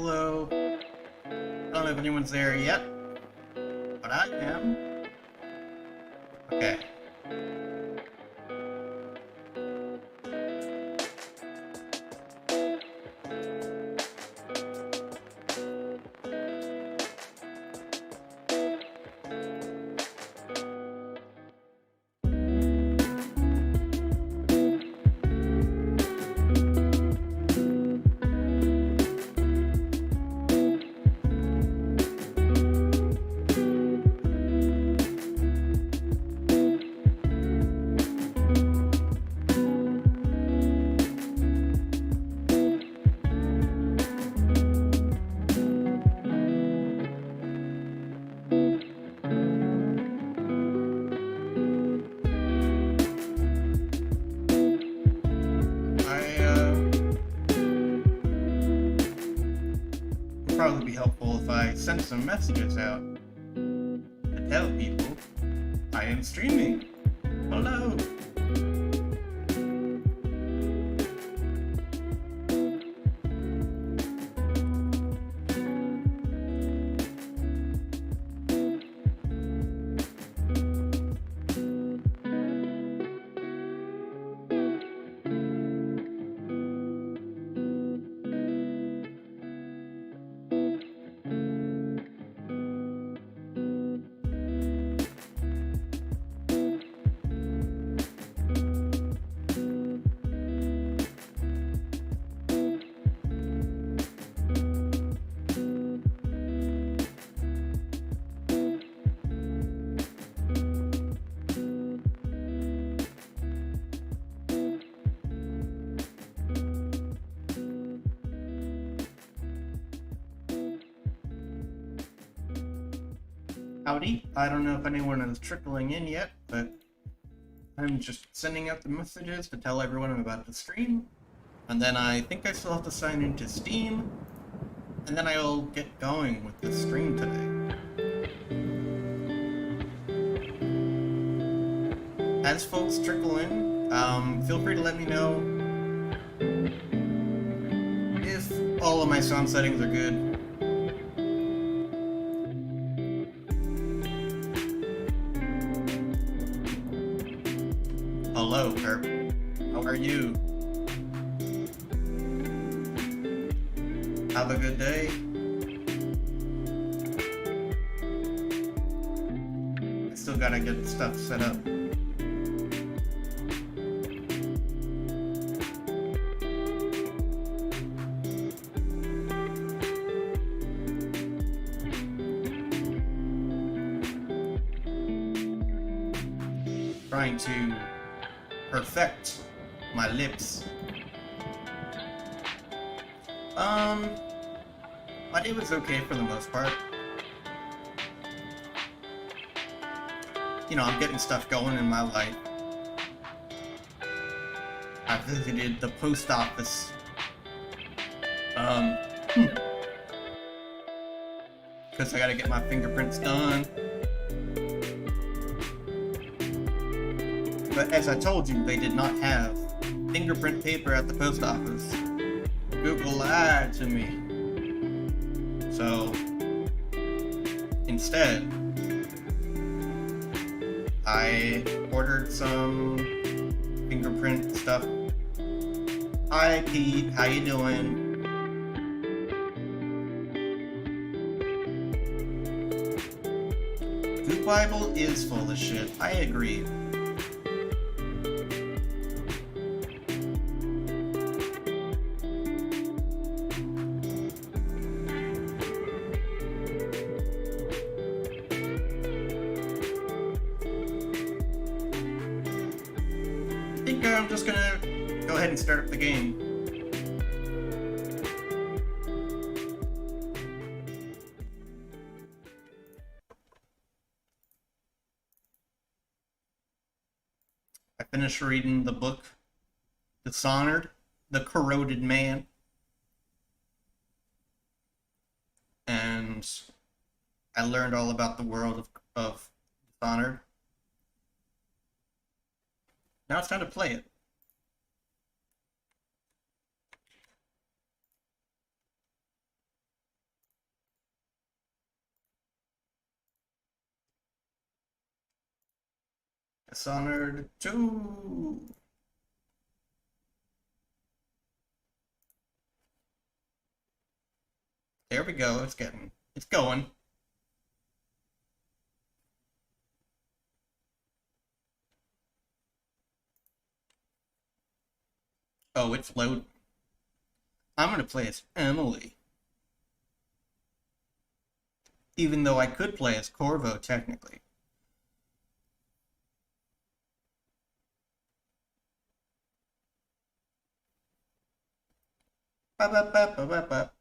Hello. I don't know if anyone's there yet, but I am. Okay. Probably be helpful if I send some messages out to tell people I am streaming. Hello. Howdy. I don't know if anyone is trickling in yet, but I'm just sending out the messages to tell everyone I'm about to stream. And then I think I still have to sign into Steam. And then I'll get going with the stream today. As folks trickle in, feel free to let me know if all of my sound settings are good. Hello, Herb. How are you? Have a good day. I still gotta get stuff set up. Trying to perfect my lips. My day was okay for the most part. You know, I'm getting stuff going in my life. I visited the post office. Because I gotta get my fingerprints done. But as I told you, they did not have fingerprint paper at the post office. Google lied to me. So, instead, I ordered some fingerprint stuff. Hi Pete, how you doing? Goop Bible is full of shit, I agree. I'm just gonna go ahead and start up the game. I finished reading the book Dishonored, The Corroded Man. And I learned all about the world of Dishonored. Now it's time to play it. Dishonored 2. There we go. It's going. Oh, it's loading. I'm gonna play as Emily. Even though I could play as Corvo, technically. Ba, ba, ba, ba, ba, ba.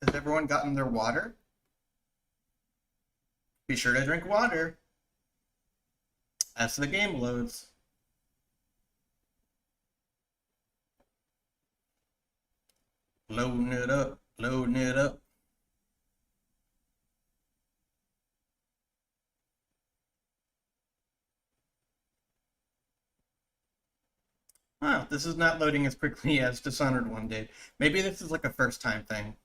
Has everyone gotten their water? Be sure to drink water as the game loads. Loading it up, loading it up. Huh, this is not loading as quickly as Dishonored 1 did. Maybe this is like a first time thing.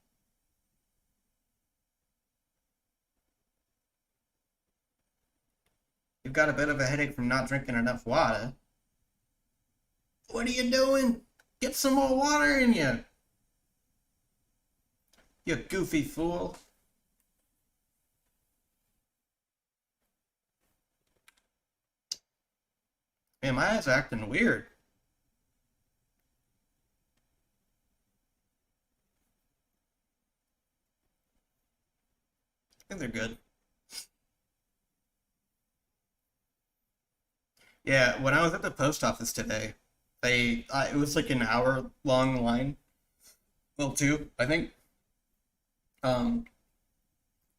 You've got a bit of a headache from not drinking enough water. What are you doing? Get some more water in you. You goofy fool. Man, my eyes are acting weird. I think they're good. Yeah, when I was at the post office today, it was like an hour long line. Well, two, I think. Um,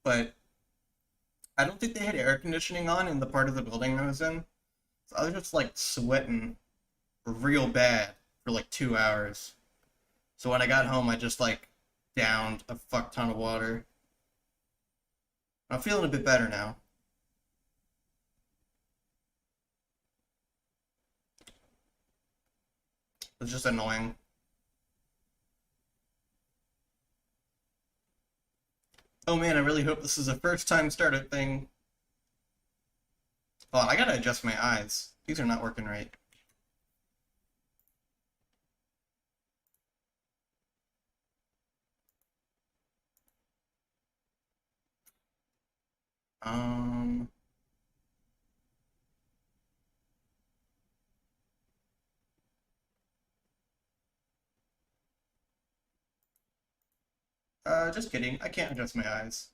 but I don't think they had air conditioning on in the part of the building I was in. So I was just like sweating real bad for like 2 hours. So when I got home, I just like downed a fuck ton of water. I'm feeling a bit better now. It's just annoying. Oh man, I really hope this is a first time startup thing. Oh, I gotta adjust my eyes. These are not working right. Um, just kidding. I can't adjust my eyes.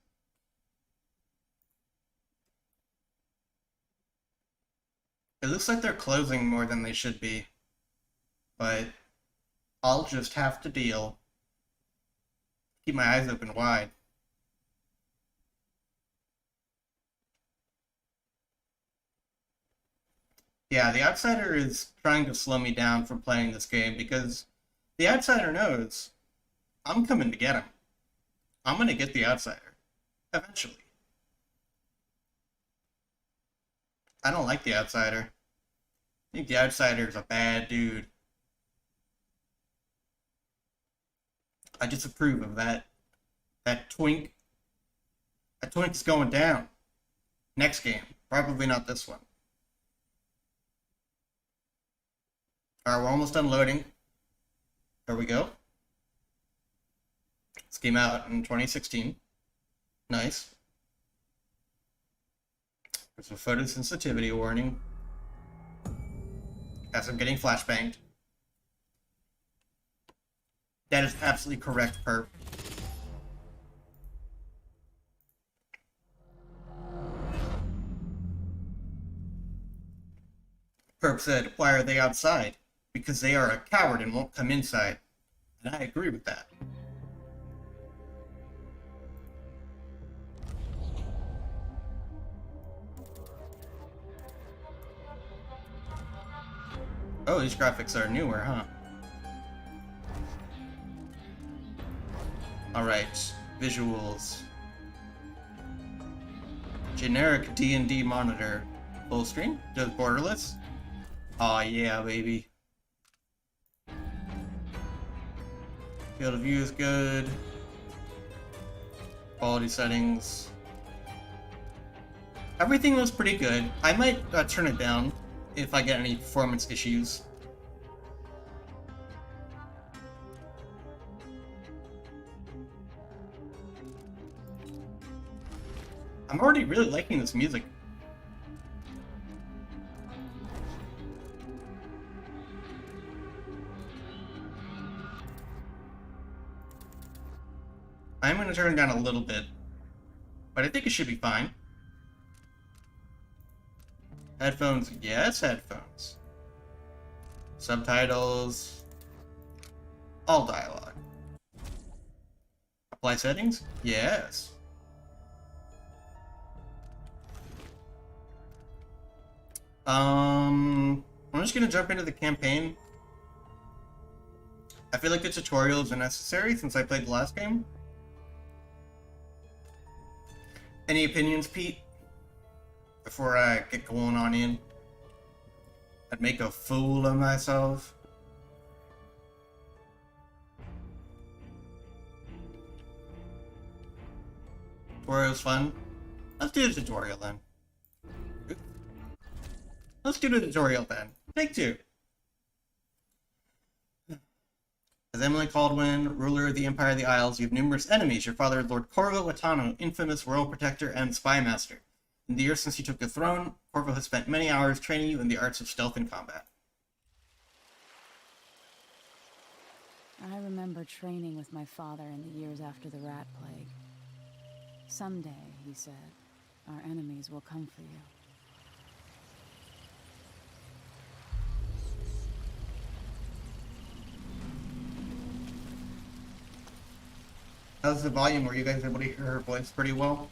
It looks like they're closing more than they should be, but I'll just have to deal. Keep my eyes open wide. Yeah, the outsider is trying to slow me down from playing this game because the outsider knows I'm coming to get him. I'm gonna get the outsider. Eventually. I don't like the outsider. I think the outsider is a bad dude. I disapprove of that. That twink. That twink is going down. Next game. Probably not this one. Alright, we're almost done loading. There we go. This came out in 2016. Nice. There's a photosensitivity warning. As I'm getting flashbanged. That is absolutely correct, Perp. Perp said, "Why are they outside? Because they are a coward and won't come inside." And I agree with that. Oh, these graphics are newer, huh? Alright, visuals. Generic D&D monitor. Full screen? Just borderless? Aw, yeah, baby. Field of view is good. Quality settings. Everything was pretty good. I might turn it down if I get any performance issues. I'm already really liking this music. I'm going to turn it down a little bit, but I think it should be fine. Headphones, yes, headphones. Subtitles, all dialogue. Apply settings, yes. I'm just going to jump into the campaign. I feel like the tutorials are necessary since I played the last game. Any opinions, Pete? Before I get going on in? I'd make a fool of myself. Tutorial's fun. Let's do the tutorial then. Let's do the tutorial then. Take two. As Emily Caldwin, ruler of the Empire of the Isles, you have numerous enemies. Your father is Lord Corvo Watano, infamous royal protector and spy master. In the years since you took the throne, Corvo has spent many hours training you in the arts of stealth and combat. I remember training with my father in the years after the rat plague. Someday, he said, our enemies will come for you. How's the volume? Were you guys able to hear her voice pretty well?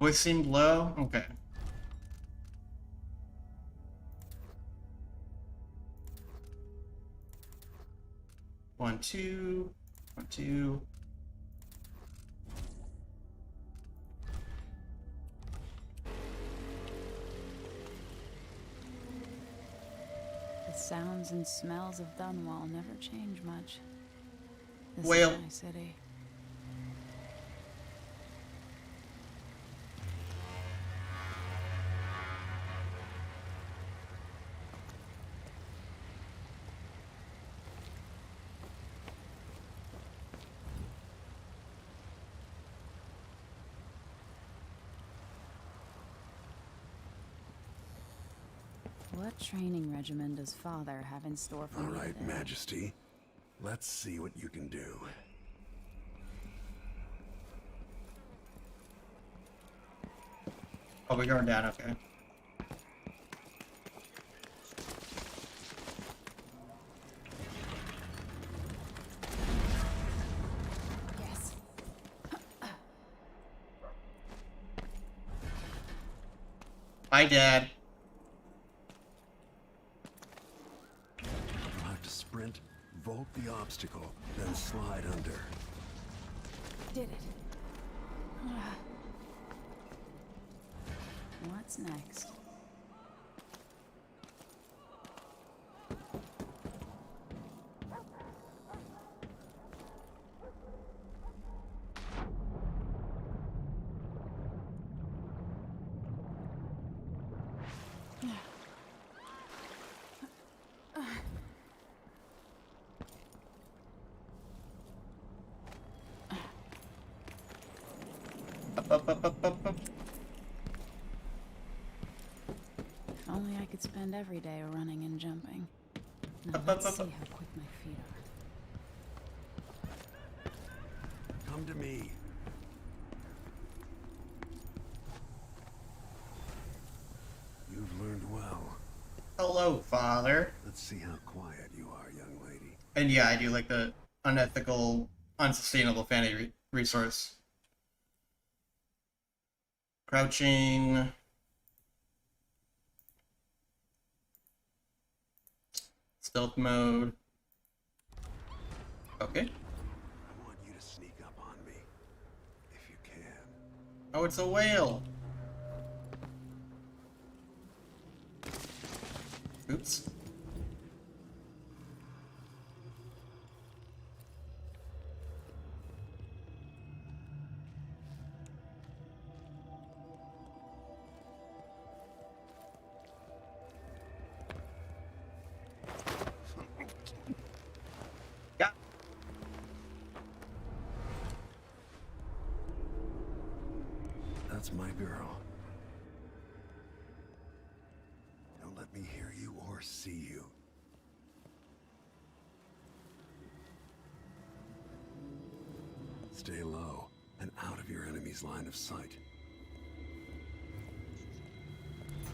Voice seemed low? Okay. One, two. 1, 2. The sounds and smells of Dunwall never change much. This Well, is my city. What training regimen does Father have in store for me today? All right, Majesty. Let's see what you can do. Oh, we're going down, okay. Yes. Bye, Dad. You'll have to sprint, vault the obstacle, then slide under. Did it. What's next? Up. If only I could spend every day running and jumping. Now Up, let's up, see up. how quick my feet are. Come to me. You've learned well. Hello, Father. Let's see how quiet you are, young lady. And yeah, I do like the unethical, unsustainable fantasy resource. Crouching. Stealth mode. Okay. I want you to sneak up on me, if you can. Oh, it's a whale. Oops. Yeah. That's my girl. Don't let me hear you or see you. Stay low and out of your enemy's line of sight.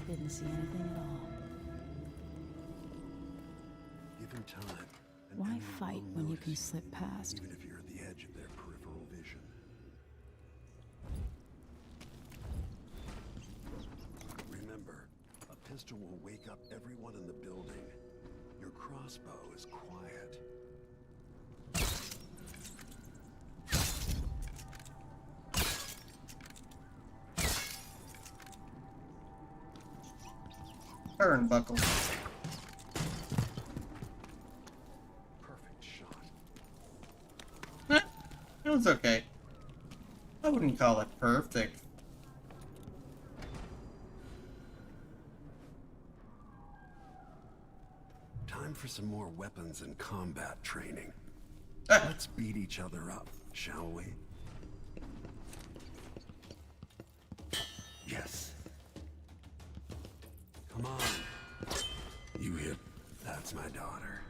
Didn't see anything at all. Give him time. and Why enemy fight will when you notice can slip past? even if you're at the edge of their peripheral vision. Remember, a pistol will wake up everyone in the building. Your crossbow is quiet. Turnbuckle. Perfect shot. It was okay. I wouldn't call it perfect. Time for some more weapons and combat training. Ah, Let's beat each other up, shall we? Yes. Come on. You hit. That's my daughter.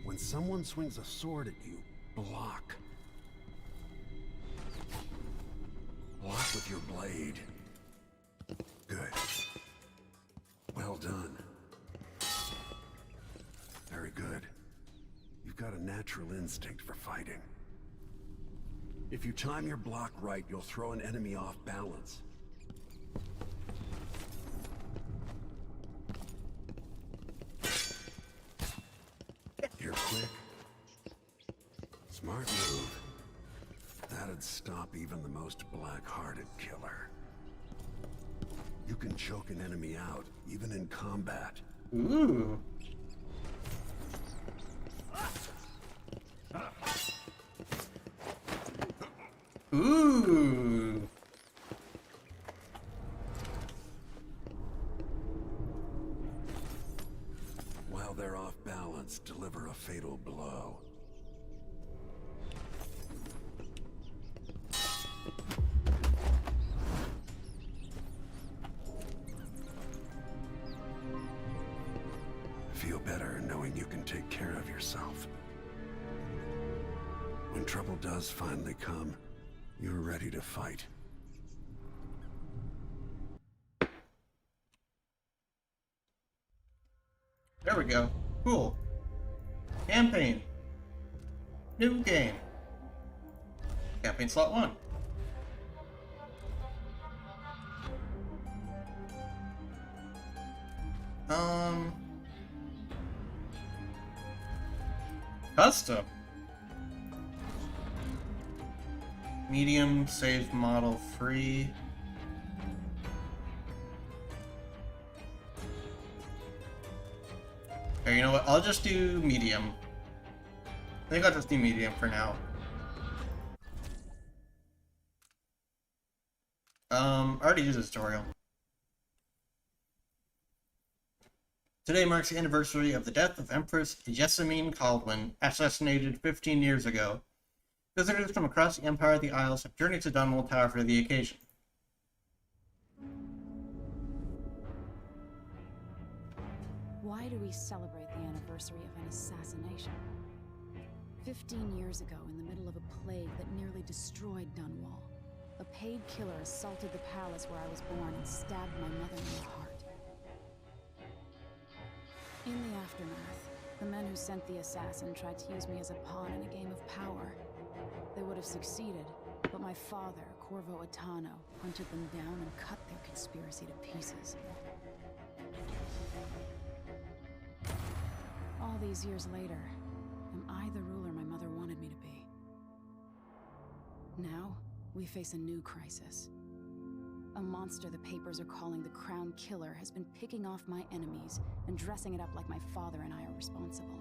When someone swings a sword at you, block. Block with your blade. Good. Well done. Very good. You've got a natural instinct for fighting. If you time your block right, you'll throw an enemy off balance. You're quick. Smart move. That'd stop even the most black-hearted killer. You can choke an enemy out, even in combat. ooh. Ooh. While they're off balance, deliver a fatal blow. Feel better knowing you can take care of yourself. When trouble does finally come, you're ready to fight. There we go. Cool. Campaign. New game. Campaign slot 1. Custom. Medium, save model free. Okay, you know what? I'll just do medium. I think I'll just do medium for now. I already used this tutorial. Today marks the anniversary of the death of Empress Jessamine Caldwin, assassinated 15 years ago. Visitors from across the Empire of the Isles have journeyed to Dunwall Tower for the occasion. Why do we celebrate the anniversary of an assassination? 15 years ago, in the middle of a plague that nearly destroyed Dunwall, a paid killer assaulted the palace where I was born and stabbed my mother in the heart. In the aftermath, the men who sent the assassin tried to use me as a pawn in a game of power. They would have succeeded, but But my father, Corvo Atano, hunted them down and cut their conspiracy to pieces. All these years later, am I the ruler my mother wanted me to be? Now, we face a new crisis. A monster the papers are calling the Crown Killer has been picking off my enemies and dressing it up like my father and I are responsible.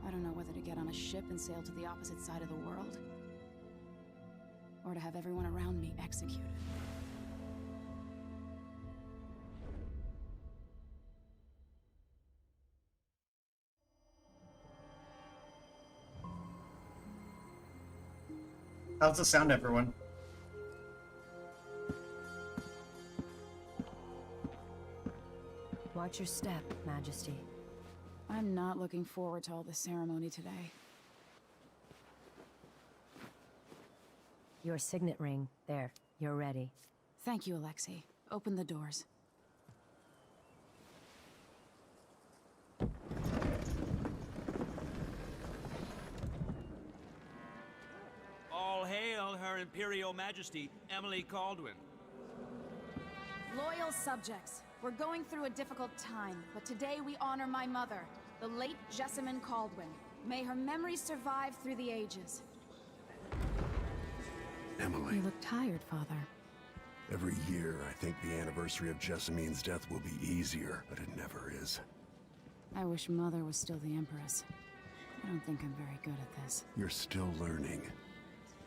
I don't know whether to get on a ship and sail to the opposite side of the world, or to have everyone around me executed. How's the sound, everyone? Watch your step, Majesty. I'm not looking forward to all the ceremony today. Your signet ring. There, you're ready. Thank you, Alexei. Open the doors. All hail Her Imperial Majesty, Emily Caldwin. Loyal subjects, we're going through a difficult time, but today we honor my mother, the late Jessamine Caldwin. May her memory survive through the ages. Emily, You look tired, Father. every year I think the anniversary of Jessamine's death will be easier, but it never is. I wish Mother was still the Empress. I don't think I'm very good at this. You're still learning.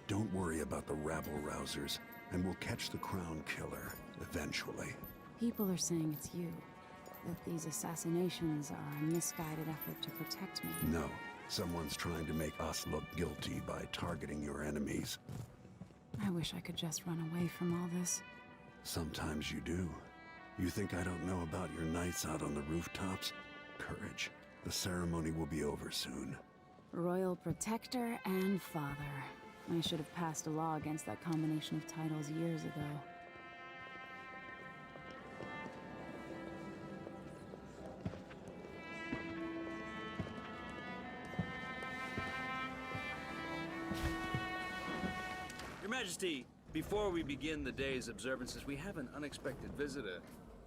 Don't worry about the rabble-rousers, and we'll catch the Crown Killer, eventually. People are saying it's you. That these assassinations are a misguided effort to protect me. No, someone's trying to make us look guilty by targeting your enemies. I wish I could just run away from all this. Sometimes you do. You think I don't know about your nights out on the rooftops? Courage. The ceremony will be over soon. Royal Protector and Father. I should have passed a law against that combination of titles years ago. Your Majesty, before we begin the day's observances, we have an unexpected visitor,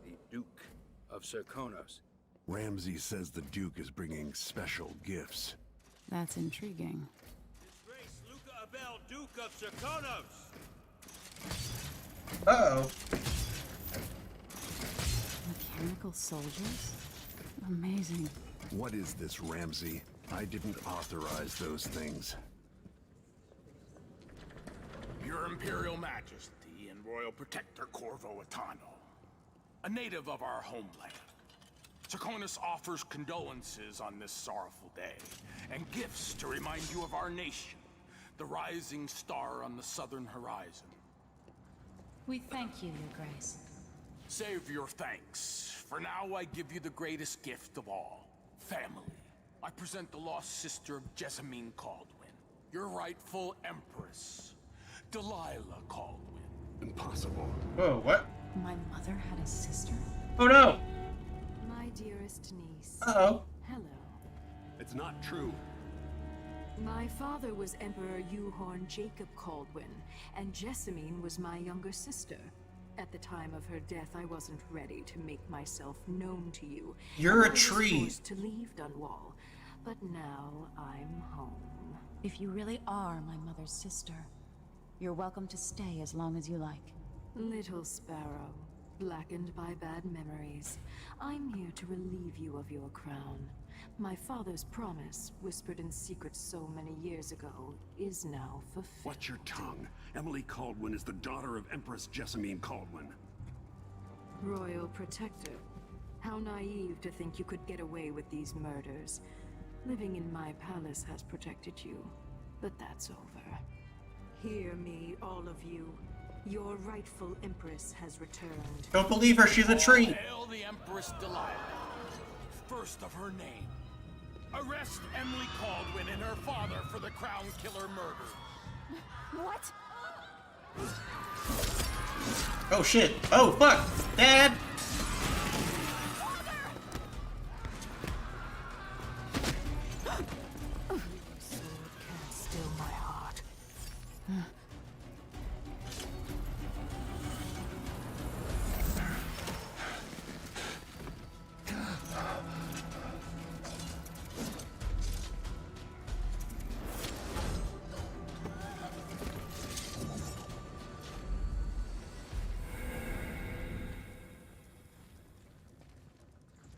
the Duke of Serkonos. Ramsey says the Duke is bringing special gifts. That's intriguing. His Grace Luca Abel, Duke of Serkonos! Uh-oh. Mechanical soldiers? Amazing. What is this, Ramsey? I didn't authorize those things. Your Imperial Majesty and Royal Protector Corvo Atano, a native of our homeland. Serkonos offers condolences on this sorrowful day, and gifts to remind you of our nation, the rising star on the southern horizon. We thank you, Your Grace. Save your thanks, for now I give you the greatest gift of all, family. I present the lost sister of Jessamine Caldwin, your rightful Empress, Delilah Caldwin. Impossible. Whoa, what? My mother had a sister? Oh no! My dearest niece. Uh-oh. Hello. It's not true. My father was Emperor Yuhorn Jacob Caldwin, and Jessamine was my younger sister. At the time of her death, I wasn't ready to make myself known to you. You're a I was tree. forced to leave Dunwall, but now I'm home. If you really are my mother's sister, you're welcome to stay as long as you like. Little sparrow, blackened by bad memories, I'm here to relieve you of your crown. My father's promise, whispered in secret so many years ago, is now fulfilled. Watch your tongue. Emily Caldwin is the daughter of Empress Jessamine Caldwin. Royal Protector, how naive to think you could get away with these murders. Living in my palace has protected you, but that's over. Hear me, all of you. Your rightful Empress has returned. Don't believe her, she's a tree! Hail the Empress Delilah, first of her name. Arrest Emily Caldwin and her father for the Crown Killer murder. What? Oh shit! Oh fuck! Dad!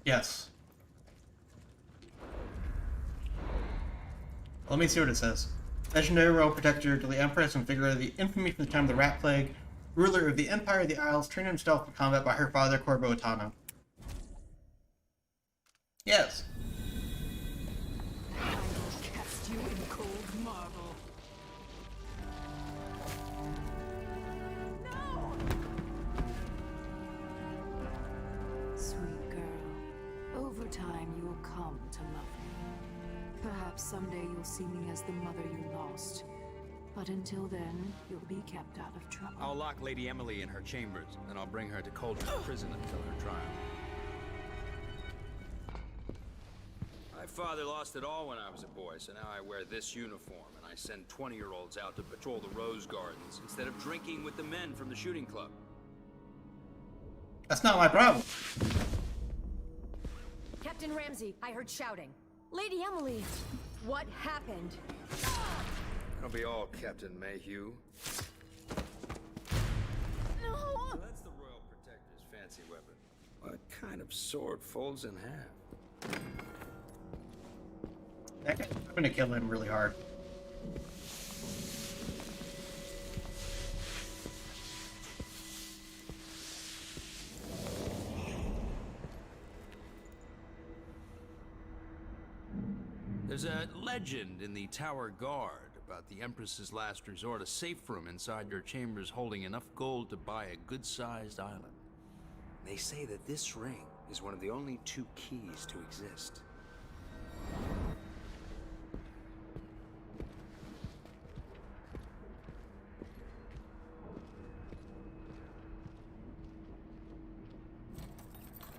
Yes. Let me see what it says. Legendary royal protector to the Empress and figure of the infamy from the time of the Rat Plague, ruler of the Empire of the Isles, trained himself for combat by her father, Corvo Attano. Yes. I will cast you in cold marble. No! Sweet girl, over time you will come to love me. Perhaps someday you'll see me as the mother you lost. But until then, you'll be kept out of trouble. I'll lock Lady Emily in her chambers, and I'll bring her to Cauldron Prison until her trial. My father lost it all when I was a boy, so now I wear this uniform, and I send 20-year-olds out to patrol the Rose Gardens instead of drinking with the men from the shooting club. That's not my problem. Captain Ramsey, I heard shouting. Lady Emily, what happened? I'll be all Captain Mayhew. No! So that's the Royal Protector's fancy weapon. What kind of sword folds in half? I'm gonna kill him really hard. There's a legend in the Tower Guard about the Empress's last resort, a safe room inside your chambers holding enough gold to buy a good-sized island. They say that this ring is one of the only 2 keys to exist.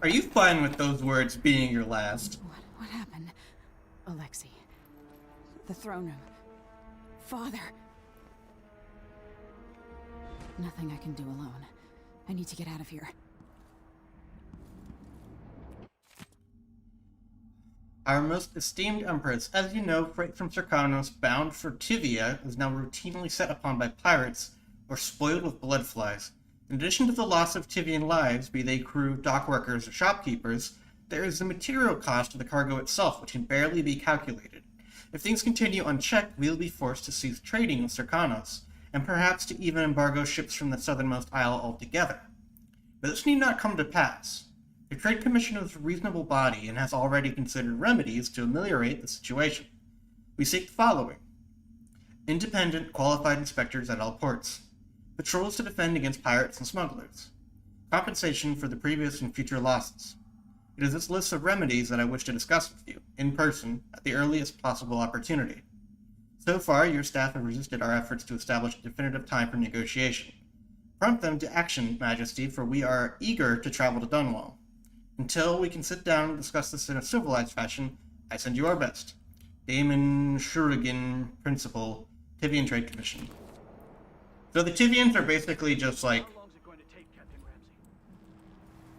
Are you fine with those words being your last? What happened? Alexei. The throne room. Father. Nothing I can do alone. I need to get out of here. Our most esteemed Empress, as you know, freight from Serkanos bound for Tivia is now routinely set upon by pirates or spoiled with bloodflies. In addition to the loss of Tivian lives, be they crew, dock workers, or shopkeepers, there is the material cost of the cargo itself, which can barely be calculated. If things continue unchecked, we will be forced to cease trading with Serkanos, and perhaps to even embargo ships from the southernmost isle altogether. But this need not come to pass. The Trade Commission is a reasonable body and has already considered remedies to ameliorate the situation. We seek the following: independent, qualified inspectors at all ports, patrols to defend against pirates and smugglers, compensation for the previous and future losses. It is this list of remedies that I wish to discuss with you, in person, at the earliest possible opportunity. So far, your staff have resisted our efforts to establish a definitive time for negotiation. Prompt them to action, Majesty, for we are eager to travel to Dunwall. Until we can sit down and discuss this in a civilized fashion, I send you our best. Damon Shurigan, Principal, Tivian Trade Commission. So the Tivians are basically just like How long is it going to take, Captain Ramsey?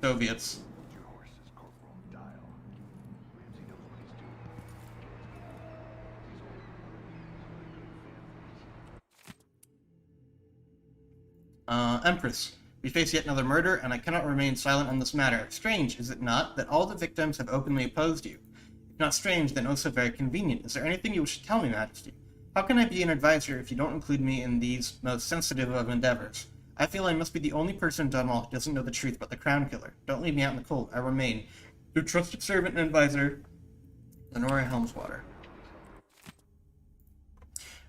Soviets. Your horse is Corporal Dial. Ramsey knows what he's doing. Empress, we face yet another murder, and I cannot remain silent on this matter. Strange, is it not, that all the victims have openly opposed you? If not strange, then also very convenient. Is there anything you wish to tell me, Majesty? How can I be an advisor if you don't include me in these most sensitive of endeavors? I feel I must be the only person in Dunwall who doesn't know the truth about the Crown Killer. Don't leave me out in the cold. I remain your trusted servant and advisor, Lenora Helmswater.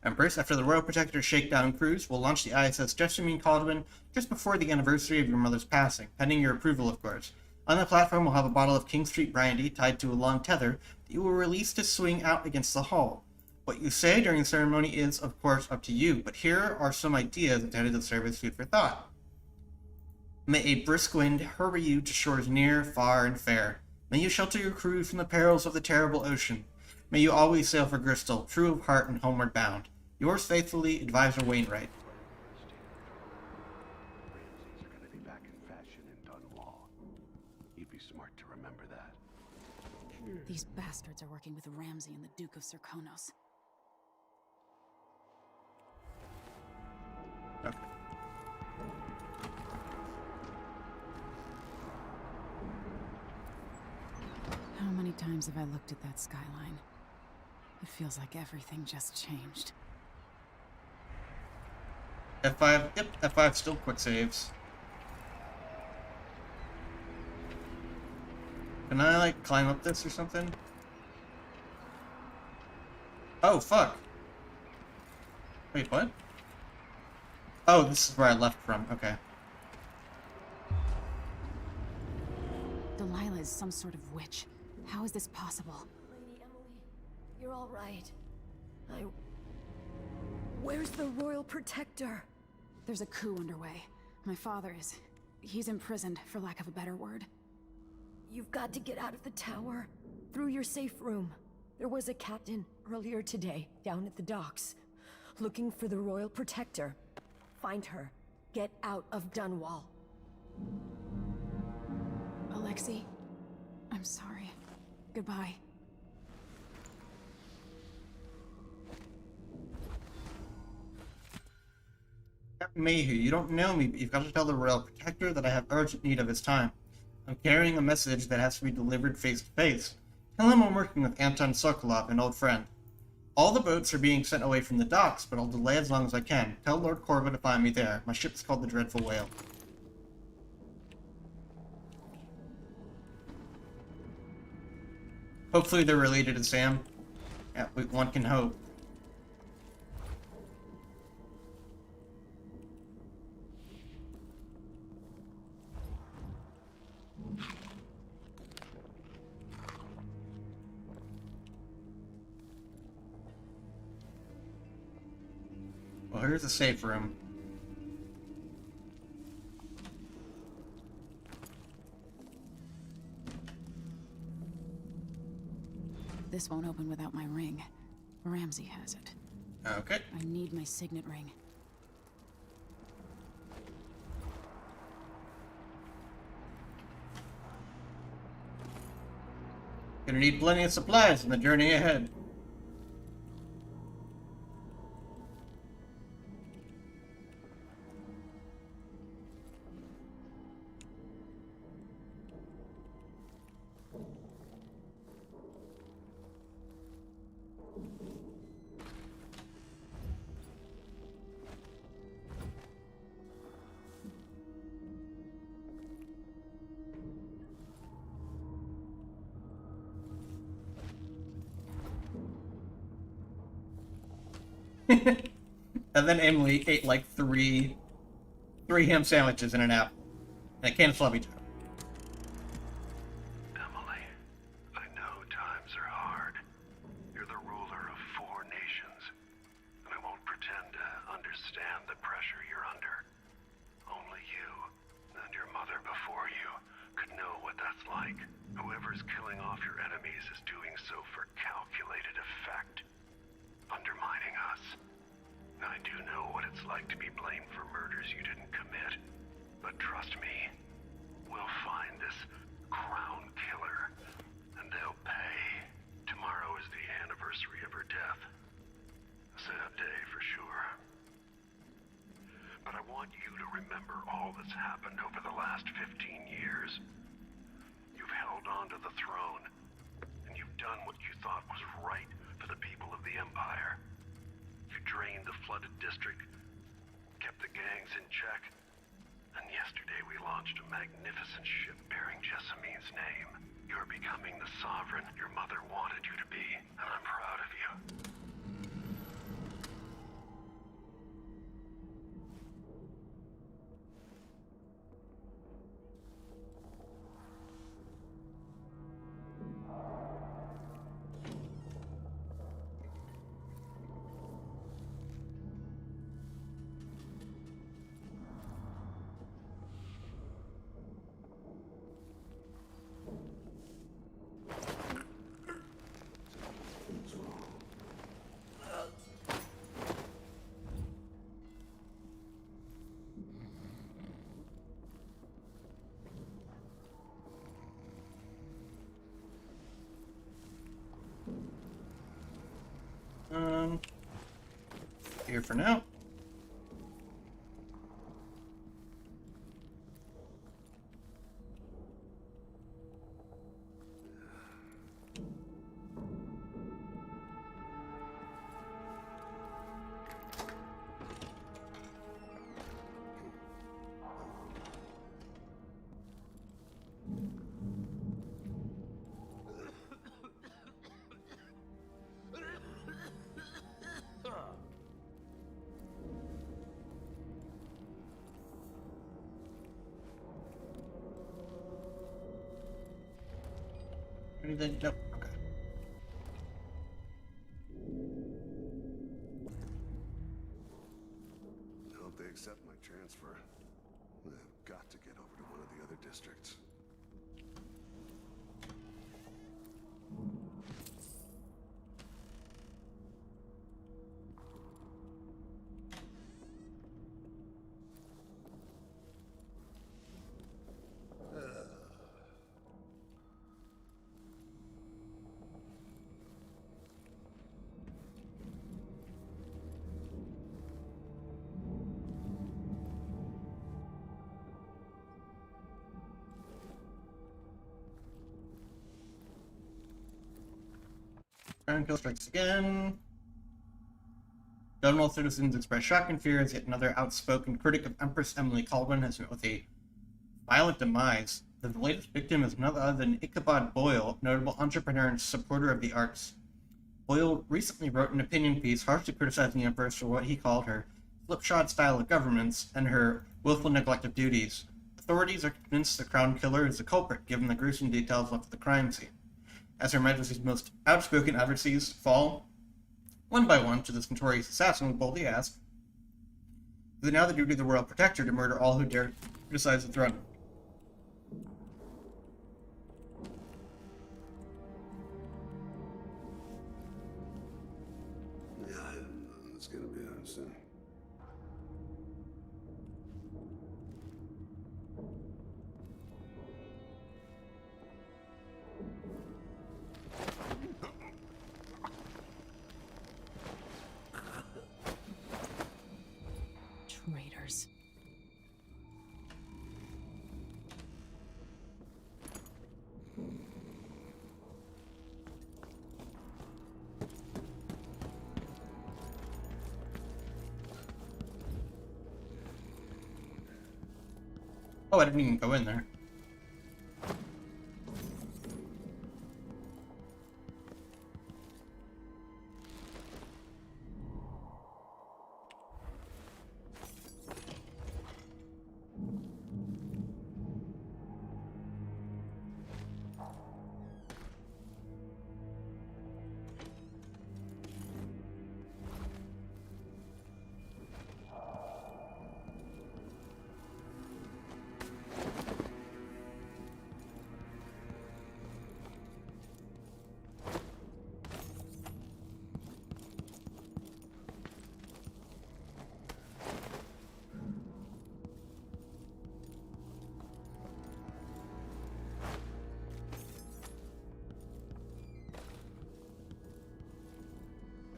Empress, after the Royal Protector Shakedown cruise, will launch the ISS Jessamine Caldwin just before the anniversary of your mother's passing, pending your approval, of course. On the platform, we'll have a bottle of King Street brandy tied to a long tether that you will release to swing out against the hull. What you say during the ceremony is, of course, up to you, but here are some ideas intended to serve as food for thought. May a brisk wind hurry you to shores near, far, and fair. May you shelter your crew from the perils of the terrible ocean. May you always sail for Bristol, true of heart and homeward bound. Yours faithfully, Advisor Wainwright. Ramses are gonna be back in fashion in Dunwall. You'd be smart to remember that. These bastards are working with Ramsey and the Duke of Serkonos. Okay. times have I looked at that skyline? It feels like everything just changed. F5, yep, F5 still quick saves. Can I, like, climb up this or something? Oh, fuck. Wait, what? Oh, this is where I left from, okay. Delilah is some sort of witch. How is this possible? Lady Emily, you're all right. Where's the Royal Protector? There's a coup underway. My father is... he's imprisoned, for lack of a better word. You've got to get out of the tower. Through your safe room. There was a captain earlier today, down at the docks. Looking for the Royal Protector. Find her. Get out of Dunwall. Alexei, I'm sorry. Goodbye. Captain Mayhew, you don't know me, but you've got to tell the Royal Protector that I have urgent need of his time. I'm carrying a message that has to be delivered face to face. Tell him I'm working with Anton Sokolov, an old friend. All the boats are being sent away from the docks, but I'll delay as long as I can. Tell Lord Corvo to find me there. My ship is called the Dreadful Whale. Hopefully they're related to Sam. Yeah, one can hope. Well, here's a safe room. This won't open without my ring. Ramsey has it. Okay. I need my signet ring. Gonna need plenty of supplies in the journey ahead. And then Emily ate like three ham sandwiches in an apple. And a can of flubby joe. Emily, I know times are hard. You're the ruler of 4 nations, and I won't pretend to understand the pressure you're under. Only you, and your mother before you, could know what that's like. Whoever's killing off your enemies is doing so for calculated effect, undermining us. I do know what it's like to be blamed for murders you didn't commit, but trust me, we'll find this crown killer, and they'll pay. Tomorrow is the anniversary of her death. A sad day for sure. But I want you to remember all that's happened over the last 15 years. You've held on to the throne, and you've done what you thought was right for the people of the Empire. You drained the flooded district, kept the gangs in check, and yesterday we launched a magnificent ship bearing Jessamine's name. You're becoming the sovereign your mother wanted you to be, and I'm proud of you. Here for now. Anything? Nope. Okay. I hope they accept my transfer. I've got to get over to one of the other districts. Ground kill strikes again. Dunwall citizens express shock and fear as yet another outspoken critic of Empress Emily Caldwin has met with a violent demise. The latest victim is none other than Ichabod Boyle, notable entrepreneur and supporter of the arts. Boyle recently wrote an opinion piece harshly criticizing the Empress for what he called her slipshod style of governance and her willful neglect of duties. Authorities are convinced the crown killer is the culprit, given the gruesome details left at the crime scene. As Her Majesty's most outspoken adversaries fall one by one to this notorious assassin, we boldly ask, is it now the duty of the royal protector to murder all who dare criticize the throne? Yeah, it's gonna be on soon. Traitors. Oh, I didn't even go in there.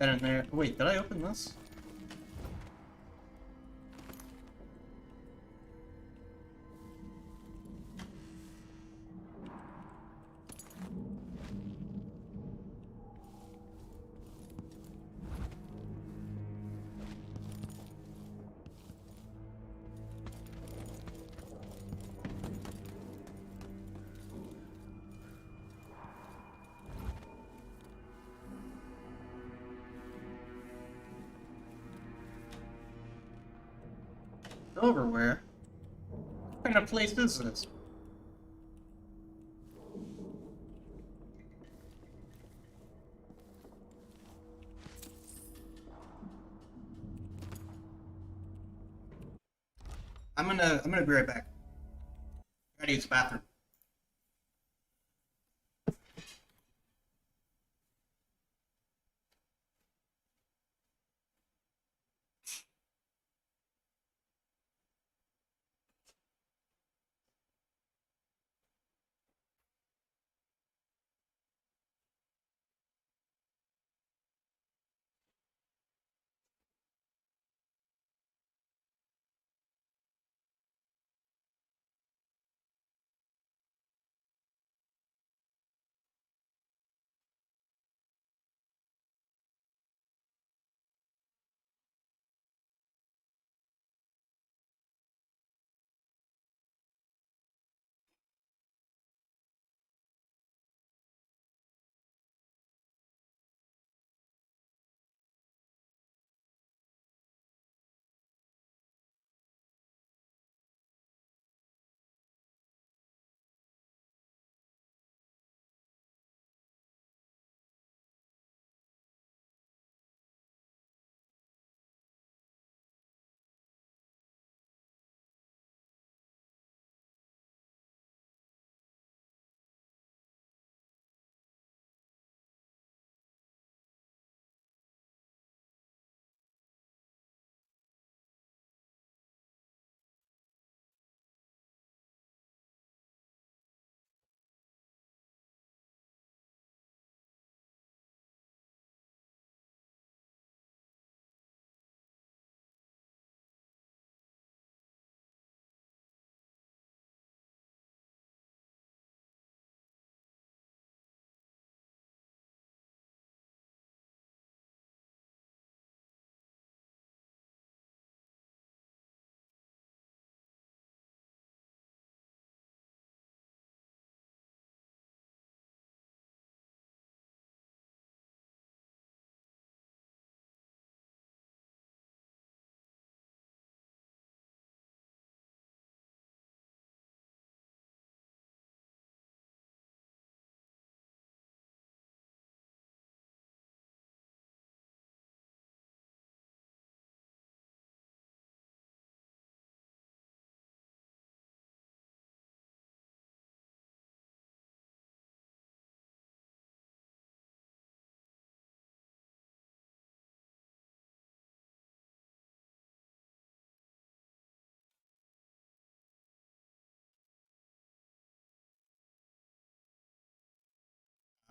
And in there. Wait, did I open this? Silverware? What kind of place is this? I'm gonna be right back. Gotta use the bathroom.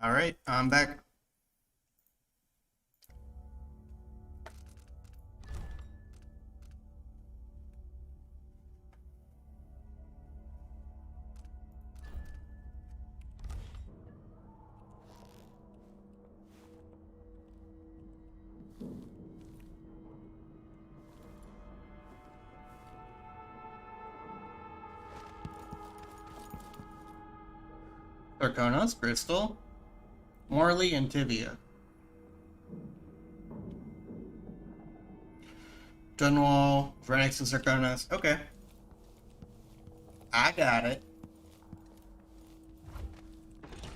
Alright, I'm back. Sarkonos, Bristol, Morley, and Tivia. Dunwall, Vernix, and Sarkonos. Okay. I got it.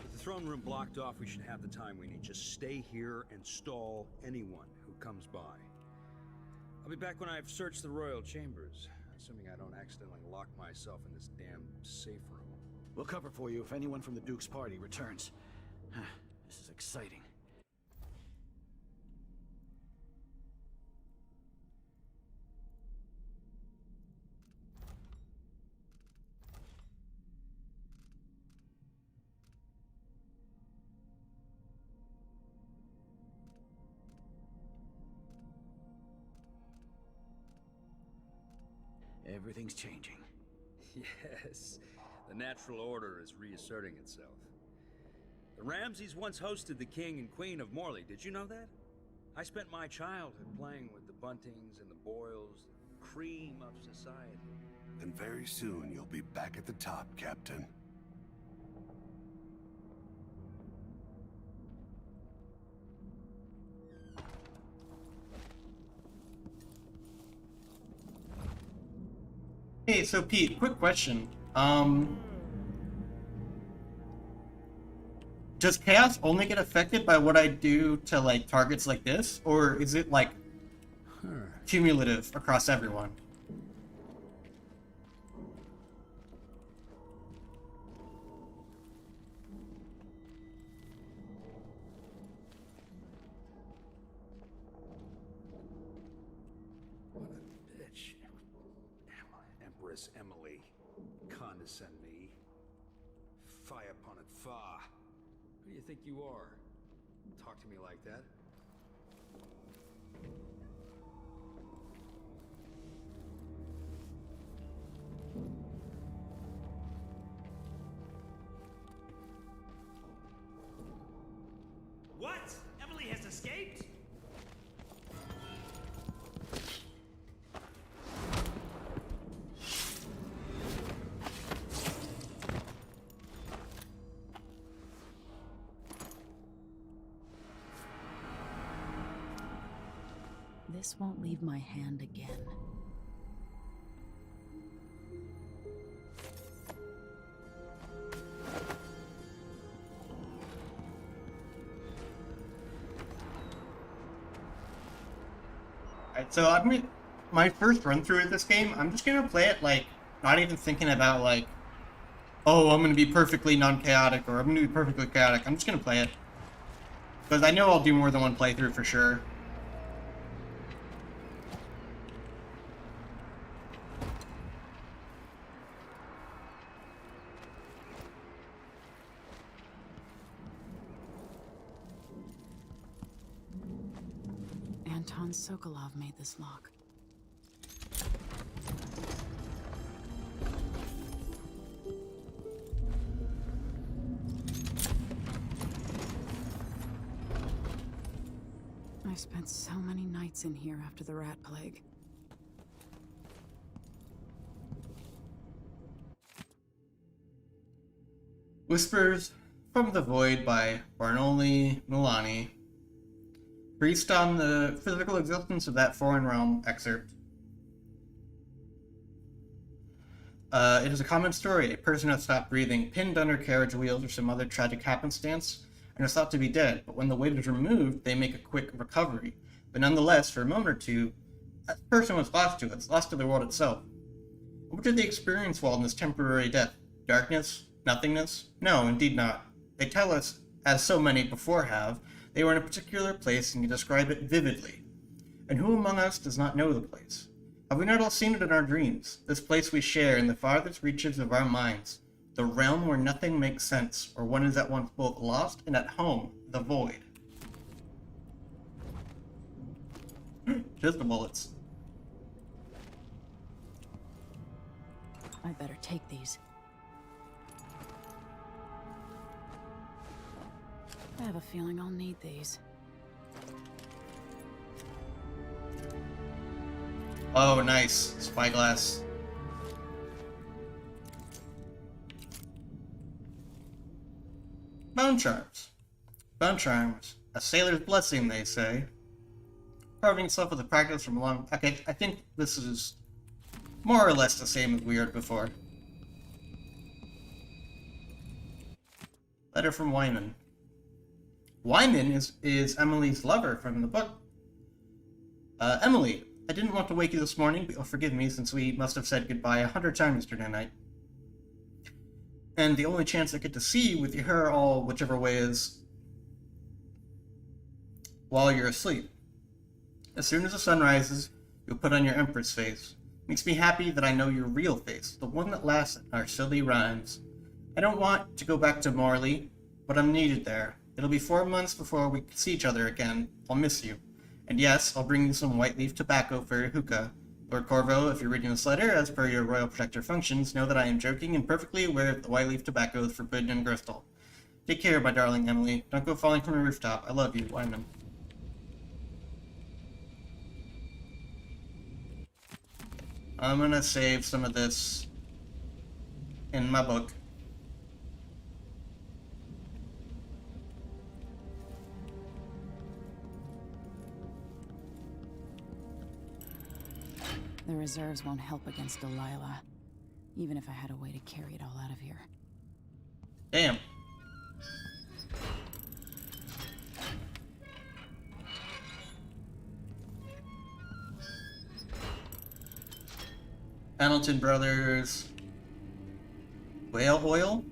With the throne room blocked off, we should have the time we need. Just stay here and stall anyone who comes by. I'll be back when I've searched the royal chambers, assuming I don't accidentally lock myself in this damn safe room. We'll cover for you if anyone from the Duke's party returns. This is exciting. Everything's changing. Yes, the natural order is reasserting itself. The Ramseys once hosted the king and queen of Morley. Did you know that? I spent my childhood playing with the Buntings and the Boyles, the cream of society. And very soon you'll be back at the top, Captain. Hey, so Pete, quick question. Does chaos only get affected by what I do to, like, targets like this? Or is it, like, cumulative across everyone? What a bitch. Empress Emily. Condescend me. Fie upon it, fa. Who do you think you are? Talk to me like that? What? Emily has escaped? This won't leave my hand again. Alright, so my first run through of this game, I'm just gonna play it, like, not even thinking about, like, oh, I'm gonna be perfectly non-chaotic, or I'm gonna be perfectly chaotic. I'm just gonna play it. Because I know I'll do more than one playthrough for sure. Anton Sokolov made this lock. I spent so many nights in here after the rat plague. Whispers from the Void by Barnoli Milani. Based on the physical existence of that foreign realm excerpt. It is a common story. A person has stopped breathing, pinned under carriage wheels or some other tragic happenstance, and is thought to be dead. But when the weight is removed, they make a quick recovery. But nonetheless, for a moment or two, that person was lost to us, lost to the world itself. What did they experience while in this temporary death? Darkness? Nothingness? No, indeed not. They tell us, as so many before have, they were in a particular place and can describe it vividly. And who among us does not know the place? Have we not all seen it in our dreams? This place we share in the farthest reaches of our minds. The realm where nothing makes sense, where one is at once both lost and at home, the void. Just the bullets. I better take these. I have a feeling I'll need these. Oh, nice. Spyglass. Bone charms. Bone charms. A sailor's blessing, they say. Carving stuff with a practice from a long... Okay, I think this is more or less the same as we heard before. Letter from Wyman. Wyman is Emily's lover from the book. Emily, I didn't want to wake you this morning, but you'll forgive me since we must have said goodbye 100 times yesterday night. And the only chance I get to see you with your hair all whichever way is while you're asleep. As soon as the sun rises, you'll put on your Empress face. Makes me happy that I know your real face, the one that laughs at our silly rhymes. I don't want to go back to Morley, but I'm needed there. It'll be 4 months before we see each other again. I'll miss you. And yes, I'll bring you some white leaf tobacco for your hookah. Lord Corvo, if you're reading this letter, as per your royal protector functions, know that I am joking and perfectly aware that the white leaf tobacco is forbidden in Bristol. Take care, my darling Emily. Don't go falling from a rooftop. I love you, Wyman. I'm gonna save some of this in my book. The reserves won't help against Delilah, even if I had a way to carry it all out of here. Damn. Hamilton Brothers. Whale oil?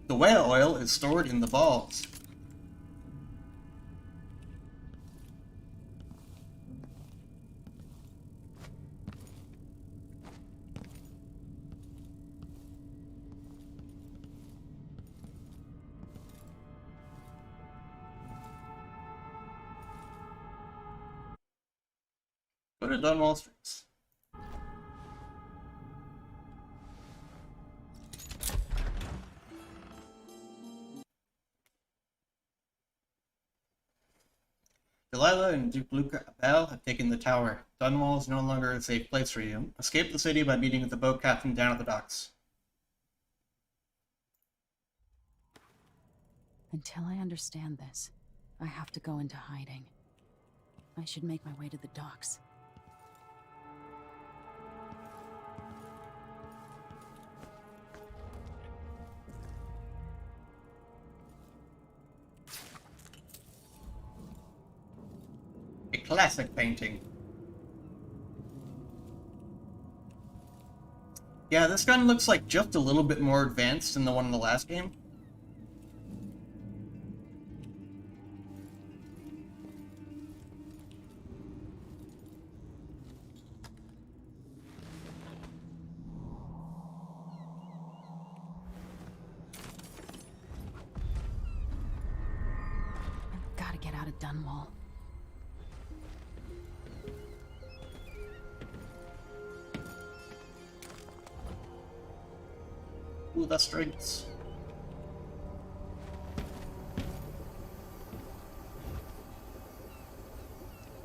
The whale oil is stored in the balls. Go to Dunwall Streets. Delilah and Duke Luca Abel have taken the tower. Dunwall is no longer a safe place for you. Escape the city by meeting with the boat captain down at the docks. Until I understand this, I have to go into hiding. I should make my way to the docks. A classic painting. Yeah, this gun looks like just a little bit more advanced than the one in the last game. I've got to get out of Dunwall. Ooh, the streets.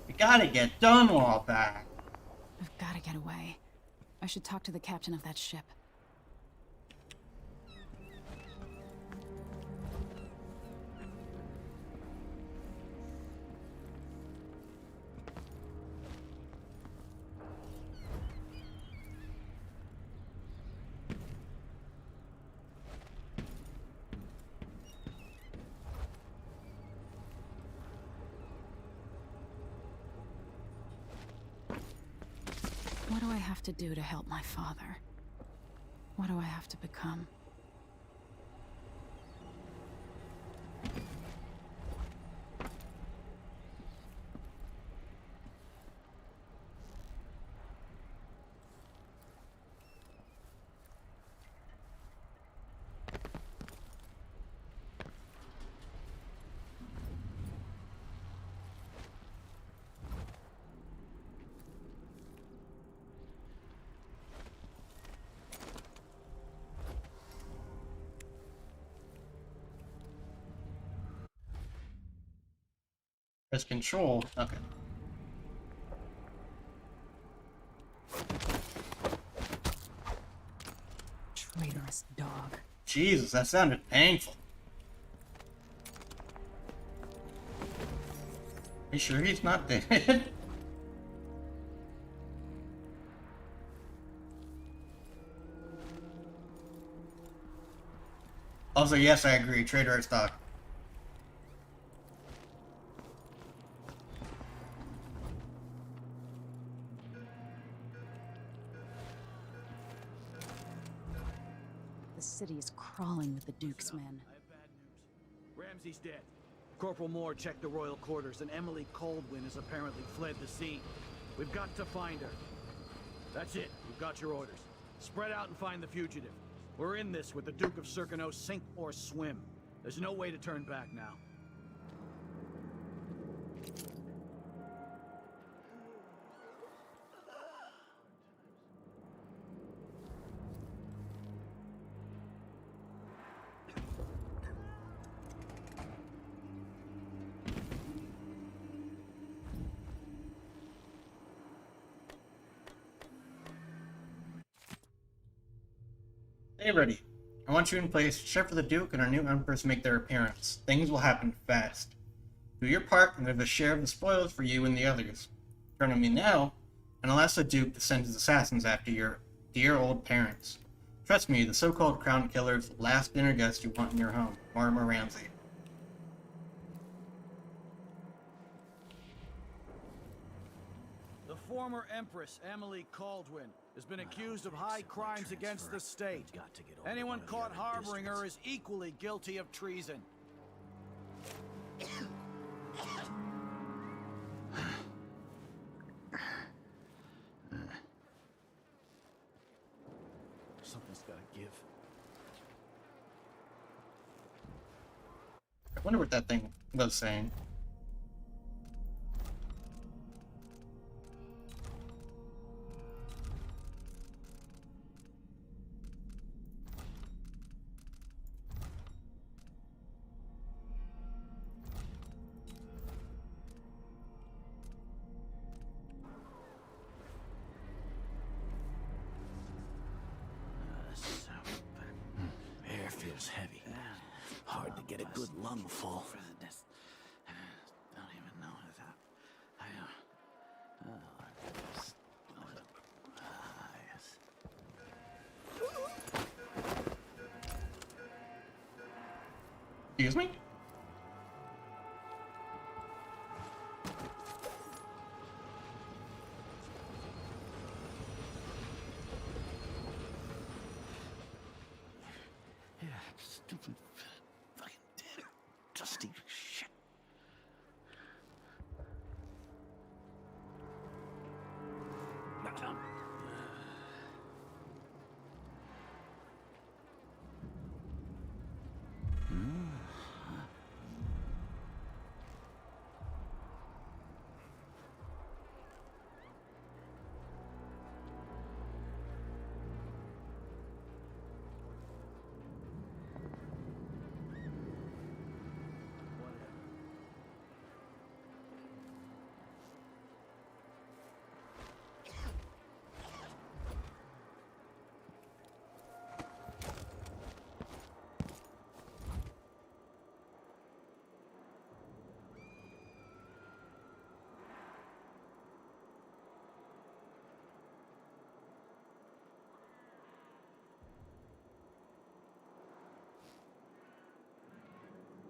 We gotta get Dunwall back. I've got to get away. I should talk to the captain of that ship. What do I have to do to help my father? What do I have to become? Press control. Okay. Traitorous dog. Jesus, that sounded painful. You sure he's not dead? Also, yes, I agree. Traitorous dog. The city is crawling with the Duke's men. I have bad news. Ramsey's dead. Corporal Moore checked the royal quarters, and Emily Coldwin has apparently fled the scene. We've got to find her. That's it. We've got your orders. Spread out and find the fugitive. We're in this with the Duke of Circano, sink or swim. There's no way to turn back now. Stay ready. I want you in place except for the Duke and our new Empress make their appearance. Things will happen fast. Do your part and there's a share of the spoils for you and the others. Turn on me now, and I'll ask the Duke to send his assassins after your dear old parents. Trust me, the so-called crown killer's the last dinner guest you want in your home. Mortimer Ramsey. The former Empress, Emily Caldwin, has been accused of high crimes against the state. Anyone caught harboring her is equally guilty of treason. Something's gotta give. I wonder what that thing was saying. Air feels heavy. Hard to get a good lungful. Don't even know that. Yes. Excuse me? Yeah, stupid fucking dead. Dusty shit.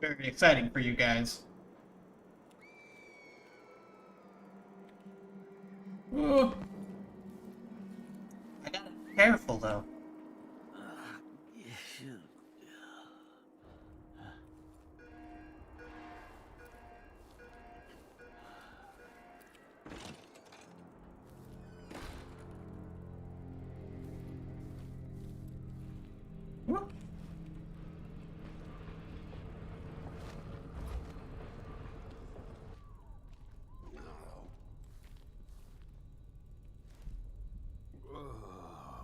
Very exciting for you guys. Ooh. I gotta be careful though. Whoop.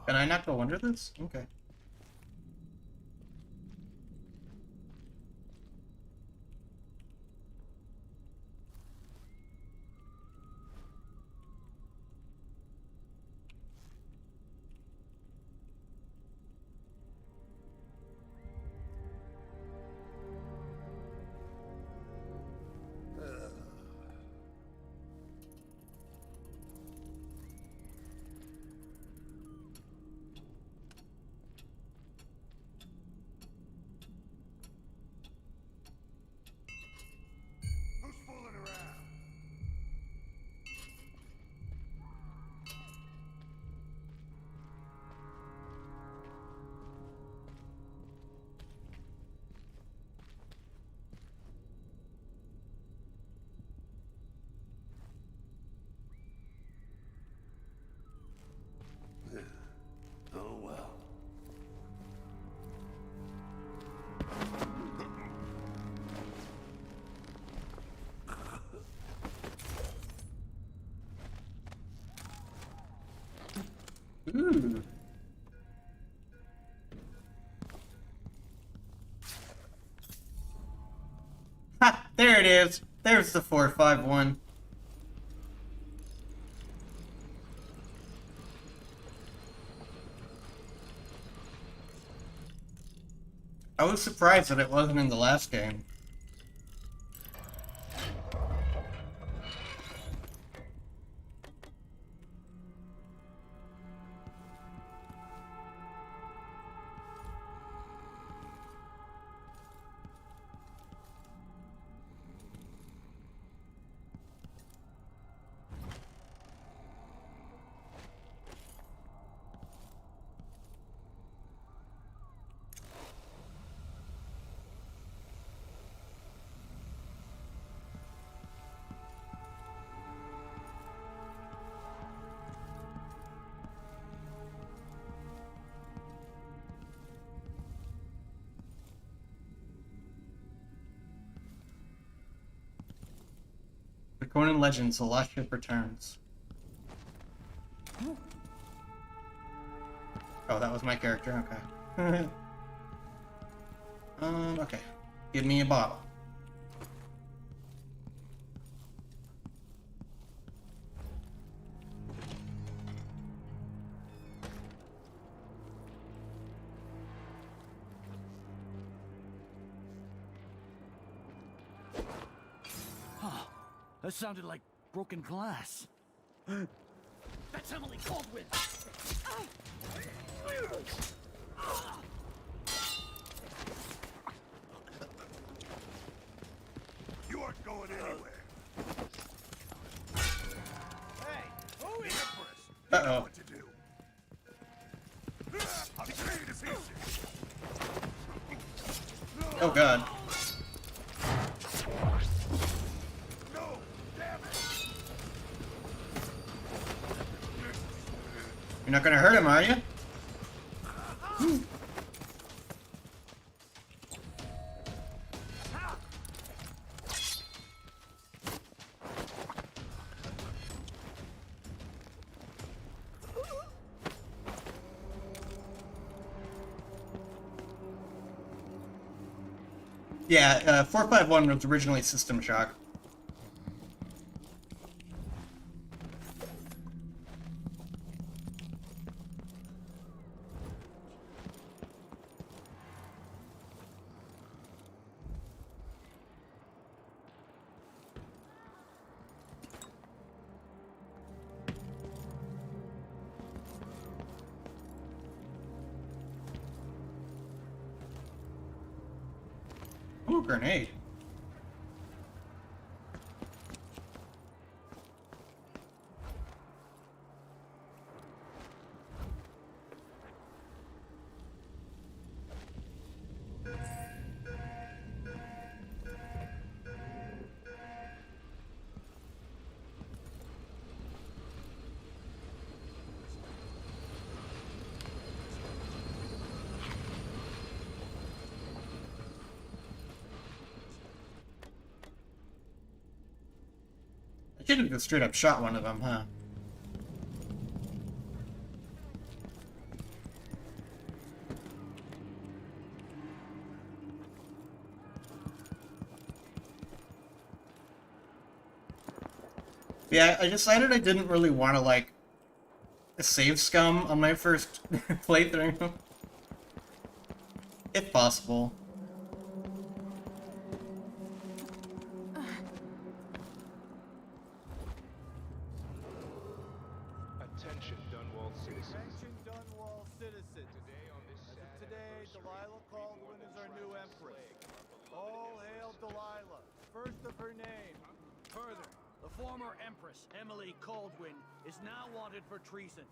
Can I not go under this? Okay. Ooh. Ha! There it is. There's the 451. I was surprised that it wasn't in the last game. The Conan Legends, The Lost Ship Returns. Oh, that was my character, okay. Okay. Give me a bottle. That sounded like broken glass. That's Emily Caldwin! You aren't going anywhere. Hey, who is Empress? Uh-oh. What to do? I'll be ready to see you. Oh god. No, damn it! You're not gonna hurt him, are you? Yeah, 451 was originally System Shock. Ooh, grenade. I should have just straight up shot one of them, huh? Yeah, I decided I didn't really want to, like, save scum on my first playthrough. If possible. Attention, Dunwall citizens. Attention, Dunwall citizens. Today, Delilah Caldwin is our new empress. All hail Delilah, first of her name. Further, the former Empress, Emily Caldwin, is now wanted for treason.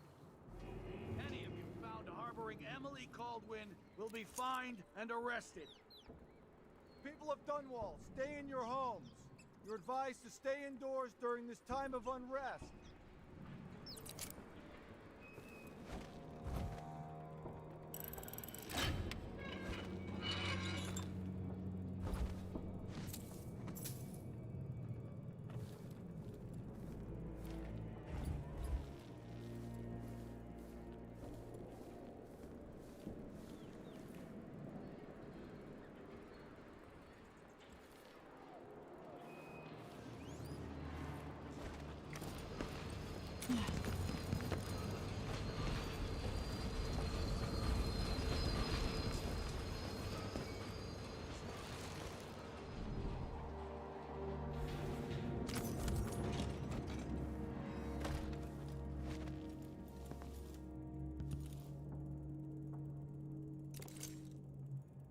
Any of you found harboring Emily Caldwin will be fined and arrested. People of Dunwall, stay in your homes. You're advised to stay indoors during this time of unrest.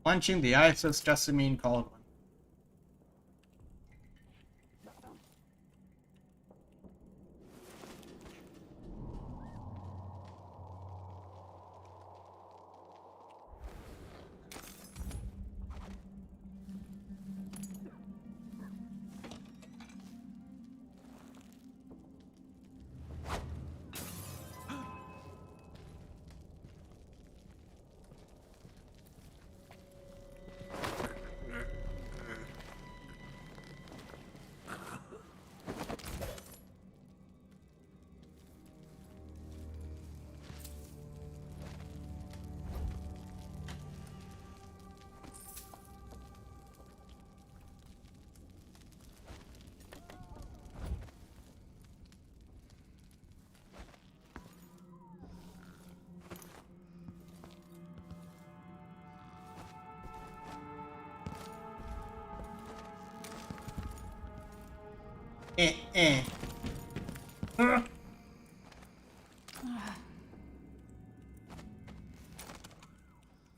Launching the ISS Jessamine Caldwell. Uh.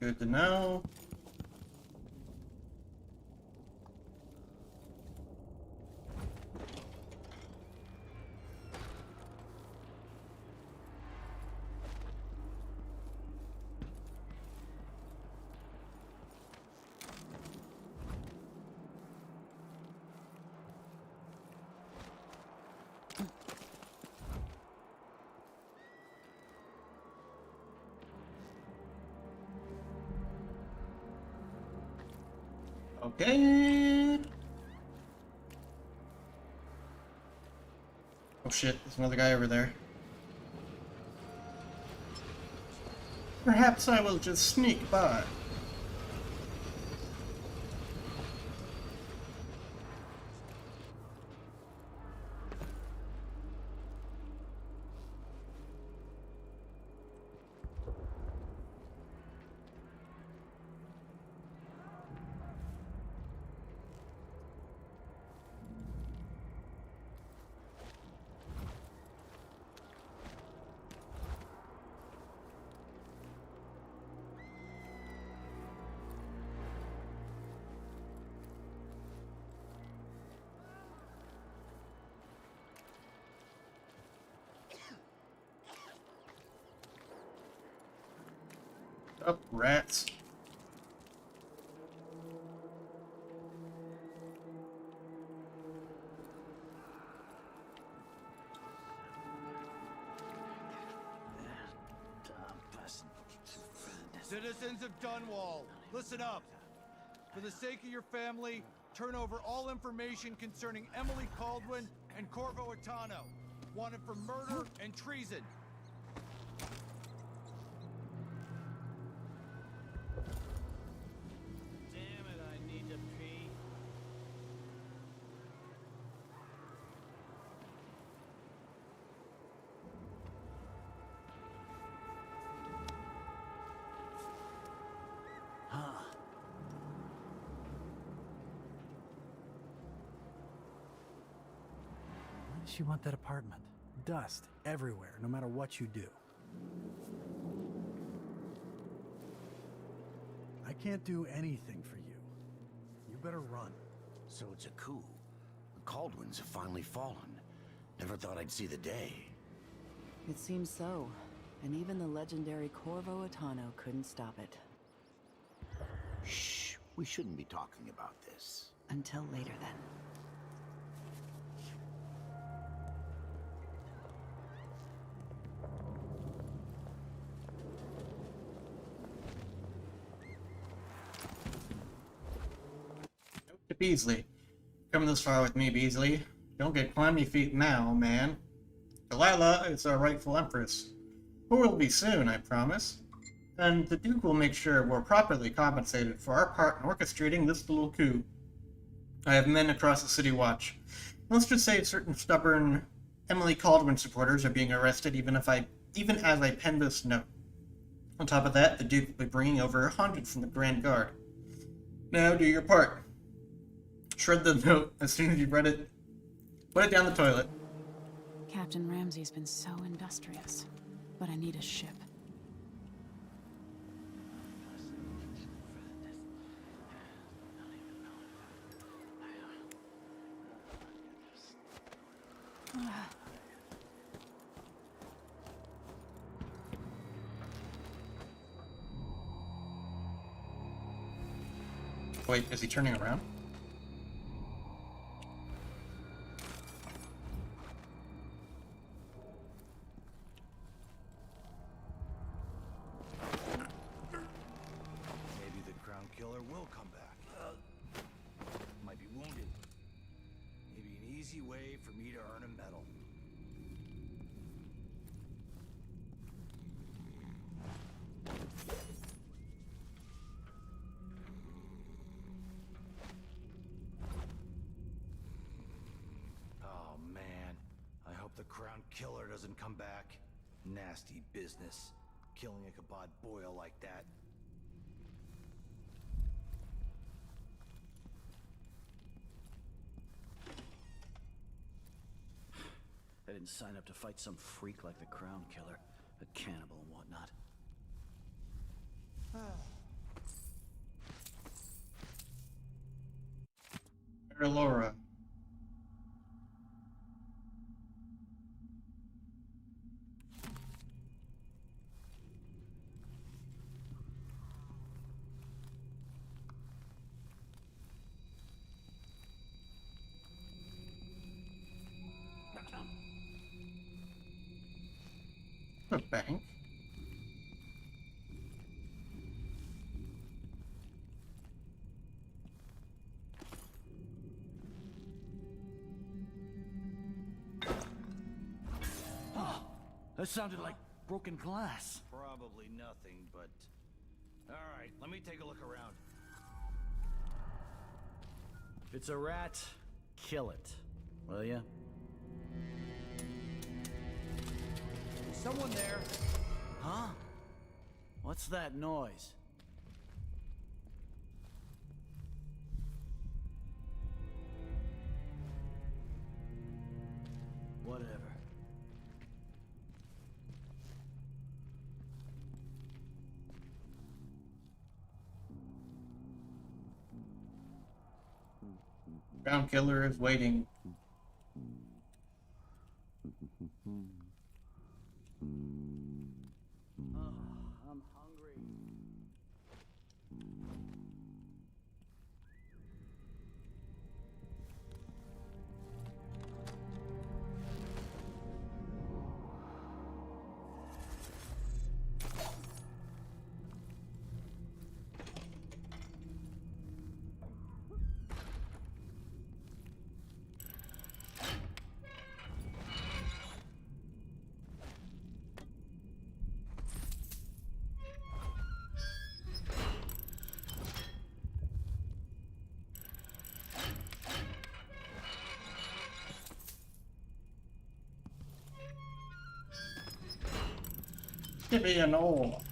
Good to know. Okay. Oh shit, there's another guy over there. Perhaps I will just sneak by. Up, rats. Citizens of Dunwall, listen up. For the sake of your family, turn over all information concerning Emily Caldwin and Corvo Atano, wanted for murder and treason. Damn it, I need to pee. Why does she want that apartment? Dust everywhere, no matter what you do. I can't do anything for you. You better run. So it's a coup. The Caldwins have finally fallen. Never thought I'd see the day. It seems so. And even the legendary Corvo Atano couldn't stop it. Shh. We shouldn't be talking about this. Until later, then. To Beasley. Come this far with me, Beasley. Don't get clammy feet now, man. Delilah is our rightful empress. Who will be soon, I promise. And the Duke will make sure we're properly compensated for our part in orchestrating this little coup. I have men across the city watch. Let's just say certain stubborn Emily Caldwin supporters are being arrested even as I pen this note. On top of that, the Duke will be bringing over 100 from the Grand Guard. Now do your part. Shred the note as soon as you've read it. Put it down the toilet. Captain Ramsey's been so industrious, but I need a ship. Wait, is he turning around? Maybe the Crown Killer will come back. Might be wounded. Maybe an easy way for me to earn a medal. Oh man, I hope the Crown Killer doesn't come back. Nasty business, killing a Kabod boil like that. I didn't sign up to fight some freak like the Crown Killer, a cannibal and whatnot. Laura. A bank. Oh, that sounded like broken glass. Probably nothing, but... Alright, let me take a look around. If it's a rat, kill it. Will ya? Is someone there? Huh? What's that noise? Whatever. Crown Killer is waiting. I'm hungry. Give me an all.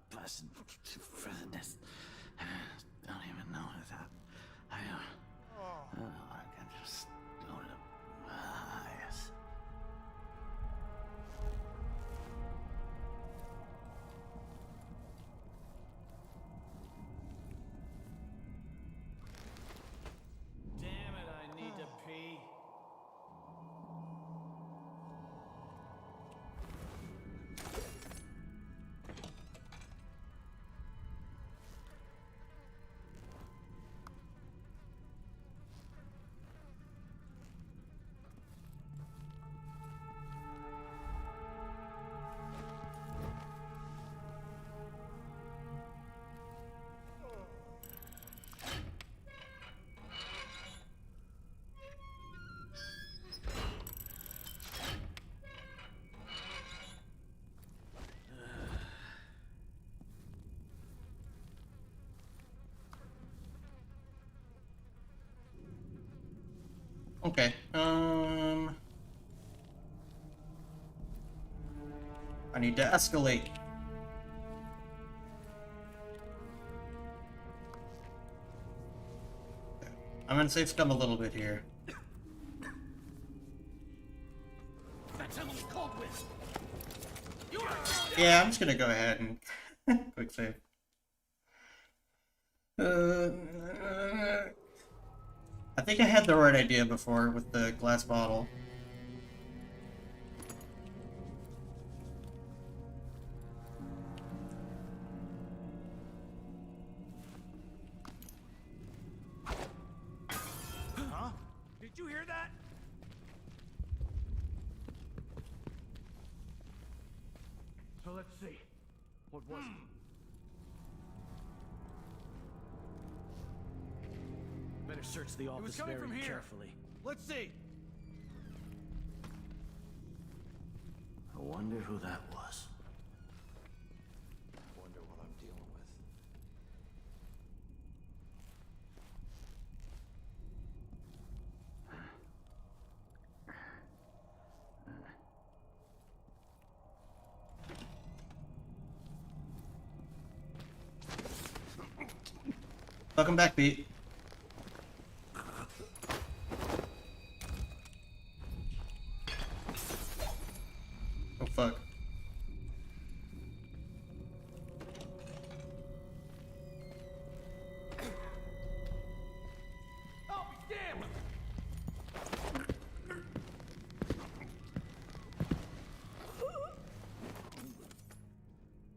Person for this. Don't even know that. I can just go to yes. Damn it, I need to pee. Okay. I need to escalate. I'm gonna save scum a little bit here. That's Emily Caldwell. Yeah, I'm just gonna go ahead and quick save. I think I had the right idea before with the glass bottle. Huh? Did you hear that? So let's see. What was it? Better search the office very carefully. Let's see. I wonder who that was. I wonder what I'm dealing with. Welcome back, Pete. Oh, fuck. I'll be damned!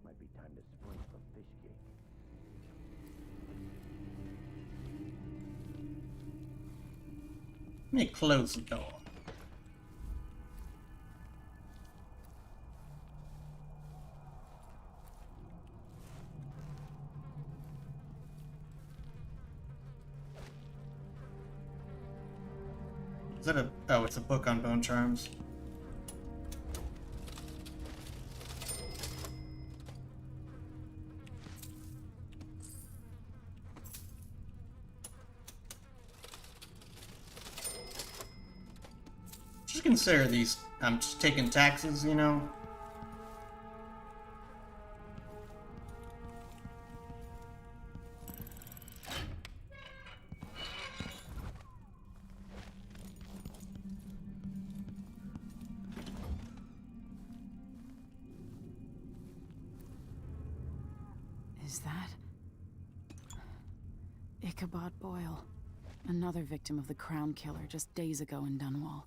Might be time to spring some fish cake. Let me close the door. Is that a... Oh, it's a book on bone charms. Just consider these... I'm just taking taxes, you know? Is that Ichabod Boyle? Another victim of the Crown Killer just days ago in Dunwall.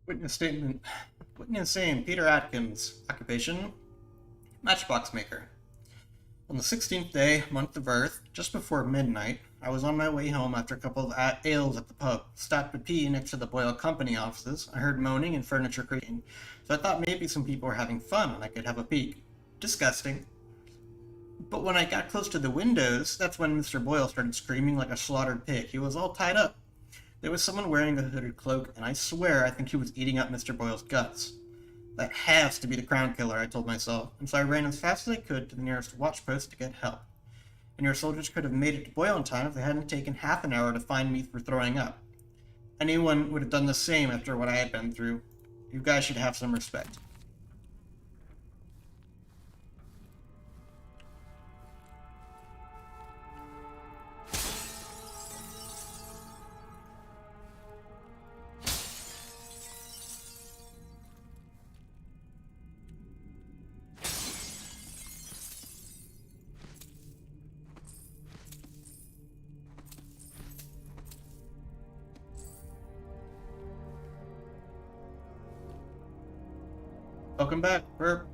Witness statement. Witness name, Peter Atkins. Occupation, matchbox maker. On the 16th day, month of Earth, just before midnight, I was on my way home after a couple of ales at the pub. Stopped to pee next to the Boyle Company offices. I heard moaning and furniture creaking, so I thought maybe some people were having fun and I could have a peek. Disgusting. But when I got close to the windows, that's when Mr. Boyle started screaming like a slaughtered pig. He was all tied up. There was someone wearing a hooded cloak, and I swear I think he was eating up Mr. Boyle's guts. That has to be the Crown Killer, I told myself, and so I ran as fast as I could to the nearest watch post to get help. And your soldiers could have made it to Boyle in time if they hadn't taken half an hour to find me for throwing up. Anyone would have done the same after what I had been through. You guys should have some respect. Welcome back, Burp.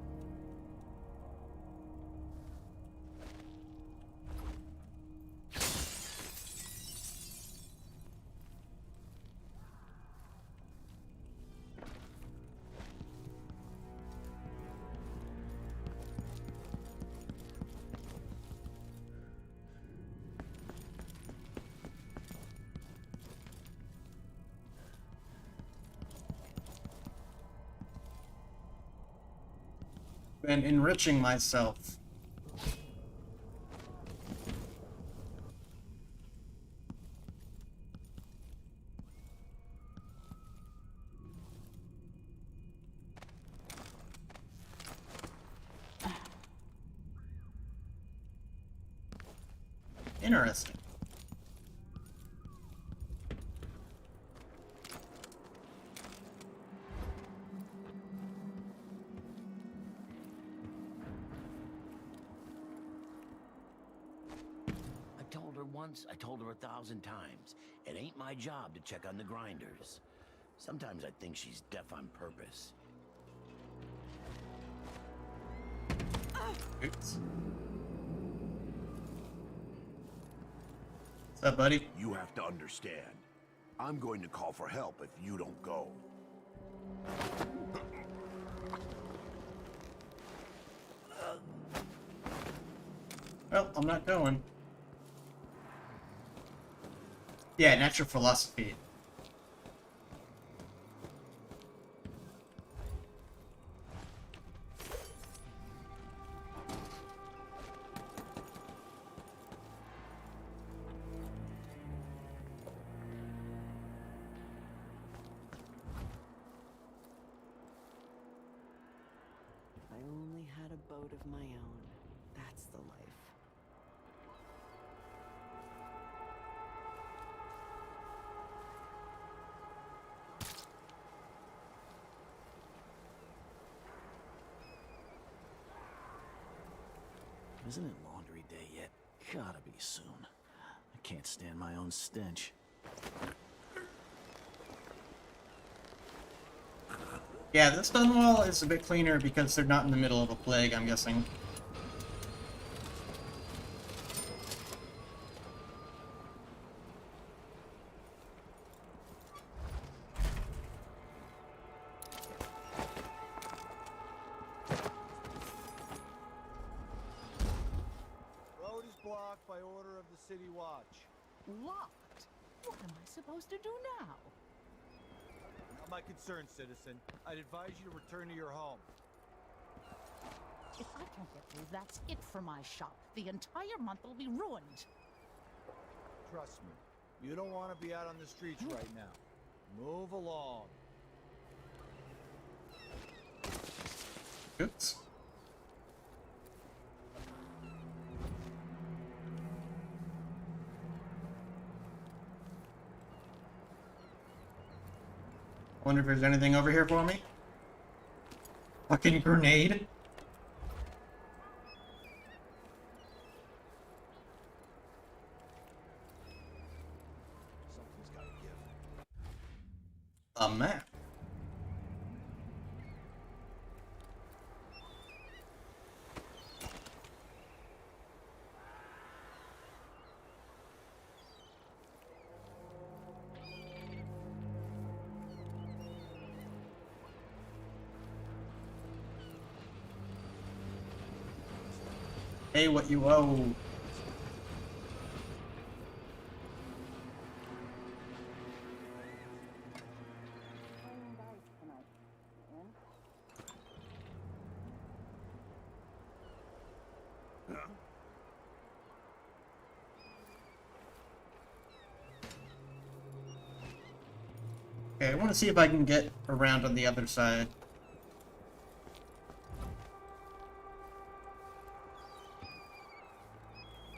Been enriching myself. Interesting. I told her once, I told her 1,000 times. It ain't my job to check on the grinders. Sometimes I think she's deaf on purpose. Oops. What's up, buddy? You have to understand. I'm going to call for help if you don't go. Well, I'm not going. Yeah, natural philosophy. If I only had a boat of my own. That's the life. Isn't it laundry day yet? Gotta be soon. I can't stand my own stench. Yeah, this stone wall is a bit cleaner because they're not in the middle of a plague, I'm guessing. Road is blocked by order of the City Watch. Locked? What am I supposed to do now? Not my concern, citizen. I'd advise you to return to your home. If I can't get through, that's it for my shop. The entire month will be ruined. Trust me, you don't want to be out on the streets right now. Move along. Oops. Wonder if there's anything over here for me. Fucking grenade. Something's gotta give. A map. Hey, what you owe? Okay, I want to see if I can get around on the other side.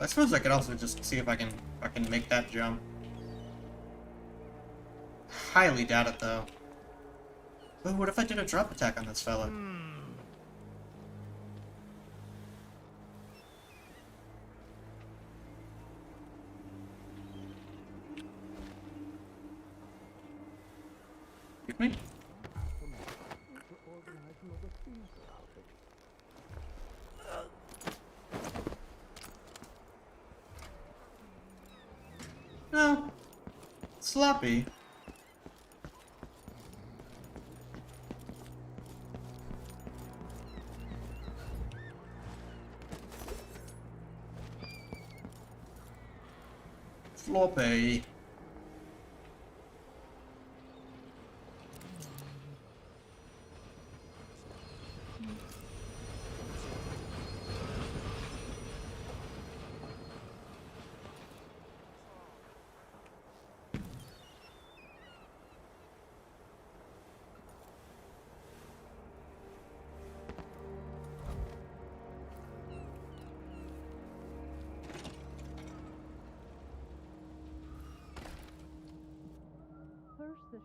I suppose I could also just see if I can make that jump. Highly doubt it, though. Ooh, what if I did a drop attack on this fella? Excuse me? No. Sloppy. Floppy.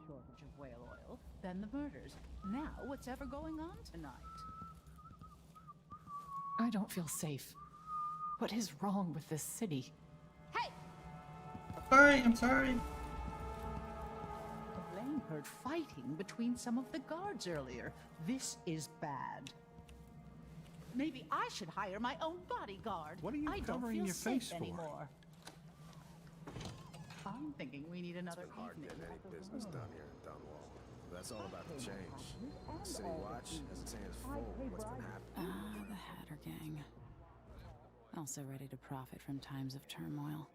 shortage of whale oil, then the murders. Now what's ever going on tonight? I don't feel safe. What is wrong with this city? Hey! Sorry, I'm sorry. Elaine heard fighting between some of the guards earlier. This is bad. Maybe I should hire my own bodyguard. What are you I don't covering feel your safe face for? anymore. I'm thinking we need another It's been hard evening getting any at the business room. done here in Dunwall. That's all about to change. City Watch has its hands full with what's been happening. Ah, the Hatter Gang. Also ready to profit from times of turmoil.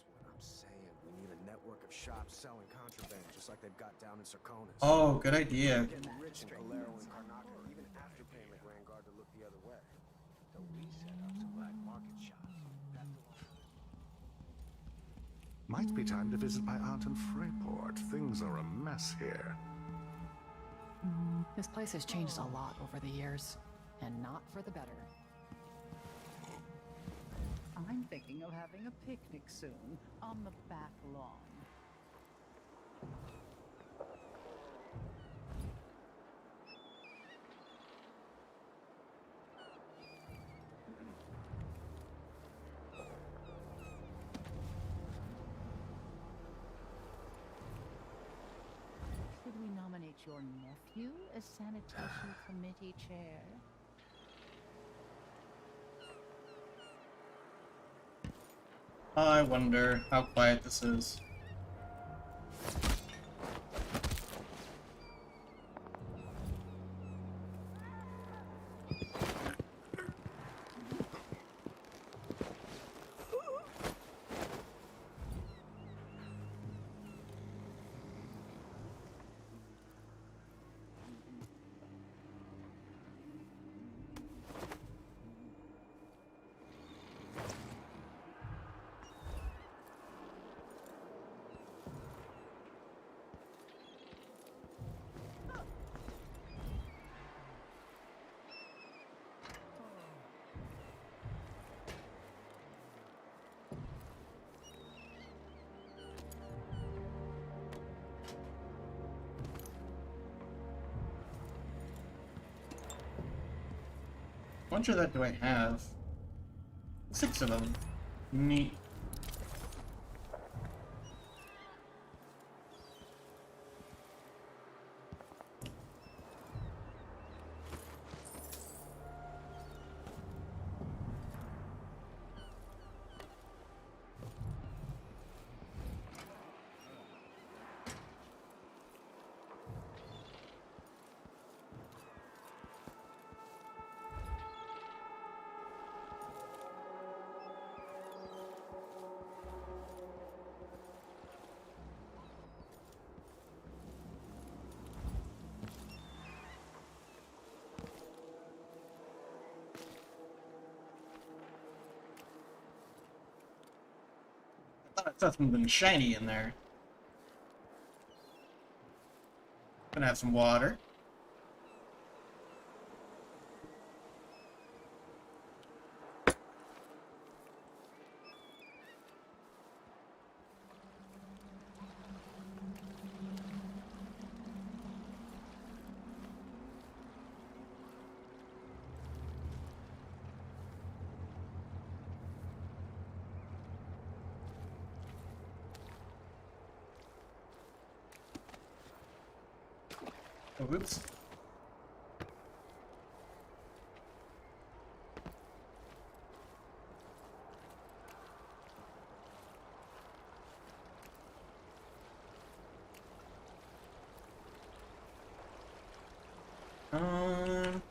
That's what I'm saying. We need a network of shops selling contraband, just like they've got down in Sarkonis. Oh, good idea. Getting rich in Valero and Karnaca, even after paying the Grand Guard to look the other way. So we set up some black market shops. Might be time to visit my aunt in Freyport. Things are a mess here. This place has changed a lot over the years, and not for the better. I'm thinking of having a picnic soon on the back lawn. Should we nominate your nephew as sanitation committee chair? I wonder how quiet this is. How much of that do I have? 6 of them. Neat. I saw something shiny in there. Gonna have some water. Oh, oops. Um...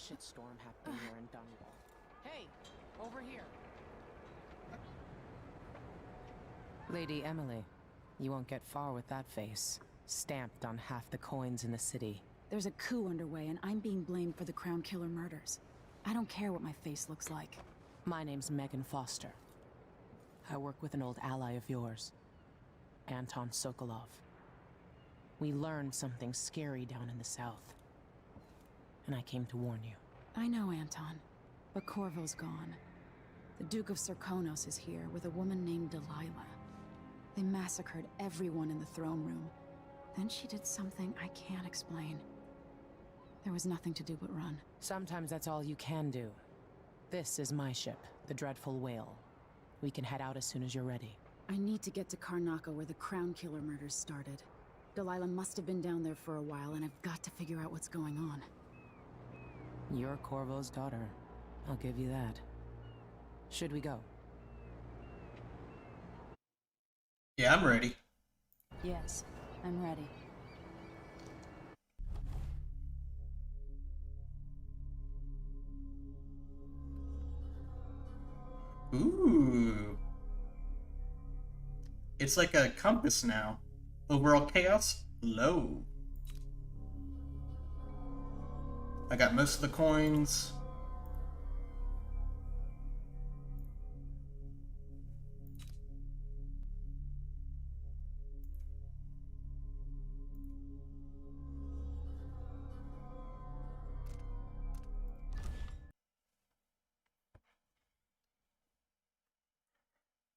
shitstorm happening here in Dunwall. Hey, over here. Lady Emily, you won't get far with that face. Stamped on half the coins in the city. There's a coup underway, and I'm being blamed for the Crown Killer murders. I don't care what my face looks like. My name's Megan Foster. I work with an old ally of yours, Anton Sokolov. We learned something scary down in the south, and I came to warn you. I know, Anton, but Corvo's gone. The Duke of Sarkonos is here with a woman named Delilah. They massacred everyone in the throne room. Then she did something I can't explain. There was nothing to do but run. Sometimes that's all you can do. This is my ship, the Dreadful Whale. We can head out as soon as you're ready. I need to get to Karnaca where the Crown Killer murders started. Delilah must have been down there for a while, and I've got to figure out what's going on. You're Corvo's daughter. I'll give you that. Should we go? Yeah, I'm ready. Yes, I'm ready. Ooh. It's like a compass now. Overall chaos, low. I got most of the coins.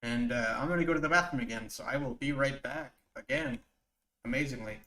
And I'm going to go to the bathroom again, so I will be right back. Again, amazingly.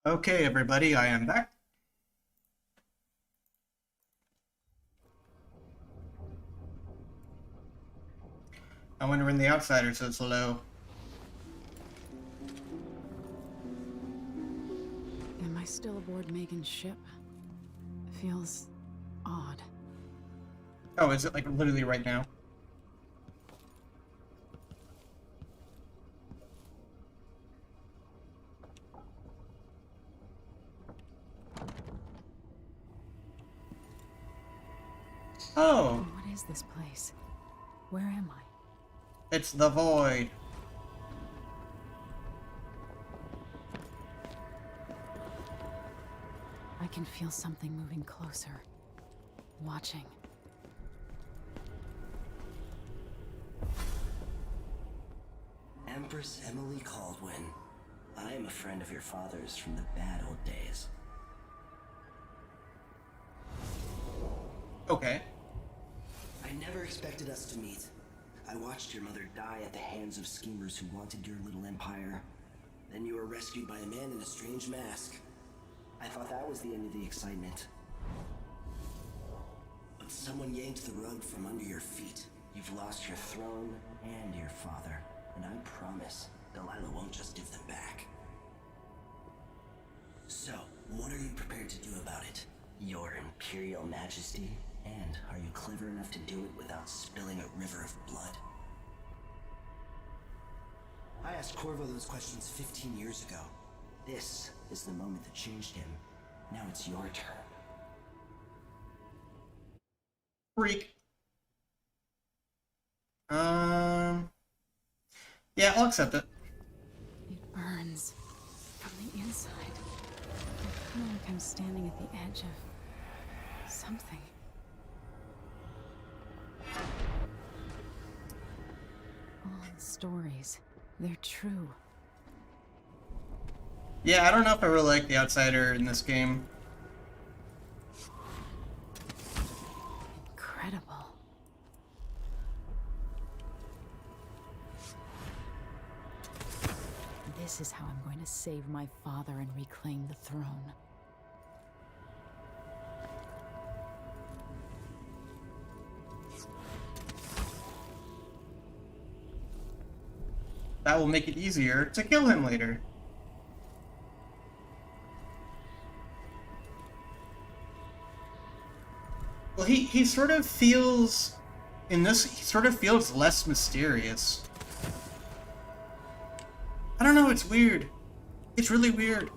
Okay, everybody, I am back. I wonder when the outsider says hello. Am I still aboard Megan's ship? It feels odd. Oh, is it like literally right now? Oh. What is this place? Where am I? It's the void. I can feel something moving closer. Watching. Empress Emily Caldwin. I am a friend of your father's from the bad old days. Okay. I never expected us to meet. I watched your mother die at the hands of schemers who wanted your little empire. Then you were rescued by a man in a strange mask. I thought that was the end of the excitement. But someone yanked the rug from under your feet. You've lost your throne and your father. And I promise, Delilah won't just give them back. So, what are you prepared to do about it? Your Imperial Majesty? And are you clever enough to do it without spilling a river of blood? I asked Corvo those questions 15 years ago. This is the moment that changed him. Now it's your turn. Freak. Yeah, I'll accept it. It burns from the inside. I feel like I'm standing at the edge of something. All the stories, they're true. Yeah, I don't know if I really like the outsider in this game. Incredible. This is how I'm going to save my father and reclaim the throne. That will make it easier to kill him later. Well, he sort of feels... In this, he sort of feels less mysterious. I don't know, it's weird. It's really weird.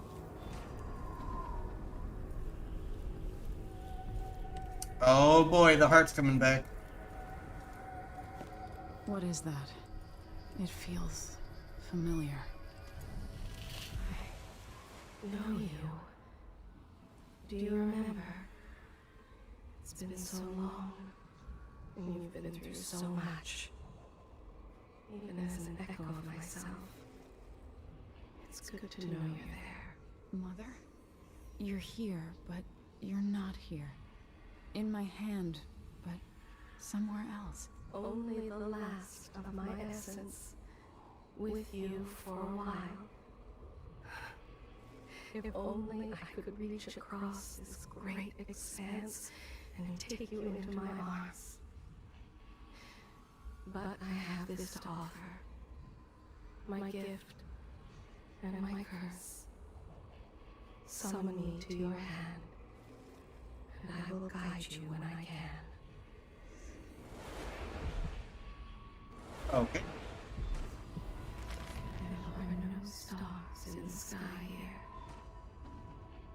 Oh boy, the heart's coming back. What is that? It feels familiar. I know you. Do you remember? It's been so long, and you've been through so much. Even as an echo of myself, it's good to know you're there. Mother? You're here, but you're not here. In my hand, but somewhere else. Only the last of my essence, with you for a while. If only I could reach across this great expanse and take you into my arms. But I have this to offer. My gift and my curse. Summon me to your hand, and I will guide you when I can. Okay. There are no stars in the sky here.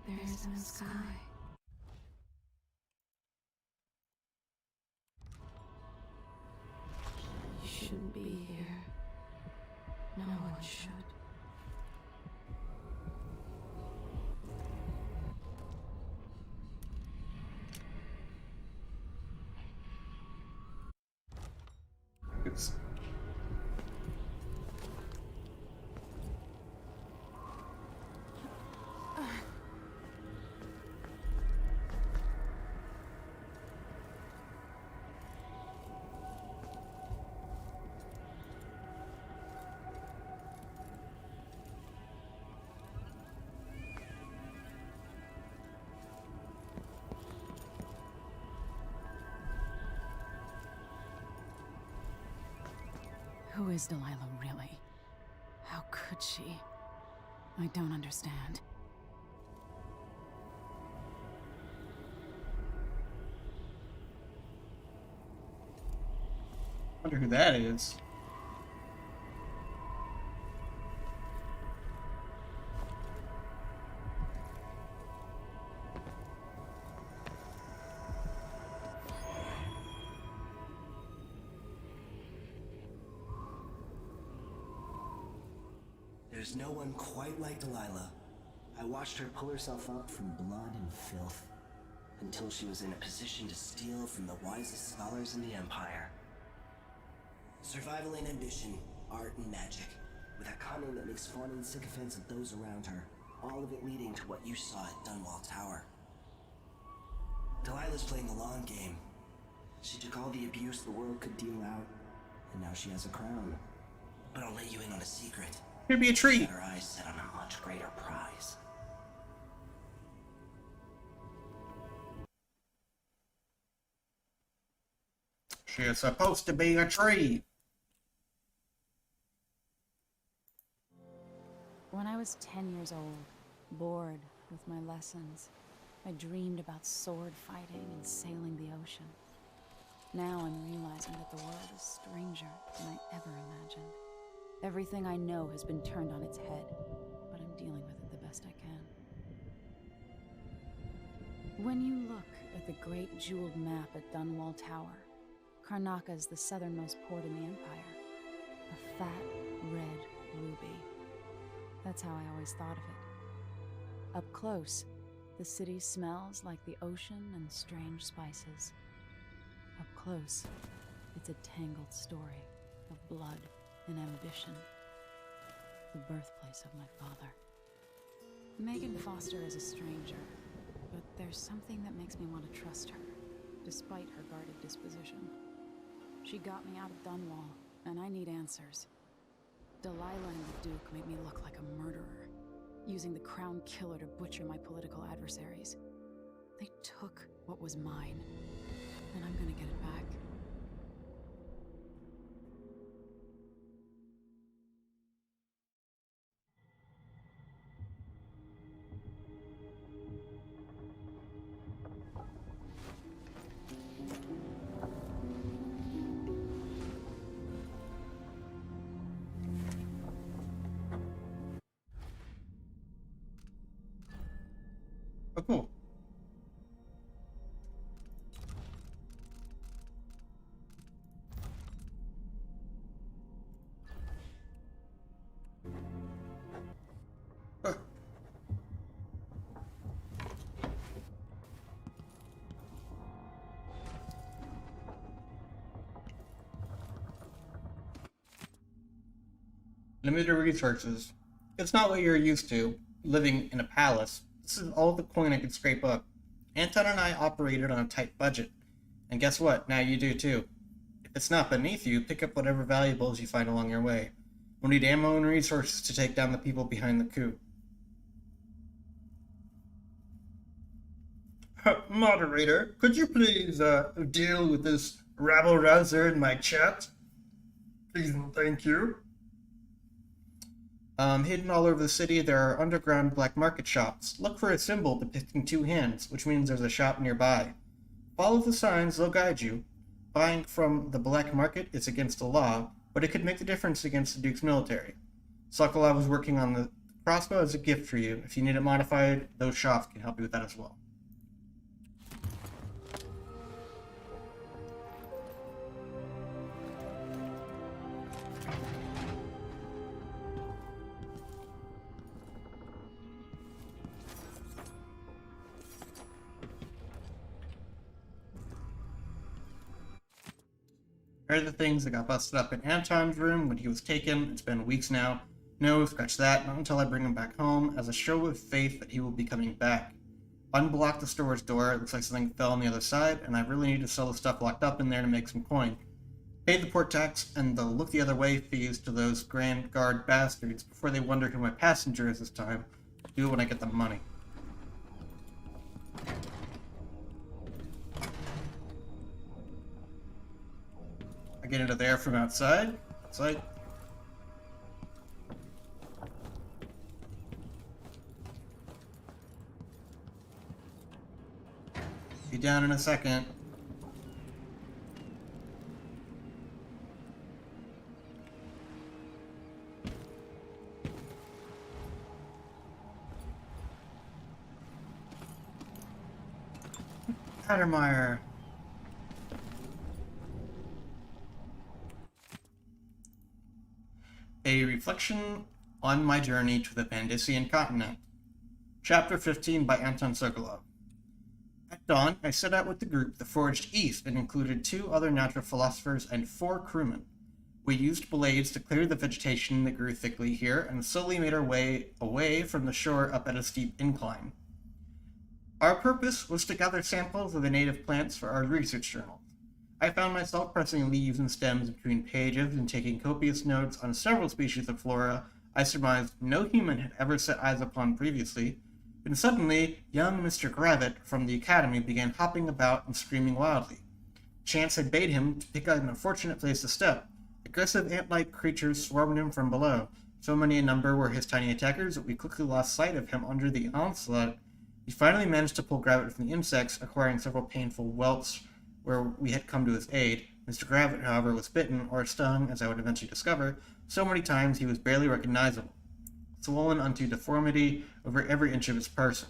There is no sky. You shouldn't be here. No one should. Oops. Who is Delilah really? How could she? I don't understand. Wonder who that is. There's no one quite like Delilah. I watched her pull herself up from blood and filth, until she was in a position to steal from the wisest scholars in the Empire. Survival and ambition, art and magic, with a cunning that makes fawning sycophants of those around her, all of it leading to what you saw at Dunwall Tower. Delilah's playing the long game. She took all the abuse the world could deal out, and now she has a crown. But I'll let you in on a secret. Could be a treat. She had her eyes set on a much greater prize. She's supposed to be a tree. When I was 10 years old, bored, with my lessons. I dreamed about sword fighting and sailing the ocean. Now I'm realizing that the world is stranger than I ever imagined. Everything I know has been turned on its head, but I'm dealing with it the best I can. When you look at the great jeweled map at Dunwall Tower, Karnaca is the southernmost port in the Empire. A fat, red ruby. That's how I always thought of it. Up close, the city smells like the ocean and strange spices. Up close, it's a tangled story of blood and ambition. The birthplace of my father. Megan Foster is a stranger, but there's something that makes me want to trust her, despite her guarded disposition. She got me out of Dunwall, and I need answers. Delilah and the Duke made me look like a murderer, using the Crown Killer to butcher my political adversaries. They took what was mine, and I'm gonna get it back. Oh, cool. Limited resources. It's not what you're used to, living in a palace. This is all the coin I could scrape up. Anton and I operated on a tight budget. And guess what? Now you do too. If it's not beneath you, pick up whatever valuables you find along your way. We'll need ammo and resources to take down the people behind the coup. Moderator, could you please deal with this rabble-rouser in my chat? Please and thank you. Hidden all over the city, there are underground black market shops. Look for a symbol depicting two hands, which means there's a shop nearby. Follow the signs, they'll guide you. Buying from the black market is against the law, but it could make the difference against the Duke's military. Sokolov was working on the crossbow as a gift for you. If you need it modified, those shops can help you with that as well. Here are the things that got busted up in Anton's room when he was taken. It's been weeks now. No, scratch that, not until I bring him back home, as a show of faith that he will be coming back. Unblock the storage door, it looks like something fell on the other side, and I really need to sell the stuff locked up in there to make some coin. Pay the port tax and the look the other way fees to those Grand Guard bastards before they wonder who my passenger is this time. Do it when I get the money. I get into there from outside. Outside. Be down in a second. Hattermeyer. A reflection on my journey to the Pandician continent. Chapter 15 by Anton Sokolov. At dawn, I set out with the group that forged east and included 2 other natural philosophers and 4 crewmen. We used blades to clear the vegetation that grew thickly here and slowly made our way away from the shore up at a steep incline. Our purpose was to gather samples of the native plants for our research journal. I found myself pressing leaves and stems between pages and taking copious notes on several species of flora I surmised no human had ever set eyes upon previously, and suddenly young Mr. Gravitt from the academy began hopping about and screaming wildly. Chance had bade him to pick an unfortunate place to step. Aggressive ant-like creatures swarmed him from below. So many in number were his tiny attackers that we quickly lost sight of him under the onslaught. He finally managed to pull Gravitt from the insects, acquiring several painful welts where we had come to his aid. Mr. Gravitt, however, was bitten, or stung, as I would eventually discover, so many times he was barely recognizable, swollen unto deformity over every inch of his person.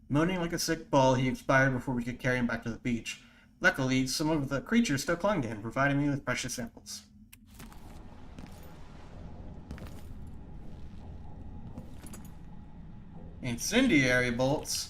Moaning like a sick bull, he expired before we could carry him back to the beach. Luckily, some of the creatures still clung to him, providing me with precious samples. Incendiary bolts?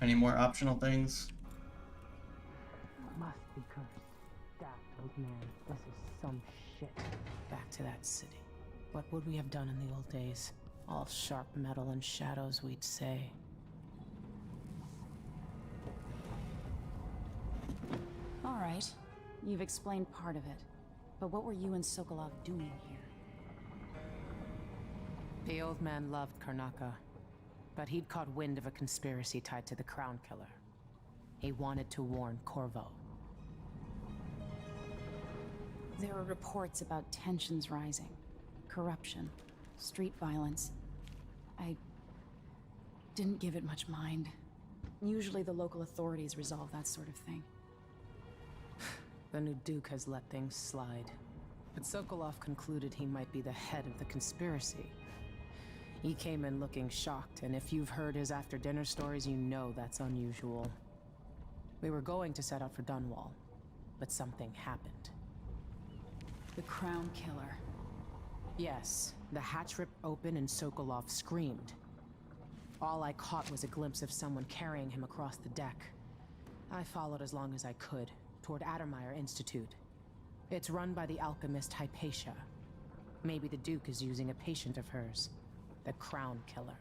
Any more optional things? Must be cursed. Daft old man. This is some shit. Back to that city. What would we have done in the old days? All sharp metal and shadows, we'd say. All right. You've explained part of it. But what were you and Sokolov doing here? The old man loved Karnaka. But he'd caught wind of a conspiracy tied to the Crown Killer. He wanted to warn Corvo. There are reports about tensions rising, corruption, street violence. I didn't give it much mind. Usually the local authorities resolve that sort of thing. The new Duke has let things slide. But Sokolov concluded he might be the head of the conspiracy. He came in looking shocked, and if you've heard his after-dinner stories, you know that's unusual. We were going to set out for Dunwall, but something happened. The Crown Killer. Yes, the hatch ripped open and Sokolov screamed. All I caught was a glimpse of someone carrying him across the deck. I followed as long as I could, toward Addermeyer Institute. It's run by the alchemist Hypatia. Maybe the Duke is using a patient of hers. The Crown Killer.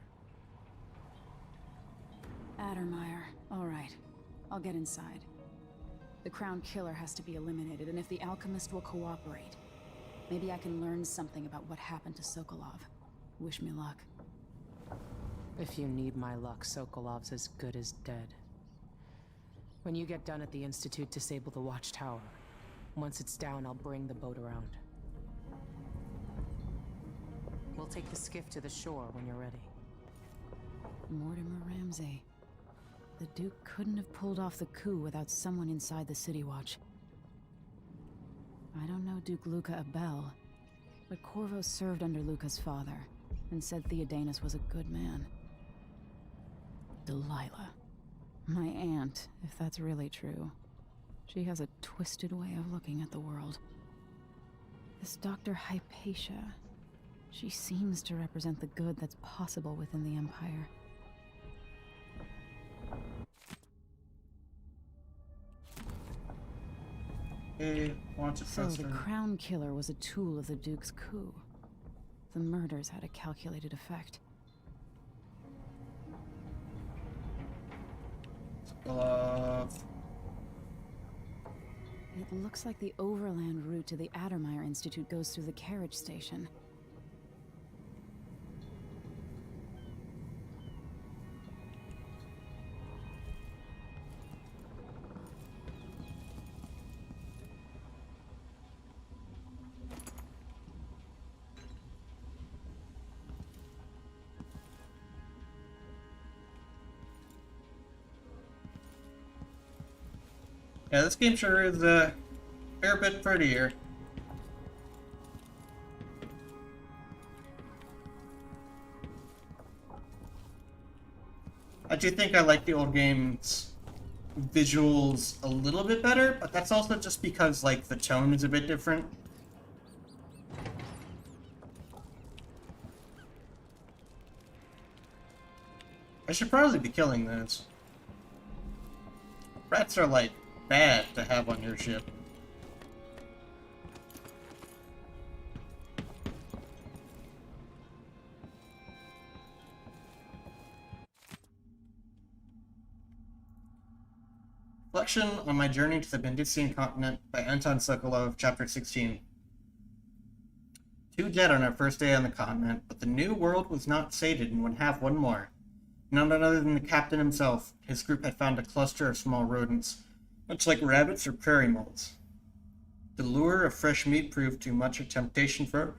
Addermeyer. All right. I'll get inside. The Crown Killer has to be eliminated, and if the alchemist will cooperate, maybe I can learn something about what happened to Sokolov. Wish me luck. If you need my luck, Sokolov's as good as dead. When you get done at the Institute, disable the watchtower. Once it's down, I'll bring the boat around. We'll take the skiff to the shore when you're ready. Mortimer Ramsey. The Duke couldn't have pulled off the coup without someone inside the City Watch. I don't know Duke Luca Abel, but Corvo served under Luca's father, and said Theodanis was a good man. Delilah. My aunt, if that's really true. She has a twisted way of looking at the world. This Dr. Hypatia. She seems to represent the good that's possible within the Empire. So the Crown Killer was a tool of the Duke's coup. The murders had a calculated effect. It looks like the overland route to the Addermeyer Institute goes through the carriage station. Yeah, this game sure is a fair bit prettier. I do think I like the old game's visuals a little bit better, but that's also just because, like, the tone is a bit different. I should probably be killing those. Rats are, like, bad to have on your ship. Reflection on My Journey to the Bendician Continent by Anton Sokolov, Chapter 16. 2 dead on our first day on the continent, but the new world was not sated and would have one more. None other than the captain himself. His group had found a cluster of small rodents, much like rabbits or prairie moles. The lure of fresh meat proved too much a temptation for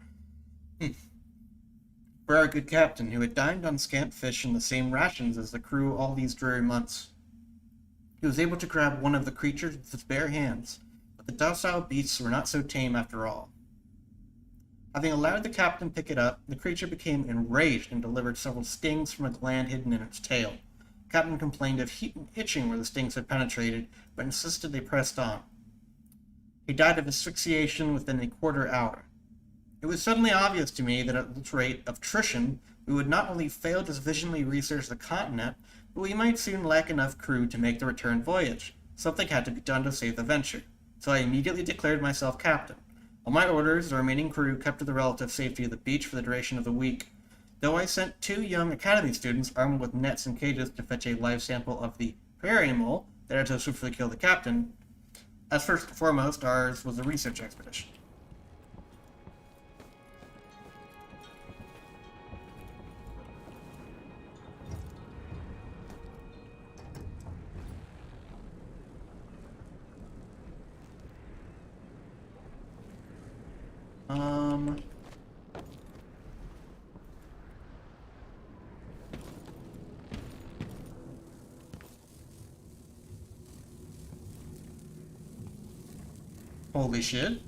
our good captain, who had dined on scant fish and the same rations as the crew all these dreary months. He was able to grab one of the creatures with his bare hands, but the docile beasts were not so tame after all. Having allowed the captain pick it up, the creature became enraged and delivered several stings from a gland hidden in its tail. The captain complained of itching where the stings had penetrated, but insisted they pressed on. He died of asphyxiation within a quarter hour. It was suddenly obvious to me that at this rate of attrition, we would not only fail to sufficiently research the continent, but we might soon lack enough crew to make the return voyage. Something had to be done to save the venture, so I immediately declared myself captain. On my orders, the remaining crew kept to the relative safety of the beach for the duration of the week, though I sent 2 young academy students armed with nets and cages to fetch a live sample of the prairie mole that had so swiftly killed the captain. As first and foremost, ours was a research expedition. Holy shit.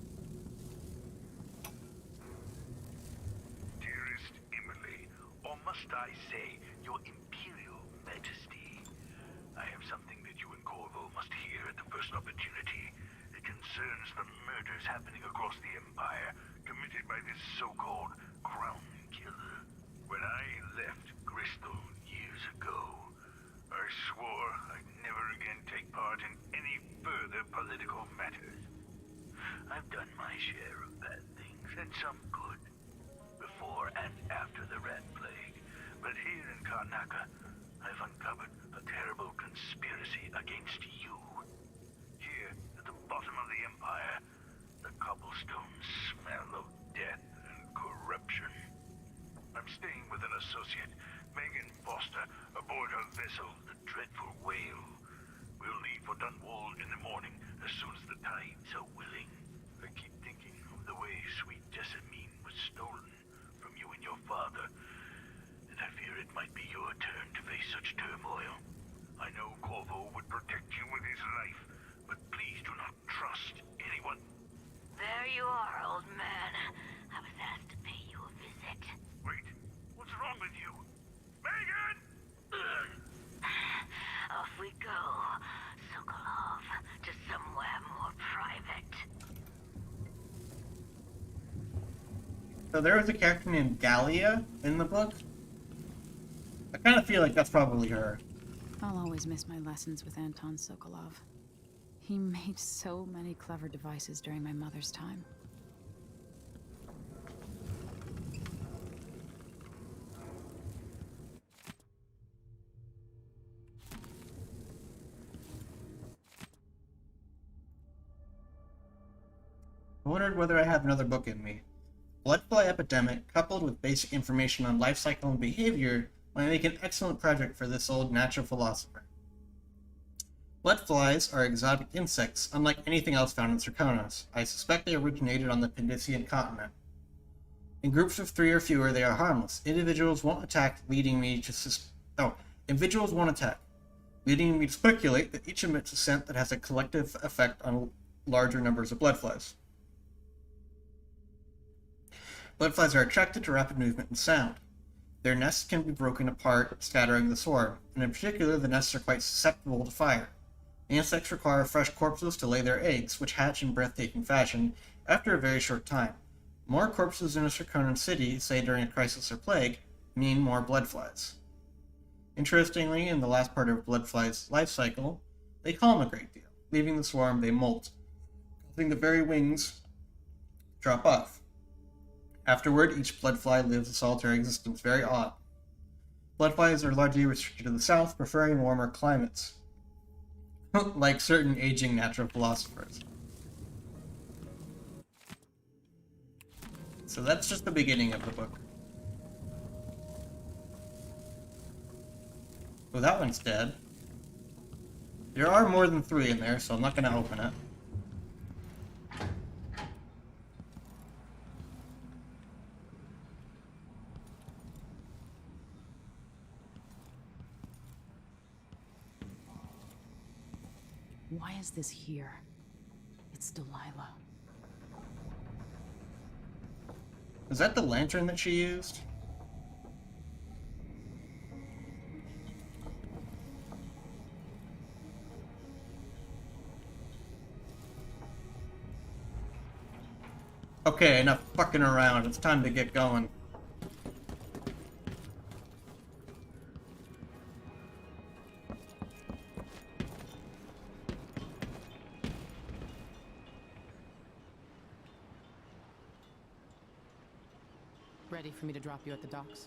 Dearest Emily, or must I say, your Imperial Majesty, I have something that you and Corvo must hear at the first opportunity. It concerns the murders happening across the Empire, committed by this so-called Crown Killer. When I left Bristol years ago, I swore I'd never again take part in any further political matters. I've done my share of bad things, and some good, before and after the Rat Plague. But here in Karnaca, I've uncovered a terrible conspiracy against you. Here, at the bottom of the Empire, the cobblestones smell of death and corruption. I'm staying with an associate, Megan Foster, aboard her vessel, the Dreadful Whale. We'll leave for Dunwall in the morning, as soon as the tides are willing. I keep thinking of the way sweet Jessamine was stolen from you and your father, and I fear it might be your turn to face such turmoil. I know Corvo would protect you with his life, but please do not trust anyone. There you are, old man. I was asked to pay you a visit. Wait, what's wrong with you? Megan! Off we go, Sokolov, to somewhere more private. So there was a character named Gallia in the book. I kind of feel like that's probably her. I'll always miss my lessons with Anton Sokolov. He made so many clever devices during my mother's time. I wondered whether I have another book in me. Bloodfly epidemic, coupled with basic information on life cycle and behavior, might make an excellent project for this old natural philosopher. Bloodflies are exotic insects, unlike anything else found in Serkonos. I suspect they originated on the Bendician continent. In groups of 3 or fewer, they are harmless. Individuals won't attack, leading me to speculate that each emits a scent that has a collective effect on larger numbers of bloodflies. Bloodflies are attracted to rapid movement and sound. Their nests can be broken apart, scattering the swarm, and in particular the nests are quite susceptible to fire. The insects require fresh corpses to lay their eggs, which hatch in breathtaking fashion after a very short time. More corpses in a Serkonan city, say during a crisis or plague, mean more bloodflies. Interestingly, in the last part of bloodflies' life cycle, they calm a great deal. Leaving the swarm, they molt, causing the very wings drop off. Afterward, each bloodfly lives a solitary existence, very odd. Bloodflies are largely restricted to the south, preferring warmer climates. like certain aging natural philosophers. So that's just the beginning of the book. Oh, that one's dead. There are more than 3 in there, so I'm not going to open it. Why is this here? It's Delilah. Is that the lantern that she used? Okay, enough fucking around. It's time to get going. Ready for me to drop you at the docks?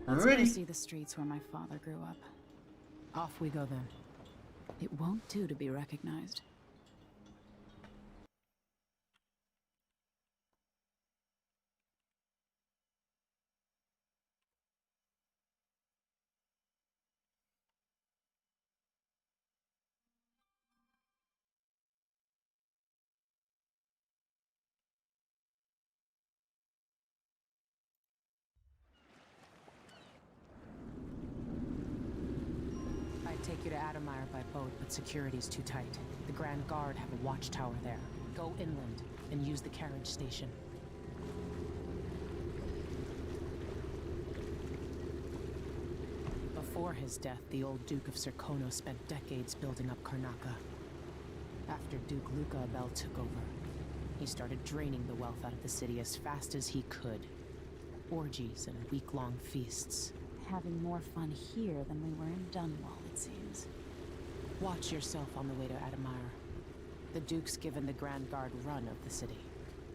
Let's Ready. go see the streets where my father grew up. Off we go then. It won't do to be recognized. I'd take you to Adamire by boat, but security's too tight. The Grand Guard have a watchtower there. Go inland and use the carriage station. Before his death, the old Duke of Serkonos spent decades building up Karnaca. After Duke Luca Abel took over, he started draining the wealth out of the city as fast as he could. Orgies and week-long feasts. Having more fun here than we were in Dunwall, it seems. Watch yourself on the way to Adamire. The Duke's given the Grand Guard run of the city.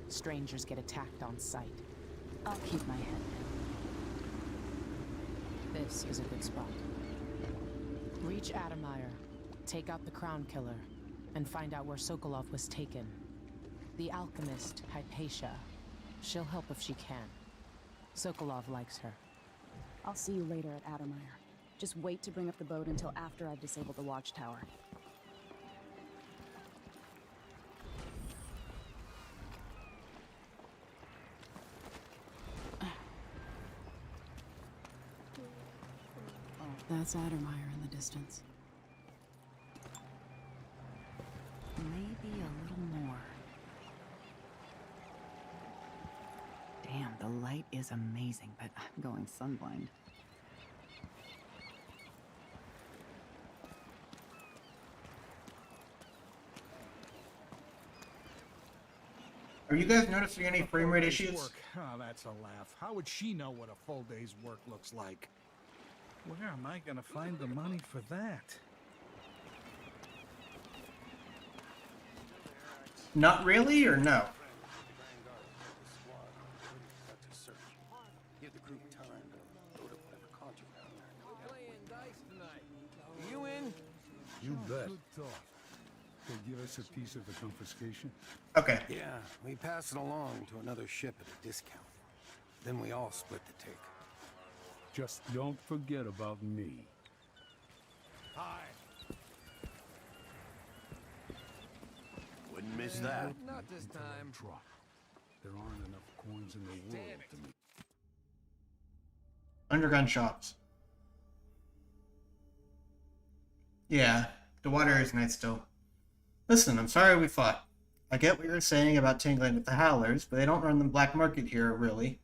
Strangers get attacked on sight. I'll keep my head down. This is a good spot. Reach Adamire, take out the Crown Killer, and find out where Sokolov was taken. The alchemist, Hypatia. She'll help if she can. Sokolov likes her. I'll see you later at Adamire. Just wait to bring up the boat until after I've disabled the watchtower. That's Adamire in the distance. Maybe a little more. Damn, the light is amazing, but I'm going sunblind. Are you guys noticing any frame rate issues? Work. Oh, that's a laugh. How would she know what a full day's work looks like? Where am I gonna find the money for that? Not really, or no? Give the group time to load up whatever cards you found there. Playing dice tonight. You in? You bet. They give us a piece of the confiscation? Okay. Yeah, we pass it along to another ship at a discount. Then we all split the take. Just don't forget about me. Hi. Wouldn't miss that. Not this time. Drop. There aren't enough coins in the world to make. Underground shops. Yeah, the water is nice still. Listen, I'm sorry we fought. I get what you're saying about tingling with the Howlers, but they don't run the black market here, really.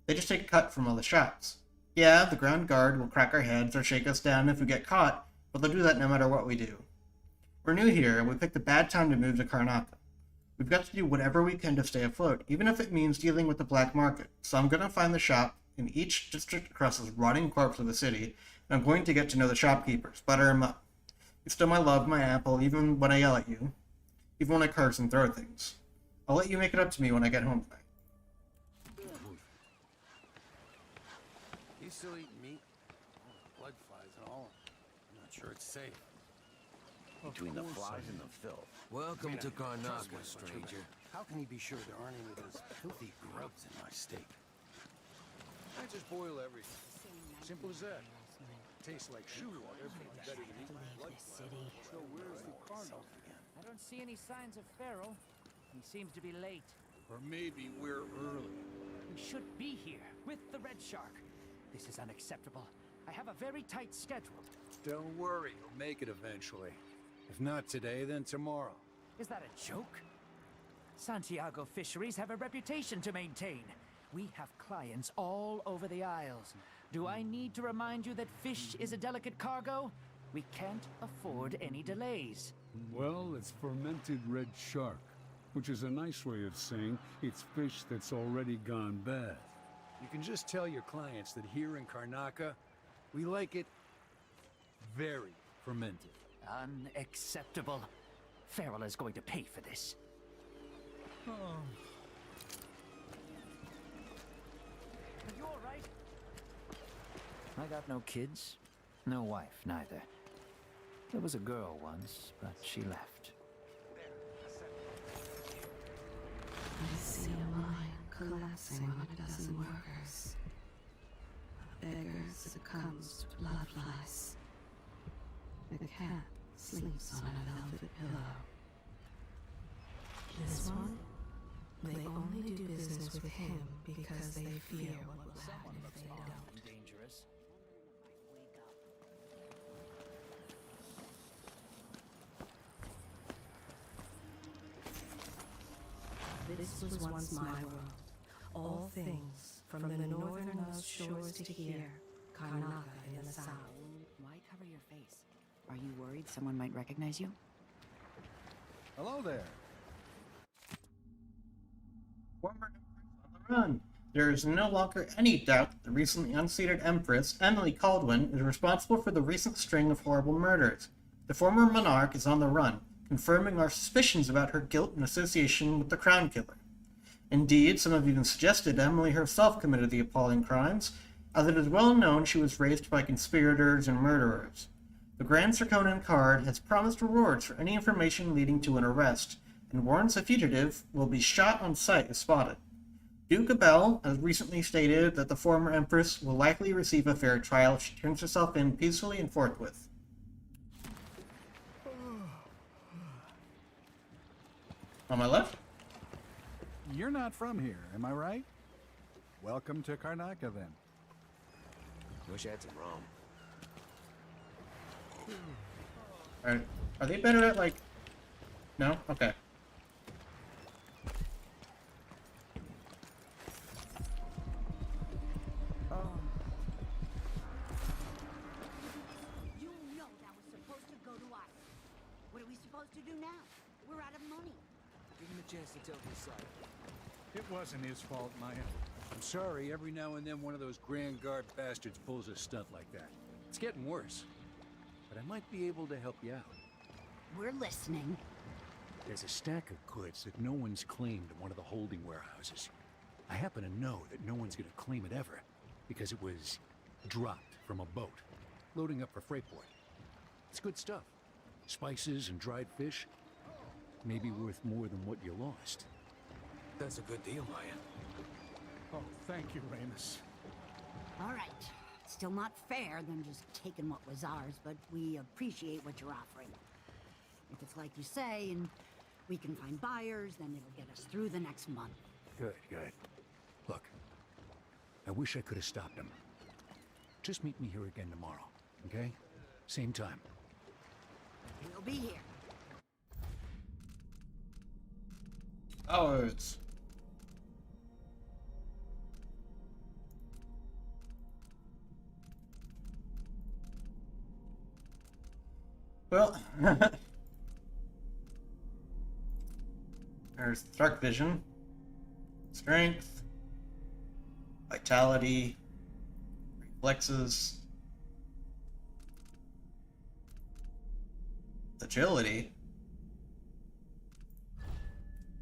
They just take a cut from all the shops. Yeah, the Grand Guard will crack our heads or shake us down if we get caught, but they'll do that no matter what we do. We're new here, and we picked a bad time to move to Karnaca. We've got to do whatever we can to stay afloat, even if it means dealing with the black market. So I'm gonna find the shop in each district across this rotting corpse of the city, and I'm going to get to know the shopkeepers, butter them up. You still my love, my apple, even when I yell at you. Even when I curse and throw things. I'll let you make it up to me when I get home tonight. You still eat meat? Blood flies and all. Not sure it's safe. Between the flies and the filth. Welcome to Karnaca, stranger. How can he be sure there aren't any of those filthy grubs in my steak? I just boil everything. Simple as that. Tastes like shoe water, but better than eating blood. So where's the Carno? I don't see any signs of Farrell. He seems to be late. Or maybe we're early. We should be here with the Red Shark. This is unacceptable. I have a very tight schedule. Don't worry, you'll make it eventually. If not today, then tomorrow. Is that a joke? Santiago Fisheries have a reputation to maintain. We have clients all over the Isles. Do I need to remind you that fish is a delicate cargo? We can't afford any delays. Well, it's fermented red shark, which is a nice way of saying it's fish that's already gone bad. You can just tell your clients that here in Karnaca, we like it very fermented. Unacceptable. Farrell is going to pay for this. Oh. Are you all right? I got no kids, no wife, neither. There was a girl once, but she left. I see a mine collapsing on a dozen workers. A beggar succumbs to blood flies. The cat sleeps on a velvet pillow. This one, they only do business with him because they fear what will happen if they don't. Dangerous. This was once my world. All things, from the northernmost shores to here, Karnaca in the south. Why cover your face? Are you worried someone might recognize you? Hello there. Former Empress on the run. There is no longer any doubt that the recently unseated Empress, Emily Caldwin, is responsible for the recent string of horrible murders. The former monarch is on the run, confirming our suspicions about her guilt in association with the Crown Killer. Indeed, some have even suggested Emily herself committed the appalling crimes, as it is well known she was raised by conspirators and murderers. The Grand Circonan Card has promised rewards for any information leading to an arrest, and warns the fugitive will be shot on sight if spotted. Duke Abel has recently stated that the former Empress will likely receive a fair trial if she turns herself in peacefully and forthwith. On my left? You're not from here, am I right? Welcome to Karnaca, then. Wish I had some rum. Are they better at, like... No? Okay. You know that was supposed to go to us. What are we supposed to do now? We're out of money. Give him a chance to tell his side. It wasn't his fault, Maya. I'm sorry, every now and then one of those Grand Guard bastards pulls a stunt like that. It's getting worse. But I might be able to help you out. We're listening. There's a stack of goods that no one's claimed in one of the holding warehouses. I happen to know that no one's gonna claim it ever, because it was dropped from a boat, loading up for Freightport. It's good stuff. Spices and dried fish. Maybe worth more than what you lost. That's a good deal, Maya. Oh, thank you, Ramus. All right. Still not fair than just taking what was ours, but we appreciate what you're offering. If it's like you say, and we can find buyers, then it'll get us through the next month. Good, good. Look, I wish I could have stopped him. Just meet me here again tomorrow, okay? Same time. We'll be here. Oh, it's... Well, there's dark vision, strength, vitality, reflexes, agility.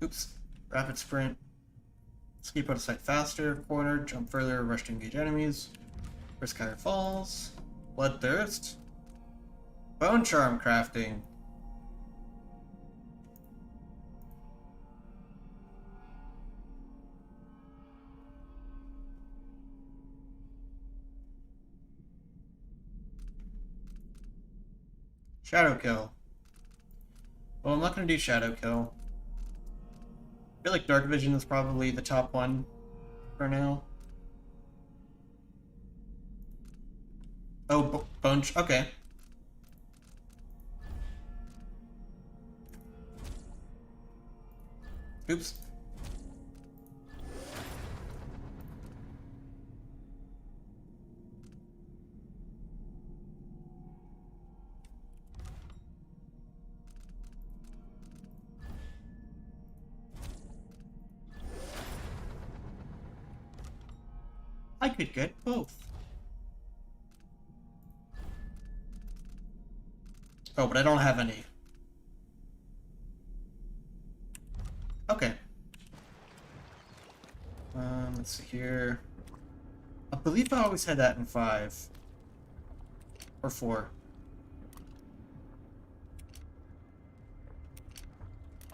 Oops, rapid sprint, escape out of sight faster, corner, jump further, rush to engage enemies, risk higher falls, bloodthirst, Bone charm crafting. Shadow kill. Well, I'm not gonna do shadow kill. I feel like dark vision is probably the top one for now. Oh, bone. Okay. Oops. I could get both. Oh, but I don't have any. Okay. Let's see here. I believe I always had that in 5. Or 4.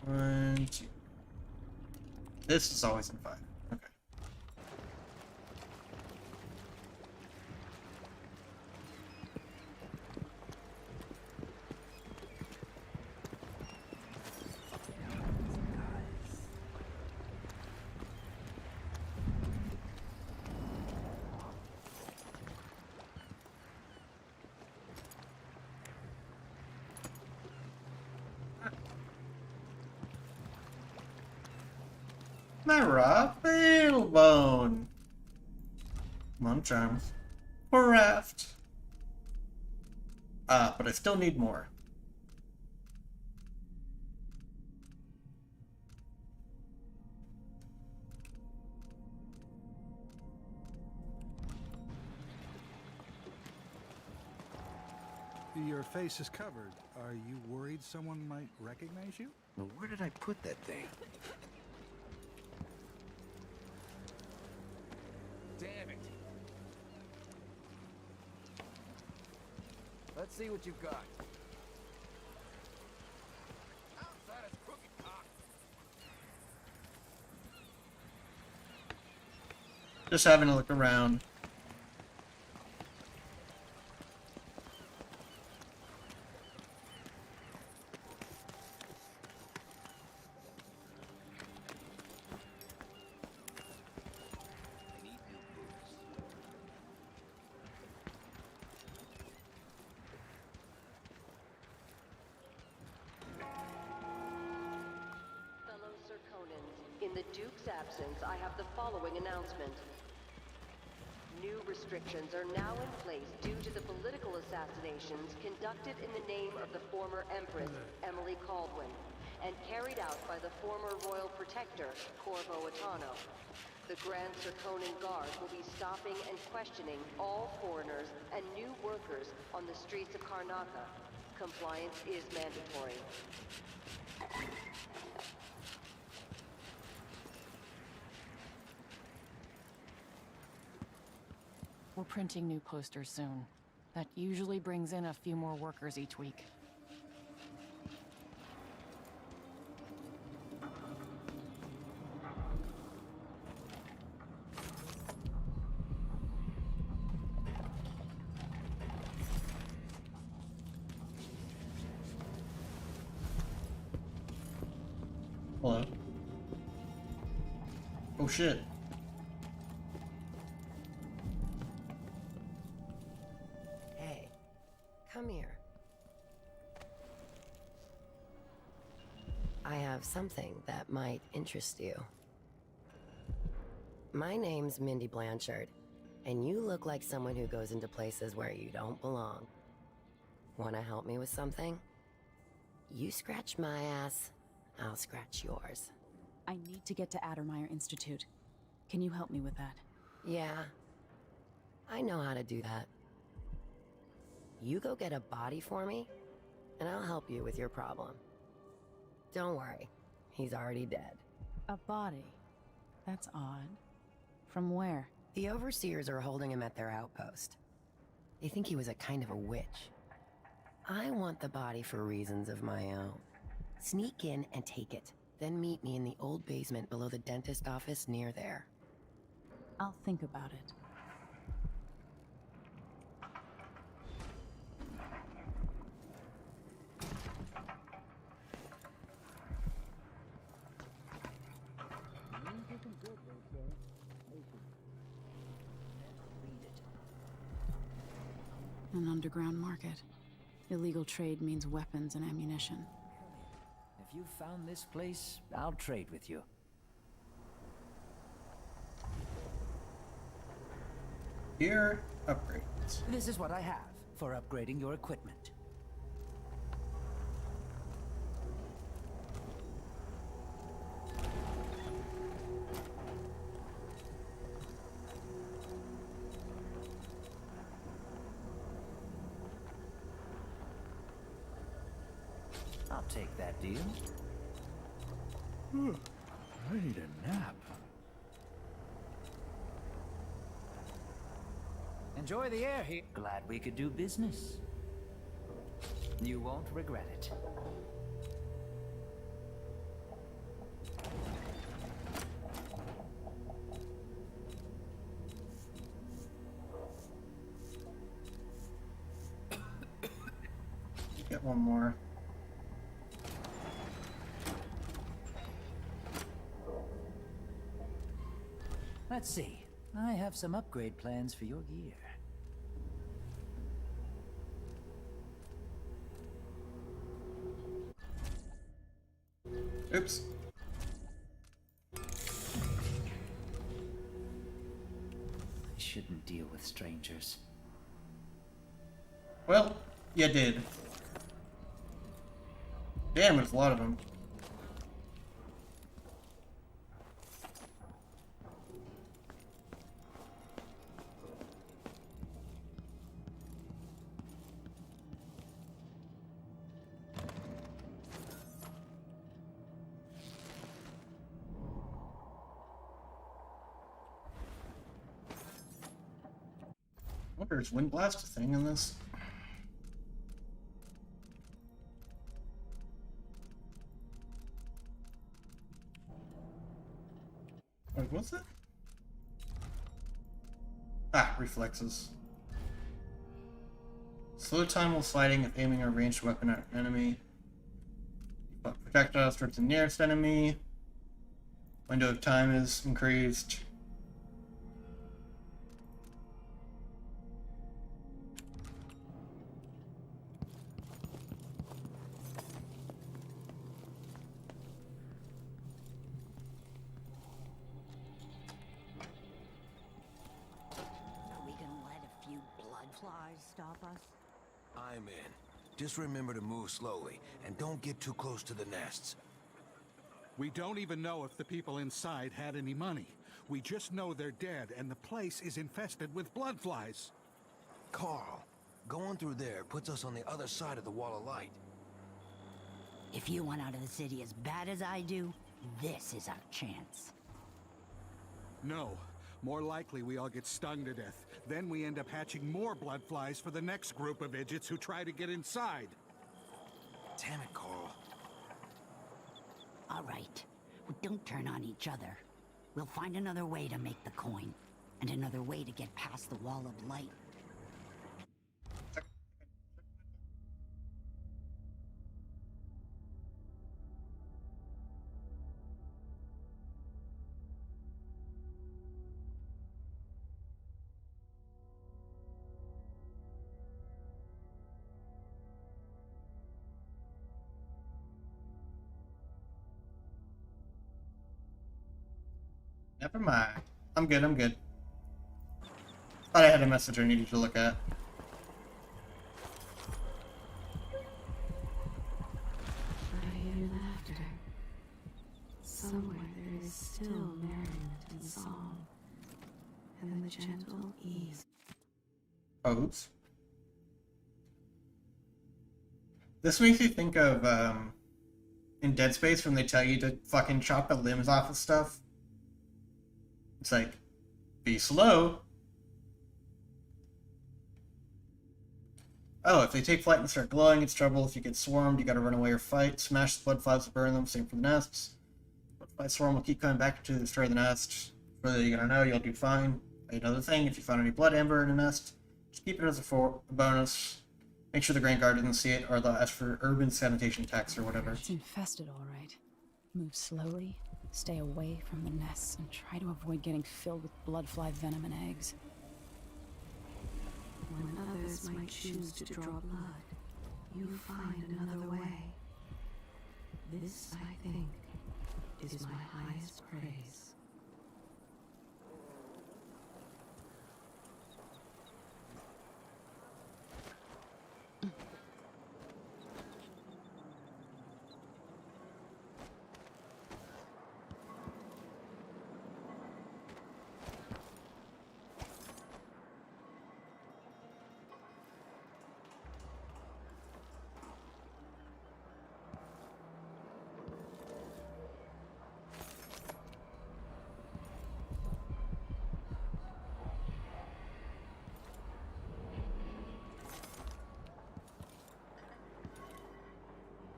1, 2. This is always in 5. Okay. My raw whalebone. Come on, charms. Raft. But I still need more. Your face is covered. Are you worried someone might recognize you? Well, where did I put that thing? Damn it. Let's see what you've got. Outside is crooked cock. Just having a look around. In the Duke's absence, I have the following announcement. New restrictions are now in place due to the political assassinations conducted in the name of the former Empress, Emily Caldwin, and carried out by the former Royal Protector, Corvo Attano. The Grand Circonan Guard will be stopping and questioning all foreigners and new workers on the streets of Karnaca. Compliance is mandatory. We're printing new posters soon. That usually brings in a few more workers each week. Hello. Oh shit. Hey, come here. I have something that might interest you. My name's Mindy Blanchard, and you look like someone who goes into places where you don't belong. Wanna help me with something? You scratch my ass, I'll scratch yours. I need to get to Addermeyer Institute. Can you help me with that? Yeah, I know how to do that. You go get a body for me, and I'll help you with your problem. Don't worry, he's already dead. A body? That's odd. From where? The overseers are holding him at their outpost. They think he was a kind of a witch. I want the body for reasons of my own. Sneak in and take it. Then meet me in the old basement below the dentist office near there. I'll think about it. An underground market. Illegal trade means weapons and ammunition. If you found this place, I'll trade with you. Gear upgrades. This is what I have for upgrading your equipment. I'll take that deal. I need a nap. Enjoy the air here. Glad we could do business. You won't regret it. Get one more. Let's see. I have some upgrade plans for your gear. Oops. I shouldn't deal with strangers. Well, you did. Damn, there's a lot of them. I wonder, is Wind Blast a thing in this? Wait, what's it? Ah, reflexes. Slow time while sliding if aiming a ranged weapon at an enemy. Projectiles towards the nearest enemy. Window of time is increased. Are we gonna let a few blood flies stop us? I'm in. Just remember to move slowly, and don't get too close to the nests. We don't even know if the people inside had any money. We just know they're dead, and the place is infested with blood flies. Carl, going through there puts us on the other side of the wall of light. If you want out of the city as bad as I do, this is our chance. No. More likely we all get stung to death. Then we end up hatching more blood flies for the next group of idiots who try to get inside. Damn it, Carl. All right. Well, don't turn on each other. We'll find another way to make the coin, and another way to get past the wall of light. Never mind. I'm good, I'm good. Thought I had a message I needed to look at. I hear laughter. Somewhere there is still merriment and song, and the gentle ease. Oh, oops. This makes you think of, in Dead Space when they tell you to fucking chop the limbs off of stuff. It's like, be slow. Oh, if they take flight and start glowing, it's trouble. If you get swarmed, you gotta run away or fight. Smash the blood flies to burn them, same for the nests. Blood swarm will keep coming back to destroy the nest. Whether you're gonna know, you'll do fine. Another thing, if you find any blood amber in a nest, just keep it as a bonus. Make sure the Grand Guard doesn't see it, or they'll ask for urban sanitation tax or whatever. It's infested, all right. Move slowly, stay away from the nests, and try to avoid getting filled with bloodfly venom and eggs. When others might choose to draw blood, you find another way. This, I think, is my highest praise.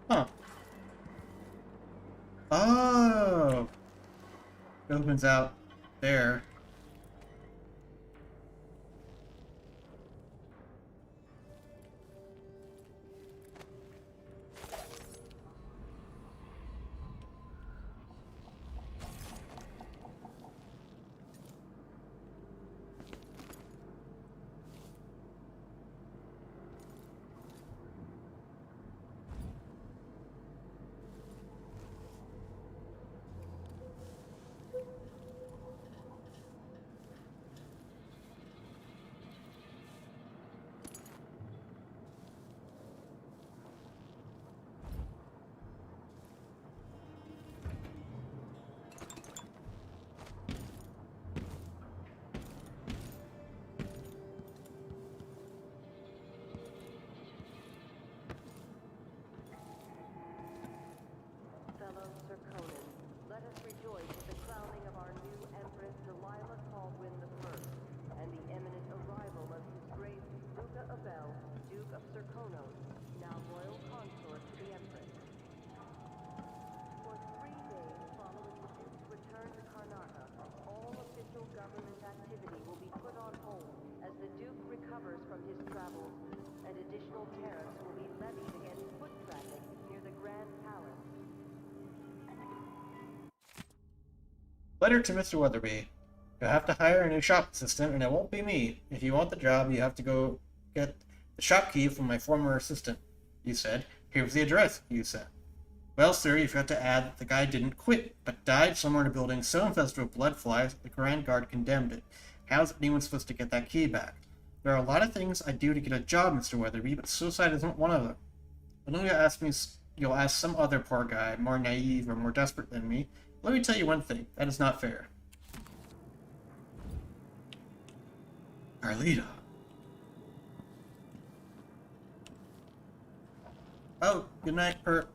Huh. Oh! It opens out there. Fellow Serkonans, let us rejoice with the crowning of our new Empress Delilah Caldwin I, and the imminent arrival of His Grace Luca Abel, Duke of Serkonos, now royal consort to the Empress. For 3 days following the Duke's return to Karnataka, all official government activity will be put on hold as the Duke recovers from his travels, and additional tariffs will be levied against foot traffic near the Grand Palace. Letter to Mr. Weatherby. You'll have to hire a new shop assistant, and it won't be me. If you want the job, you have to go get the shop key from my former assistant, you said. Here's the address, you said. Well, sir, you forgot to add that the guy didn't quit, but died somewhere in a building so infested with blood flies that the Grand Guard condemned it. How's anyone supposed to get that key back? There are a lot of things I do to get a job, Mr. Weatherby, but suicide isn't one of them. I know you'll ask some other poor guy, more naive or more desperate than me. Let me tell you one thing, that is not fair. Carlita. Oh, good night, Pert.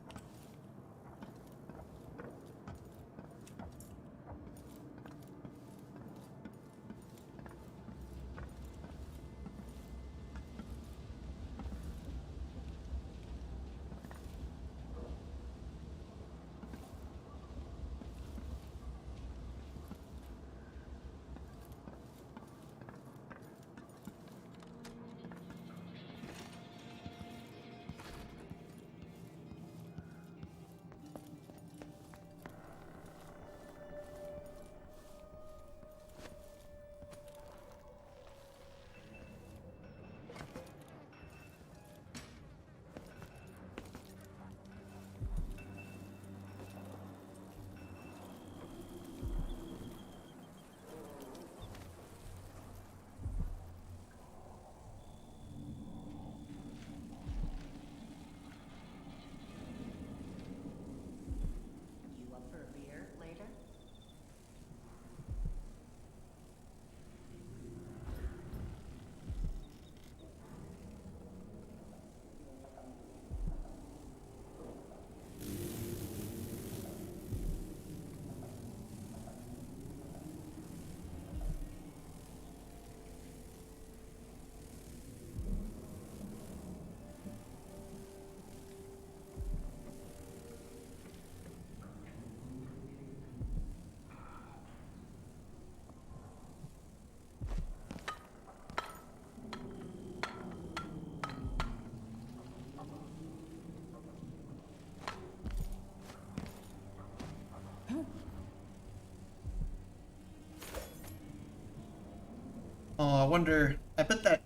Oh, I wonder... I bet that...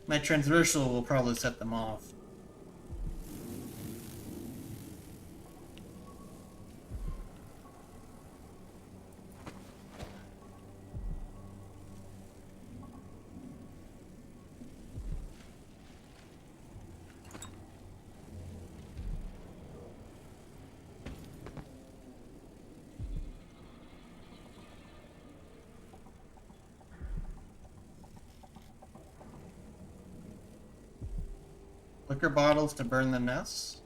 my transversal will probably set them off. Liquor bottles to burn the nests.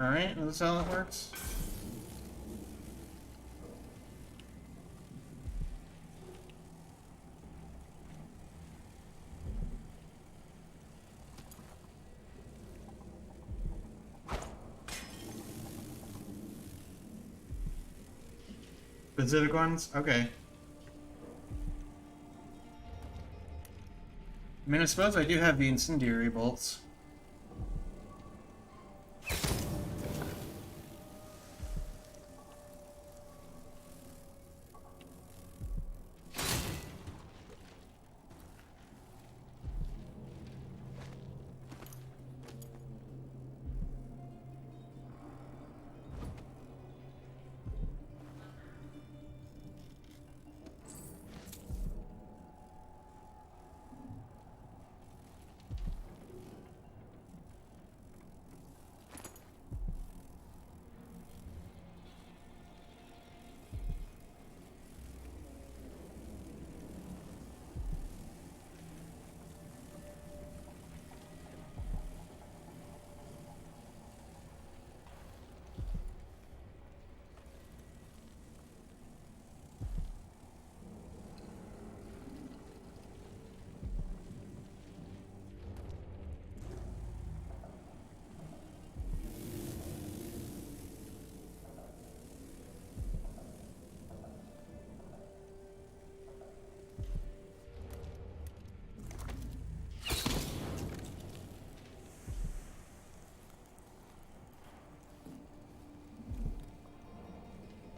Alright, is this how it works? Specific ones? Okay. I mean, I suppose I do have the incendiary bolts.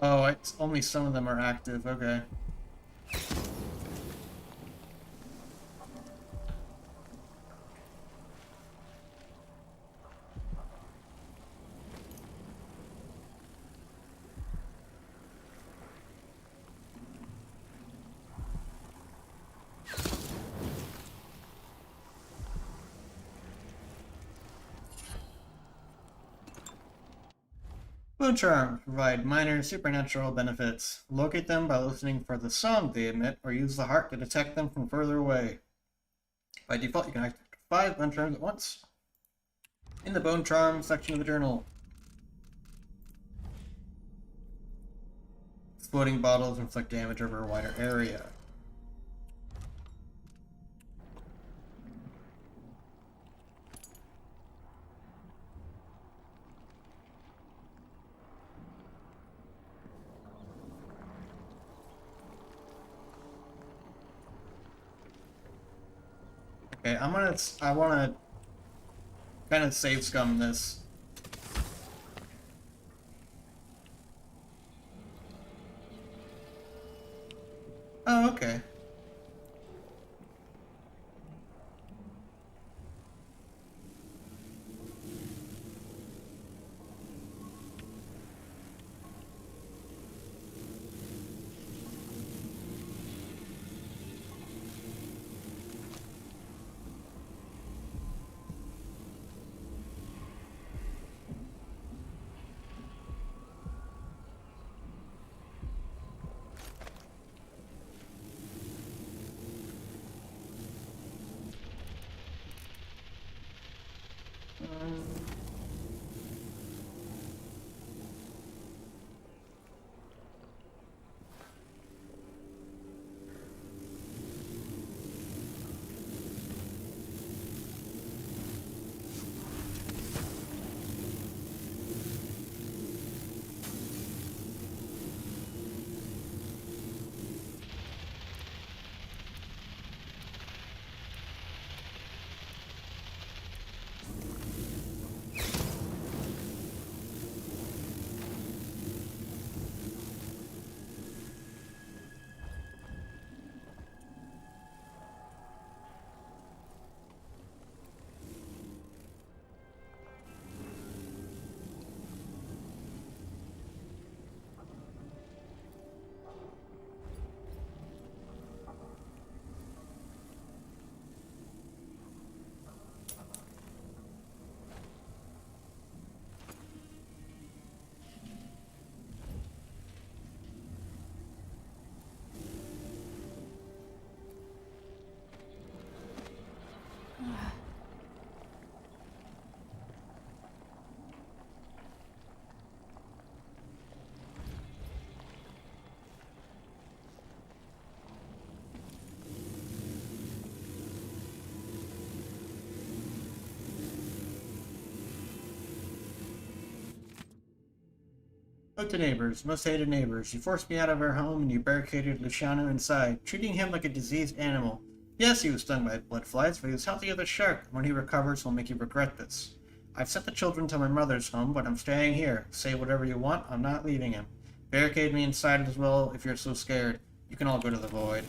Oh, it's only some of them are active, okay. Bone charms provide minor supernatural benefits. Locate them by listening for the song they emit, or use the heart to detect them from further away. By default, you can activate 5 bone charms at once. In the bone charm section of the journal. Exploding bottles inflict damage over a wider area. Okay, I wanna kind of save scum this. Oh, okay. Go to neighbors, most hated neighbors. You forced me out of our home and you barricaded Luciano inside, treating him like a diseased animal. Yes, he was stung by blood flies, but he was healthy as a shark. When he recovers, he'll make you regret this. I've sent the children to my mother's home, but I'm staying here. Say whatever you want, I'm not leaving him. Barricade me inside as well if you're so scared. You can all go to the void.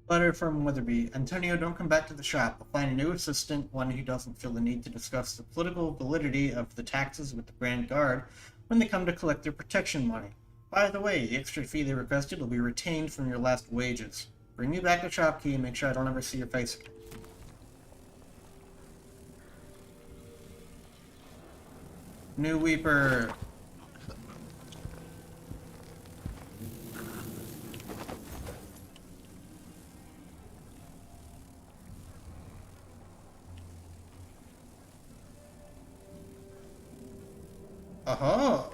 Letter from Witherby. Antonio, don't come back to the shop. I'll find a new assistant, one who doesn't feel the need to discuss the political validity of the taxes with the Grand Guard when they come to collect their protection money. By the way, the extra fee they requested will be retained from your last wages. Bring me back the shop key and make sure I don't ever see your face again. New Weeper. Oh.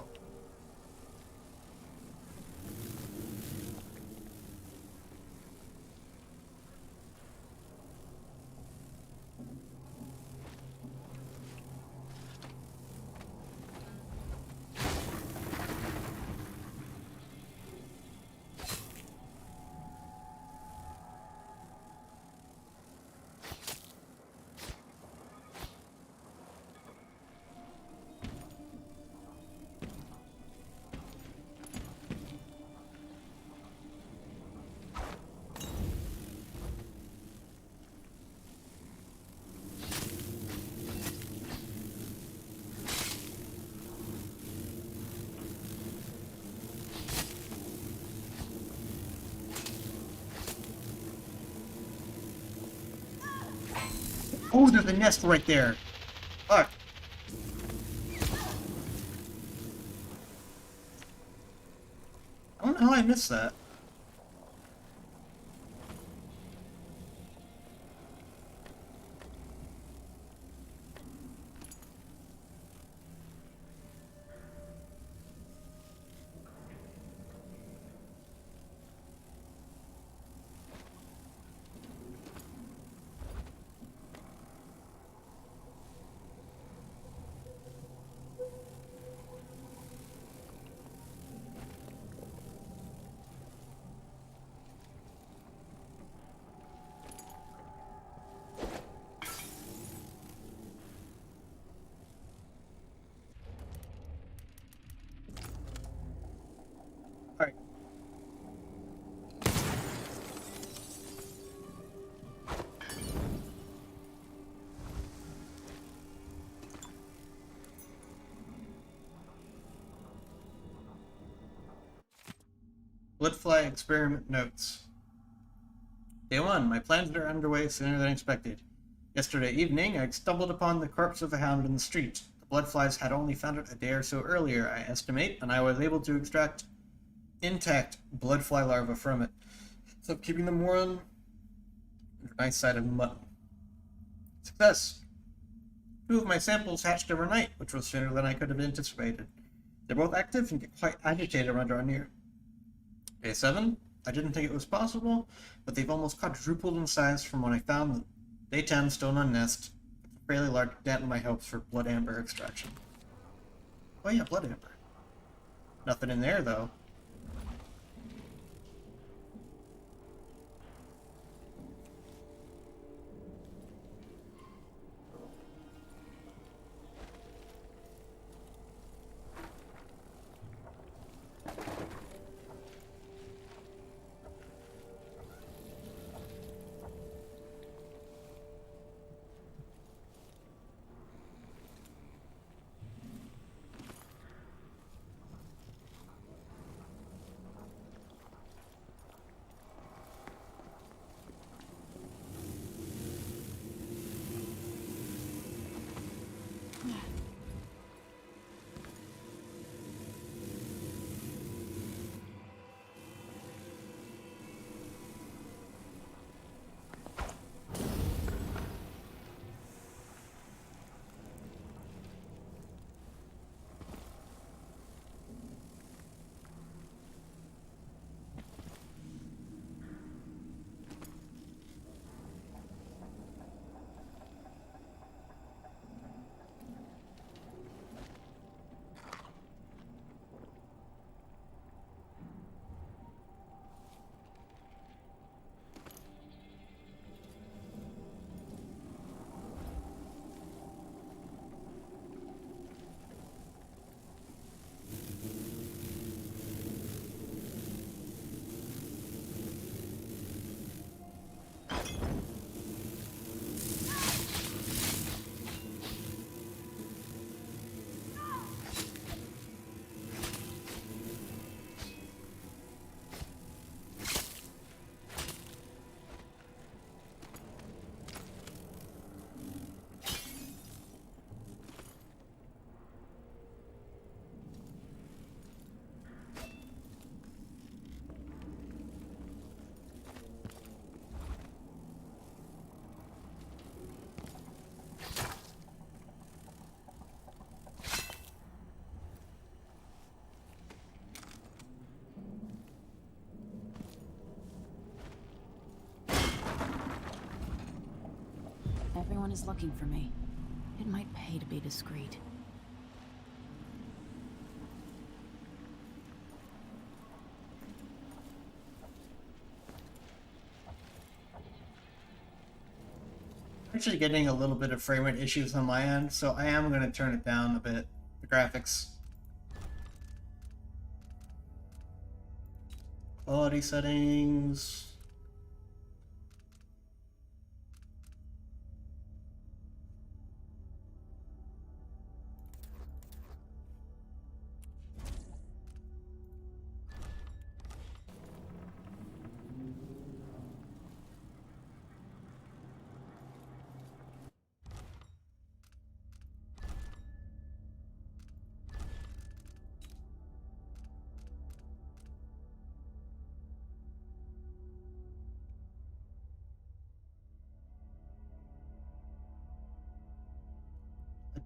Oh, there's a nest right there. Fuck. I don't know how I missed that. Alright. Bloodfly experiment notes. Day 1. My plans are underway sooner than expected. Yesterday evening, I stumbled upon the corpse of a hound in the street. The bloodflies had only found it a day or so earlier, I estimate, and I was able to extract intact bloodfly larvae from it. So I'm keeping them warm. A nice side of mutton. Success! 2 of my samples hatched overnight, which was sooner than I could have anticipated. They're both active and get quite agitated around our near. Day 7. I didn't think it was possible, but they've almost quadrupled in size from when I found them. Day 10. Still no nest. It's a fairly large dent in my hopes for blood amber extraction. Oh yeah, blood amber. Nothing in there, though. is looking for me. It might pay to be discreet. Actually getting a little bit of frame rate issues on my end, so I am going to turn it down a bit, the graphics. Quality settings.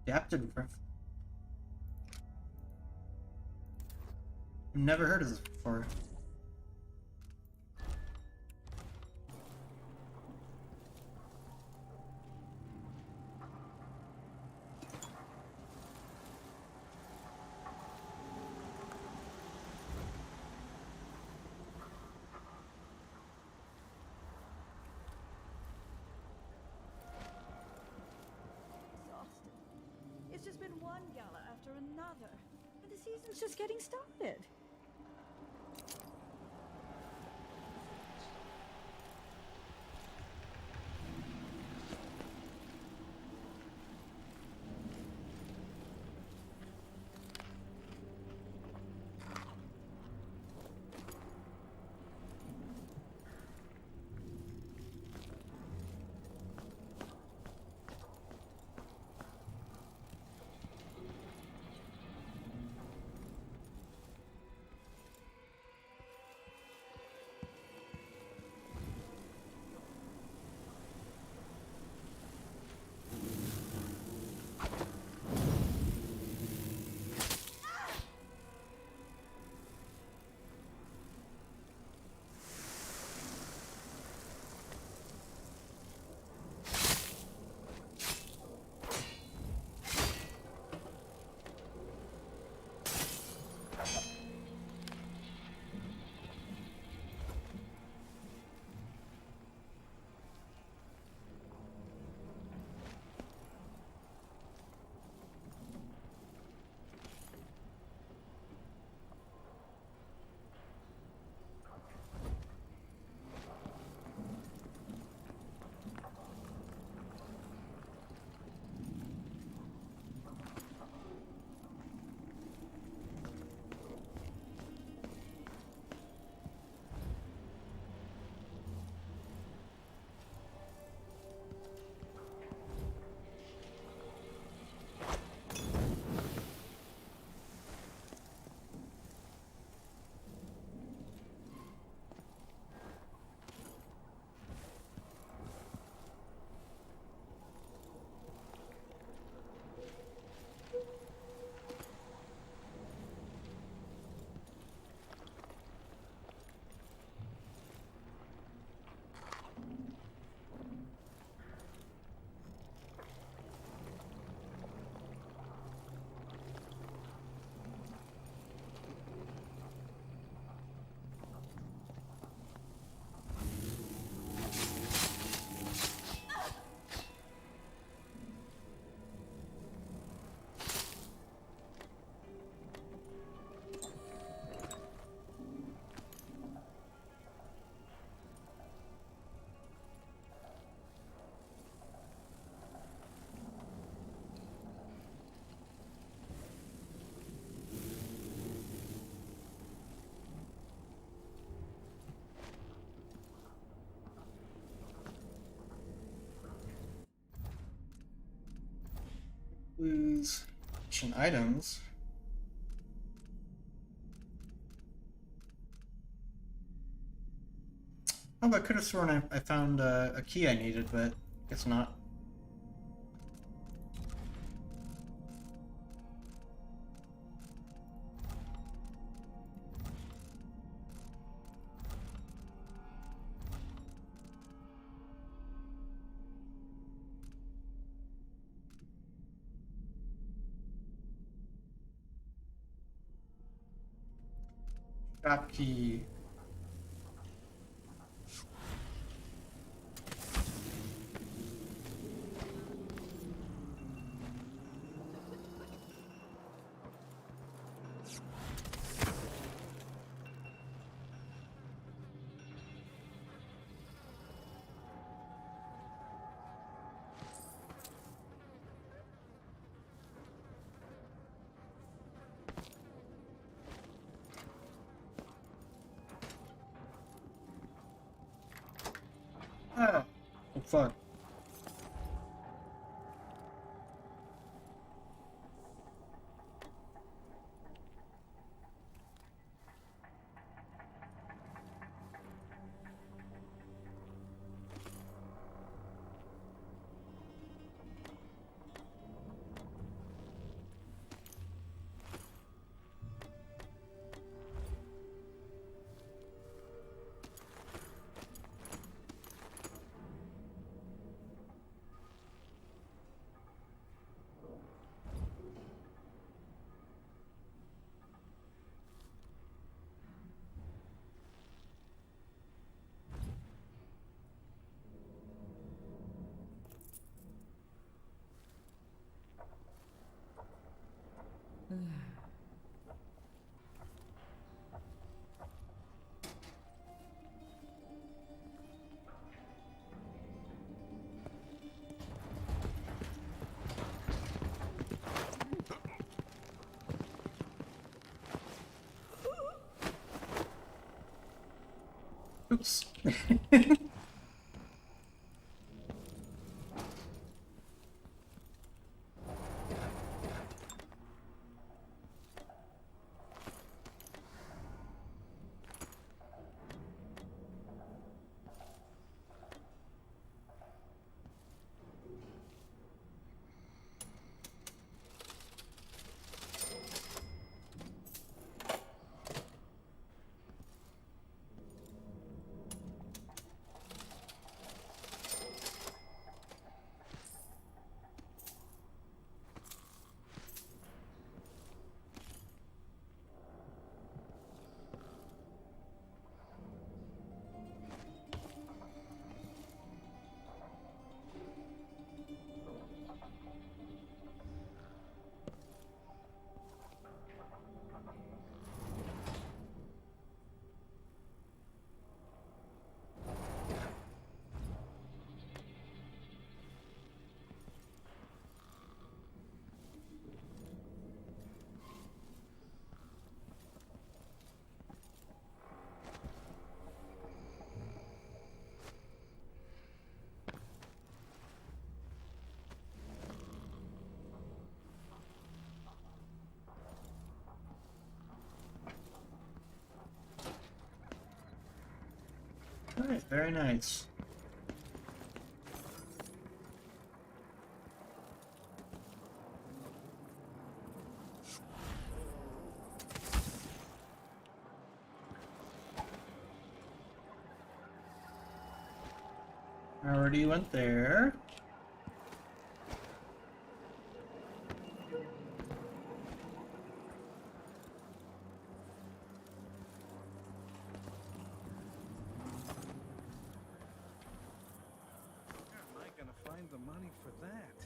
Adapted ref. Never heard of this before. It's just been one gala after another, and the season's just getting started. Lose action items. Oh, I could have sworn I found a key I needed, but guess not. Shop key. Ah, oh fuck. Oops. Alright, very nice. Already went there. Find the money for that.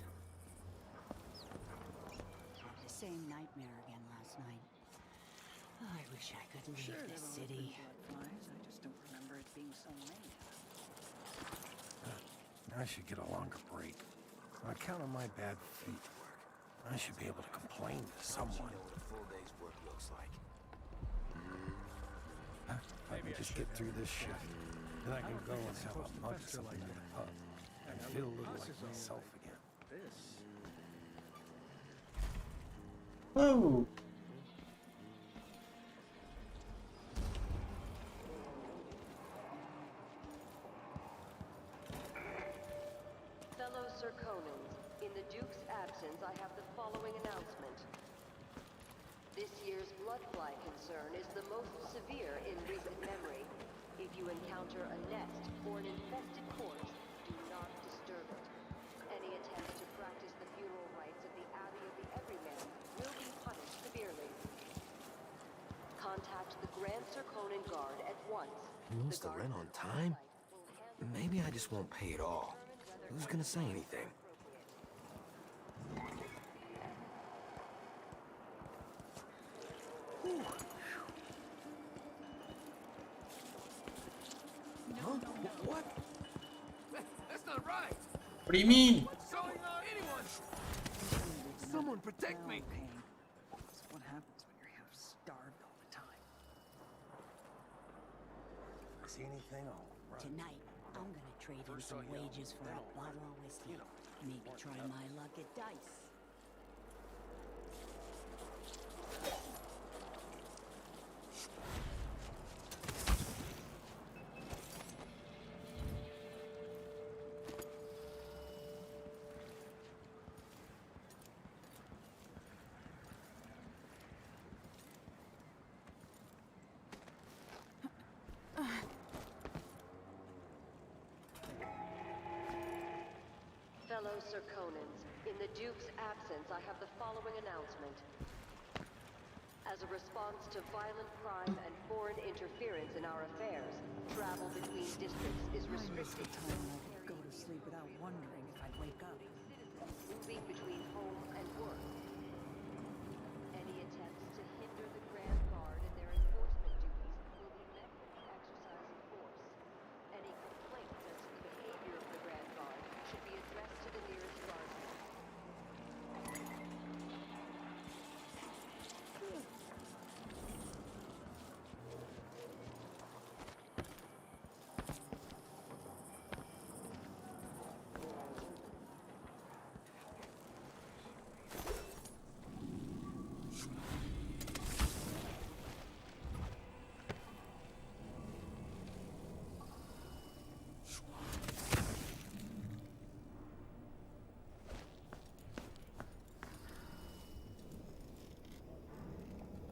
Had the same nightmare again last night. Oh, I wish I could leave this city. I just don't remember it being so many. I should get a longer break. On account of my bad feet work, I should be able to complain to someone. Know what a full day's work looks like. If I can just get through this shift, then I can go and have a mug of something at the pub. And feel a little like myself again. Whoa! Fellow Serkonans, in the Duke's absence, I have the following announcement. This year's bloodfly concern is the most severe in recent memory. If you encounter a nest or an infested corpse, do not disturb it. Any attempt to practice the funeral rites at the Abbey of the Everyman will be punished severely. Contact the Grand Serkonan Conan guard at once. He wants the rent on time? Maybe I just won't pay it all. Who's gonna say anything? No, what? That's not right. What do you mean? What's going on? Anyone? Someone protect me. That's what happens when you're half starved all the time. See anything? I'll run. Tonight, I'm gonna trade in some wages for a bottle of whiskey. Maybe try my luck at dice. Fellow Sir Conans, in the Duke's absence, I have the following announcement. As a response to violent crime and foreign interference in our affairs, travel between districts is restricted. Time I could go to sleep without wondering if I'd wake up. Moving between home and work. Any attempts to hinder the Grand Guard in their enforcement duties will be met with the exercise of force. Any complaints as to the behavior of the Grand Guard should be addressed to the nearest guardsman.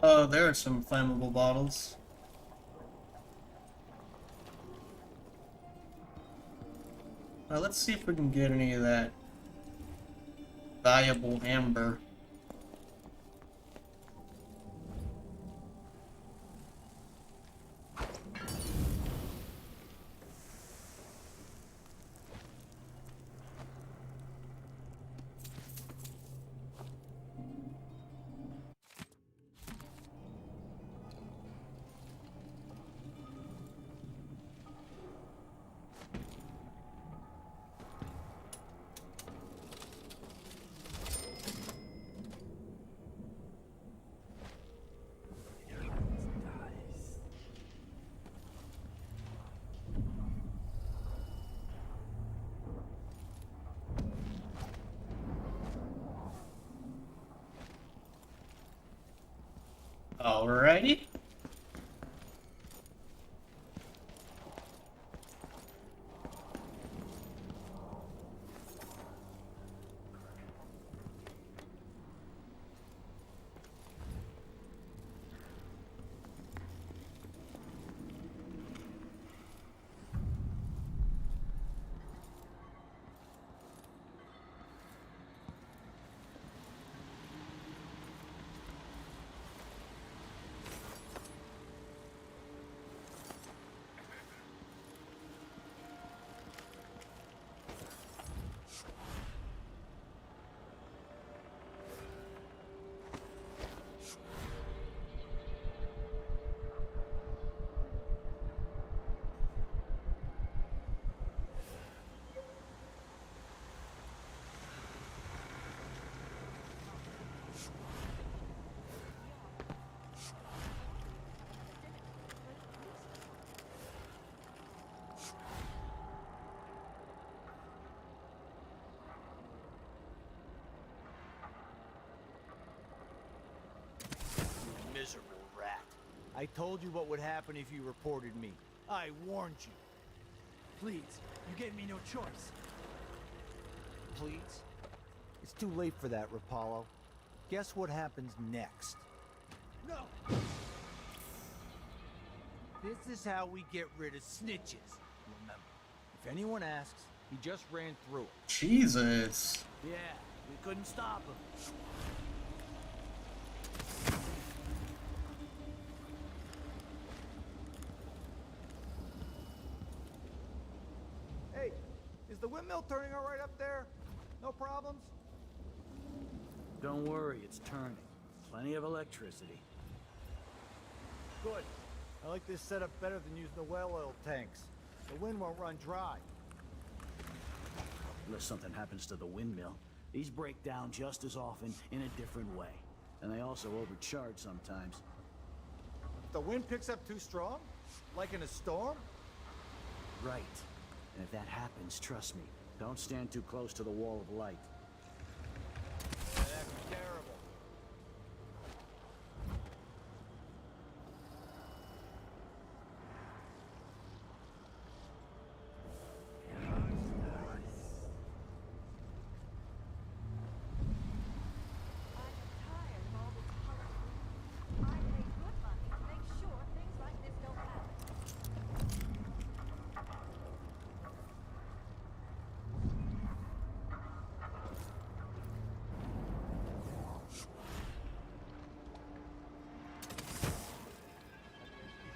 Oh, there are some flammable bottles. Let's see if we can get any of that valuable amber. Alrighty. Miserable rat. I told you what would happen if you reported me. I warned you. Please, you gave me no choice. Please? It's too late for that, Rapallo. Guess what happens next? No! This is how we get rid of snitches. Remember, if anyone asks, he just ran through it. Jesus. Yeah, we couldn't stop him. the windmill turning all right up there? No problems? Don't worry, it's turning. Plenty of electricity. Good. I like this setup better than using the well oil tanks. The wind won't run dry. Unless something happens to the windmill. These break down just as often in a different way. And they also overcharge sometimes. If the wind picks up too strong? Like in a storm? Right. And if that happens, trust me, don't stand too close to the wall of light. That'd be terrible.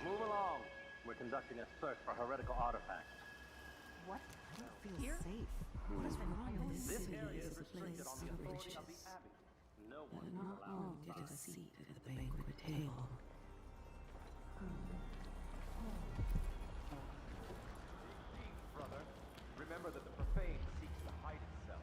Move along. We're conducting a search for heretical artifacts. What? I don't feel safe. What is wrong with this This city? area is Is a restricted place on of the authority of the riches. Abbey. No But one is not allowed. all get a seat at the banquet table. Brother, remember that the profane seeks to hide itself.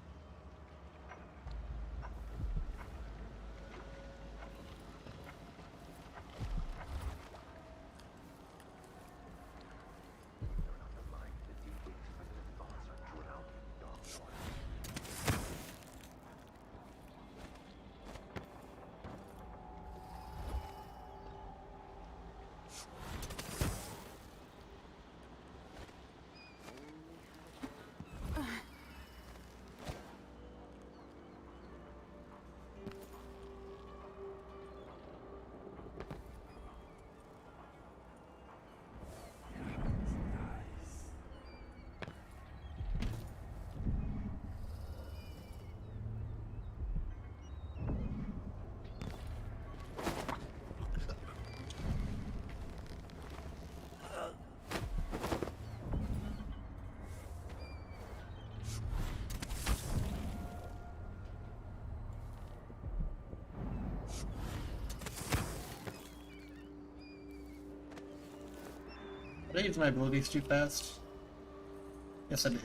Did I use my abilities too fast? Yes, I did.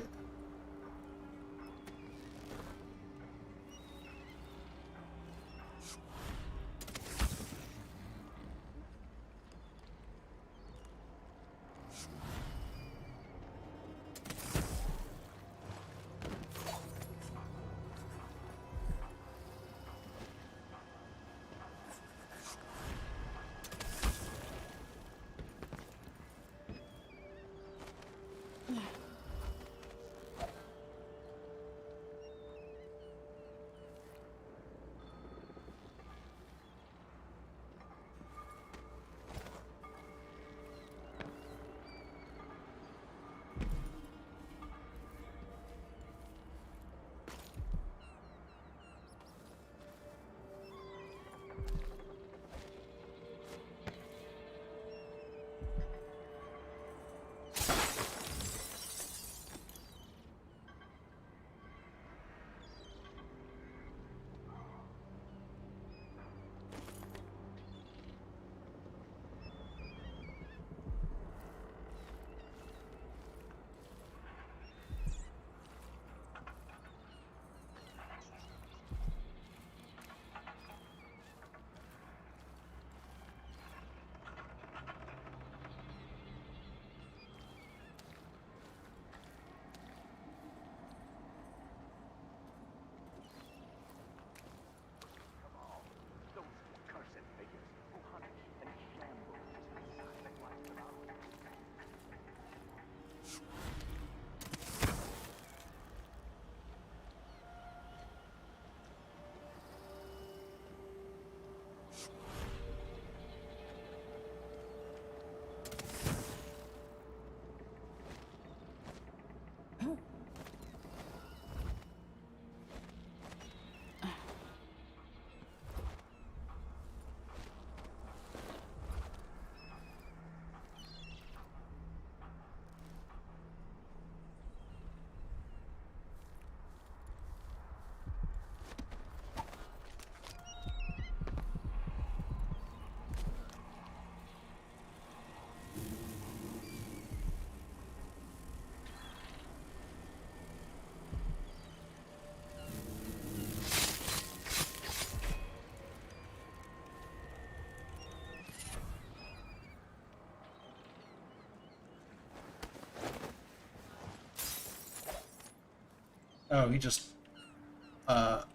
Oh, he just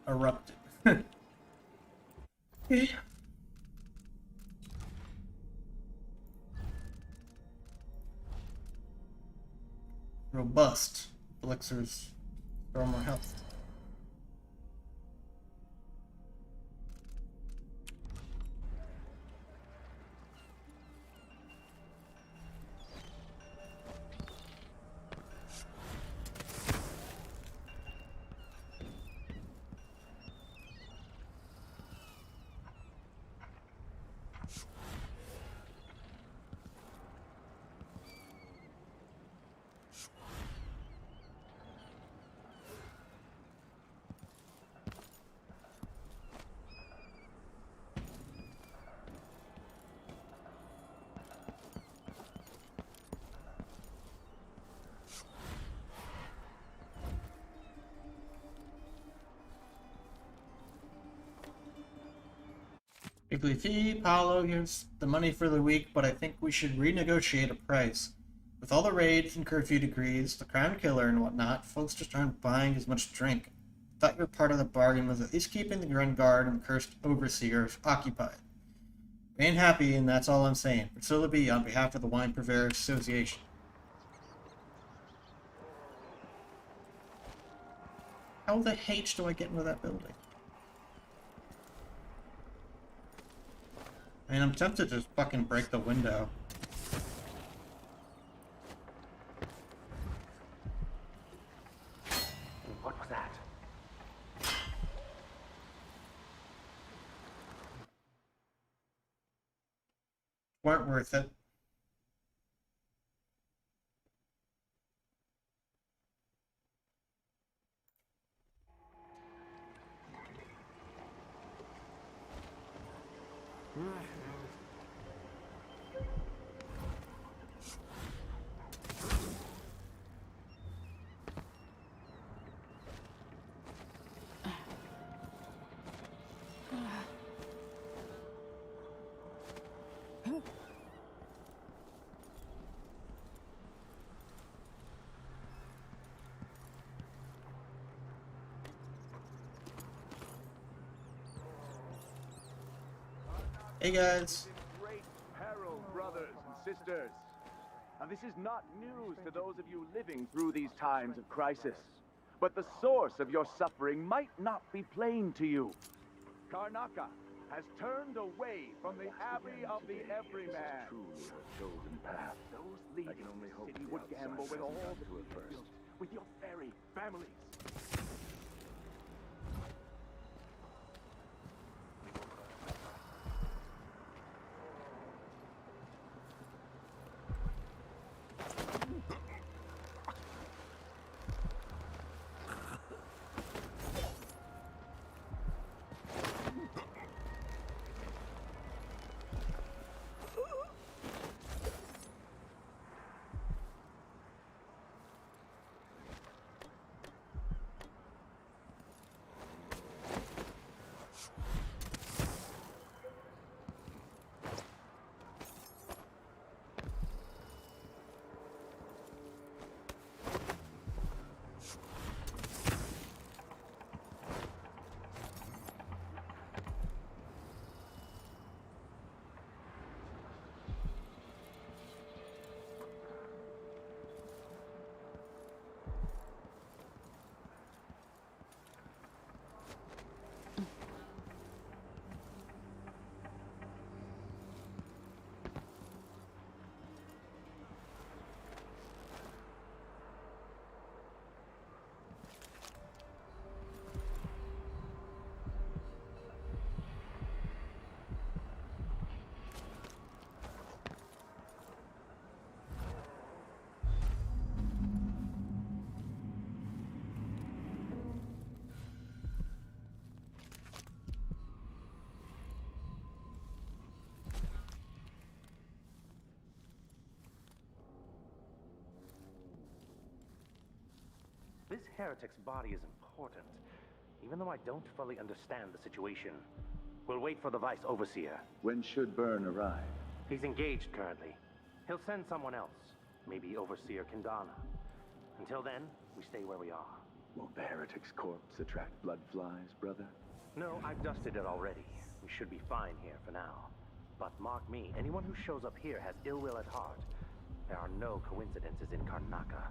erupted. Okay. Robust. Elixirs throw more health. Weekly fee, Paolo, here's the money for the week, but I think we should renegotiate a price. With all the raids and curfew decrees, the crown killer and whatnot, folks just aren't buying as much drink. Thought your part of the bargain was at least keeping the Grand Guard and cursed overseers occupied. We ain't happy, and that's all I'm saying. Priscilla B. on behalf of the Wine Purveyors Association. How the H do I get into that building? I mean, I'm tempted to just fucking break the window. What was that? Weren't worth it. Hey guys. Great peril, brothers and sisters. Now, this is not news to those of you living through these times of crisis. But the source of your suffering might not be plain to you. Karnaca has turned away from the Abbey of the Everyman. Truly her chosen path. Those leading the city would gamble with all that you built, with your very families. This heretic's body is important, even though I don't fully understand the situation. We'll wait for the Vice Overseer. When should Byrne arrive? He's engaged currently. He'll send someone else, maybe Overseer Kendana. Until then, we stay where we are. Won't the heretic's corpse attract blood flies, brother? No, I've dusted it already. We should be fine here for now. But mark me, anyone who shows up here has ill will at heart. There are no coincidences in Karnaca.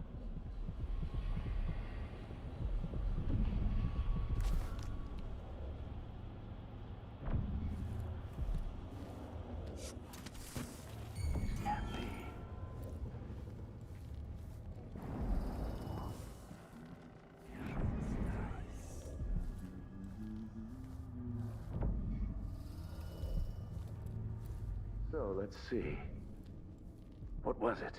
So, let's see. What was it?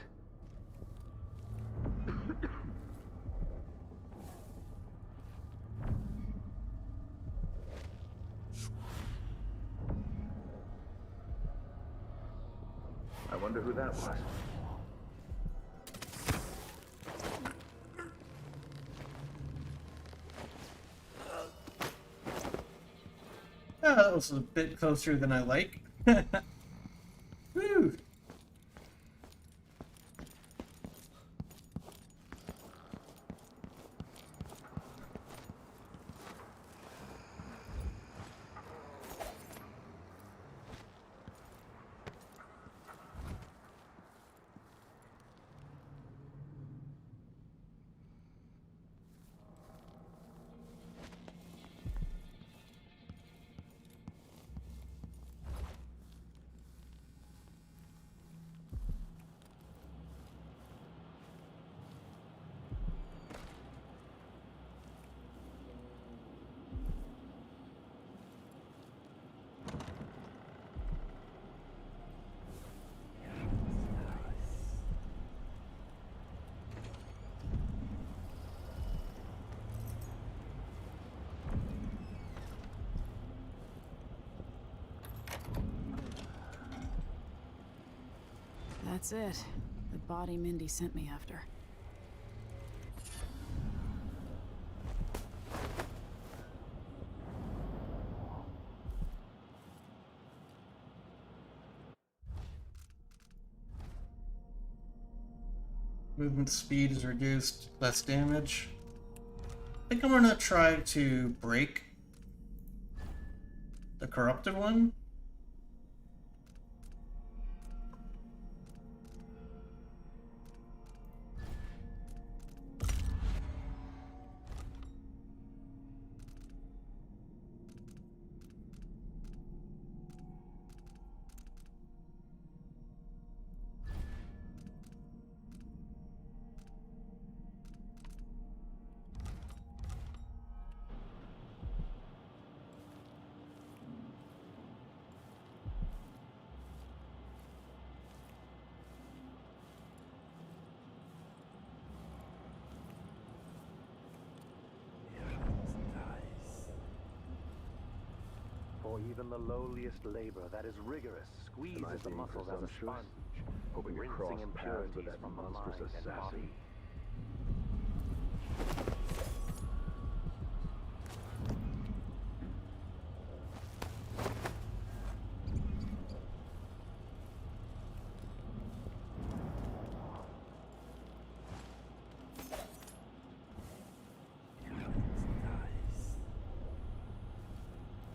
I wonder who that was. Oh, that was a bit closer than I like. Woo! That's it. The body Mindy sent me after. Movement speed is reduced, less damage. I think I'm gonna try to break the corrupted one. For even the lowliest labor that is rigorous squeezes the muscles as a sponge, hoping to cross rinsing paths with impurities that from the monstrous mind and assassin. body.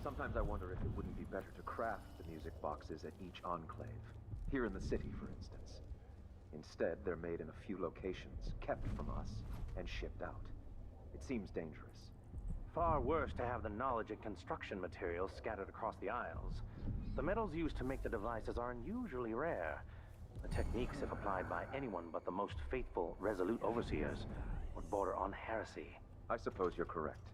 Sometimes I wonder if it wouldn't be better to craft the music boxes at each enclave. Here in the city, for instance. Instead, they're made in a few locations, kept from us, and shipped out. It seems dangerous. Far worse to have the knowledge and construction materials scattered across the Isles. The metals used to make the devices are unusually rare. The techniques, if applied by anyone but the most faithful, resolute overseers, would border on heresy. I suppose you're correct.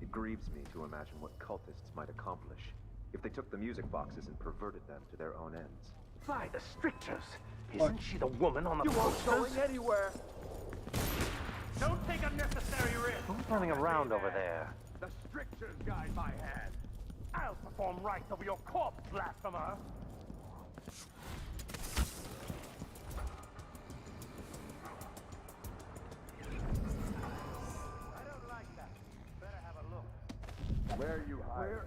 It grieves me to imagine what cultists might accomplish if they took the music boxes and perverted them to their own ends. By the strictures! Isn't she the woman on the posters? You aren't going anywhere! Don't take unnecessary risks! Who's running around over there? The strictures guide my hand. I'll perform rites over your corpse, blasphemer! I don't like that. Better have a look. Where are you hiding?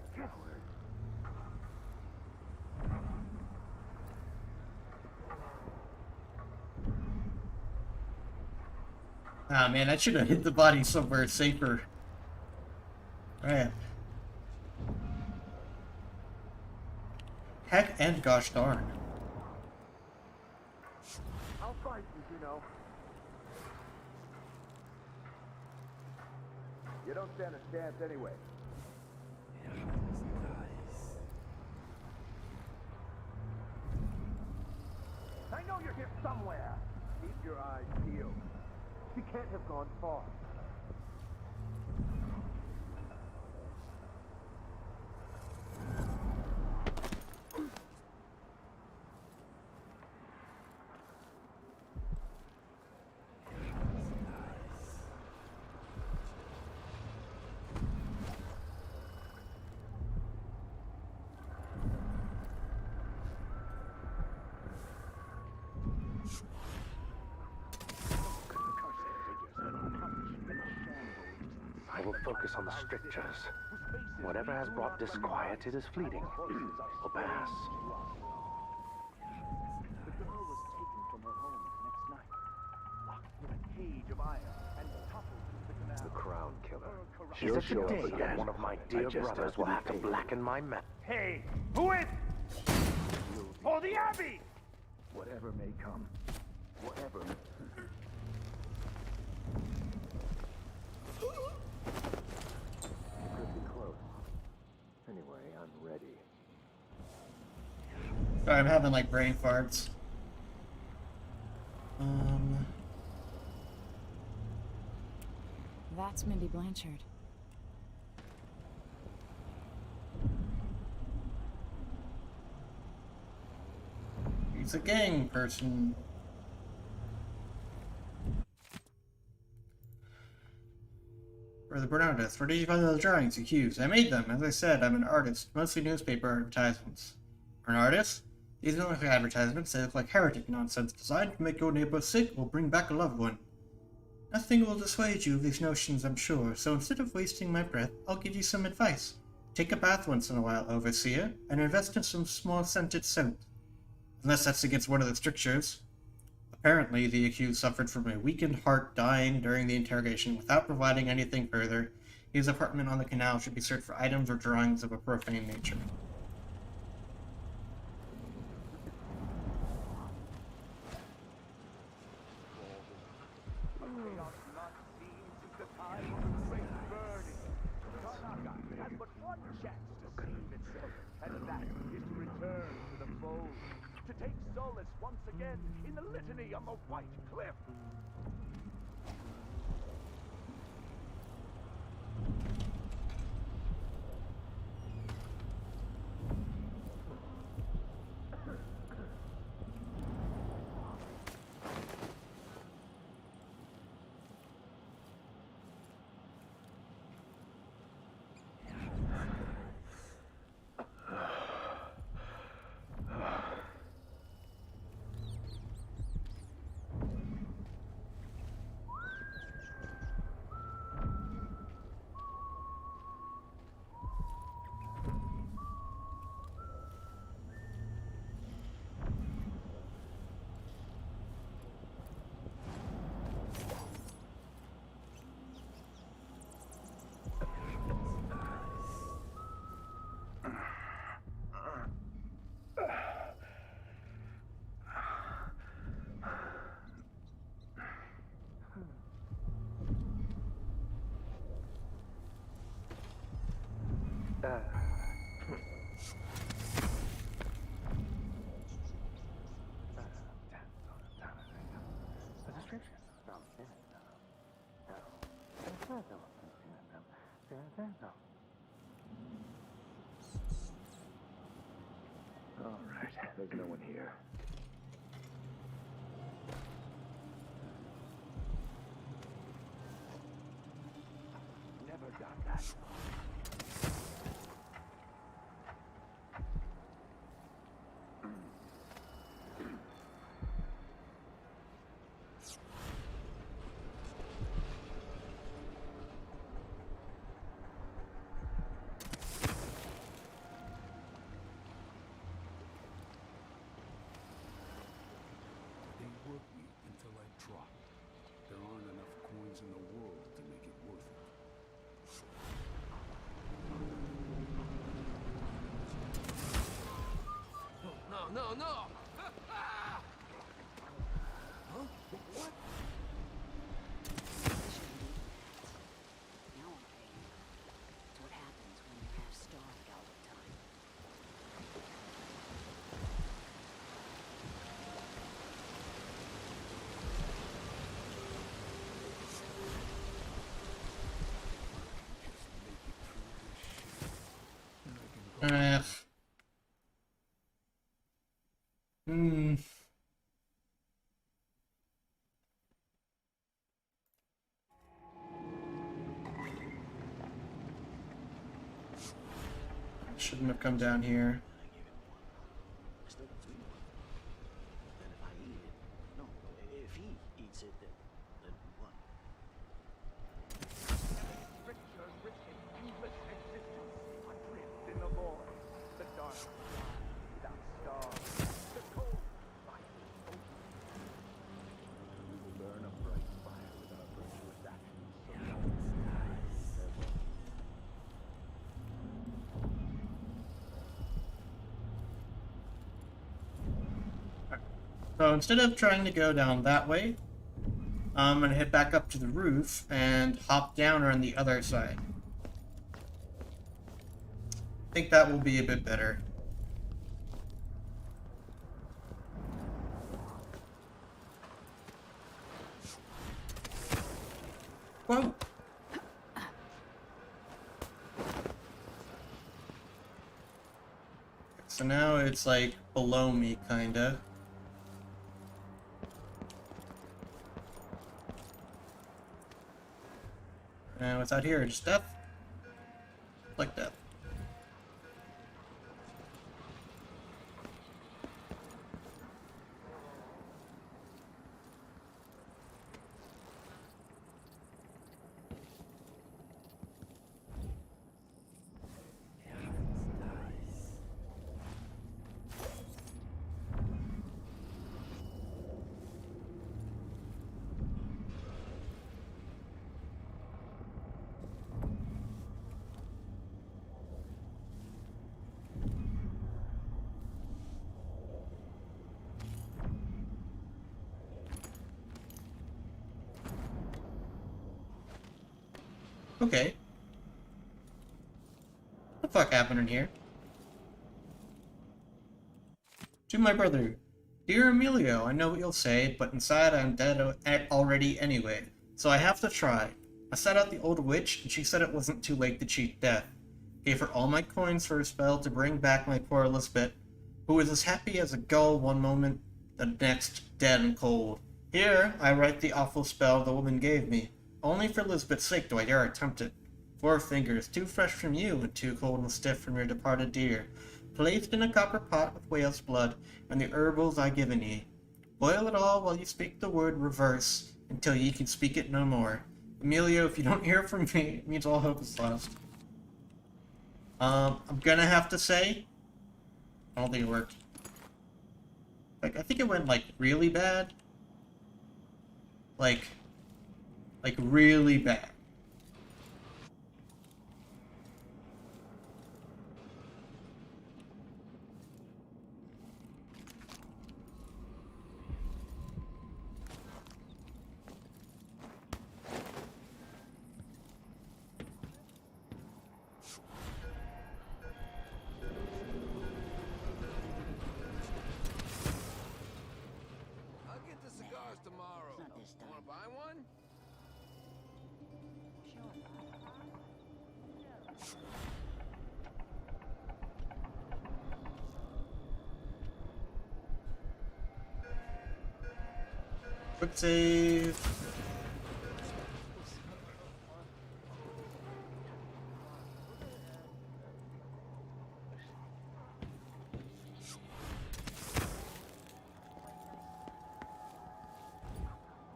Ah man, I should have hit the body somewhere safer. Alright. Heck and gosh darn. I'll fight you, know. You don't stand a chance anyway. I know you're here somewhere. Keep your eyes peeled. You can't have gone far. I will focus on the strictures. Whatever has brought disquiet, it is fleeting. Will pass. The girl was taken from her home next night, locked in a cage of iron, and toppled into the canal. The crown killer. Is it today that one of my dear brothers will have to blacken my map? Hey, who is? For the Abbey! Whatever may come. Whatever. Pretty close. Anyway, I'm ready. Sorry, I'm having like brain farts. That's Mindy Blanchard. He's a gang person. For the Bernardus, where did you find those drawings, you accused? I made them. As I said, I'm an artist, mostly newspaper advertisements. An artist? These don't look like advertisements, they look like heretic nonsense designed to make your neighbor sick or bring back a loved one. Nothing will dissuade you of these notions, I'm sure, so instead of wasting my breath, I'll give you some advice. Take a bath once in a while, overseer, and invest in some small scented soap. Unless that's against one of the strictures. Apparently, the accused suffered from a weakened heart, dying during the interrogation without providing anything further. His apartment on the canal should be searched for items or drawings of a profane nature. To take solace once again in the litany on the White Cliff. All right, there's no one here. Never done that. They work me until I drop. There aren't enough coins no, no! Huh? What? Now I'm paying. It's what happens when you're half-starved all the time. Hmm. Shouldn't have come down here. Then if I eat it, no, if he eats it, then what? Richard with his endless existence, adrift in the void, the dark sky without stars, the cold light open. We will burn a bright fire with our virtuous actions, so long as So instead of trying to go down that way, I'm gonna head back up to the roof and hop down on the other side. I think that will be a bit better. Whoa! So now it's like below me, kinda. And what's out here? Just death? Like death. Okay. What the fuck happened in here? To my brother. Dear Emilio, I know what you'll say, but inside I'm dead already anyway, so I have to try. I sought out the old witch, and she said it wasn't too late to cheat death. Gave her all my coins for a spell to bring back my poor Elizabeth, who was as happy as a gull one moment, the next dead and cold. Here, I write the awful spell the woman gave me. Only for Elizabeth's sake do I dare attempt it. 4 fingers, 2 fresh from you, and 2 cold and stiff from your departed dear, placed in a copper pot with whale's blood, and the herbals I given ye. Boil it all while you speak the word reverse, until ye can speak it no more. Emilio, if you don't hear from me, it means all hope is lost. I'm gonna have to say, I don't think it worked. Like, I think it went, like, really bad. Like really bad. I'll get the cigars tomorrow. Wanna buy one? Quick save.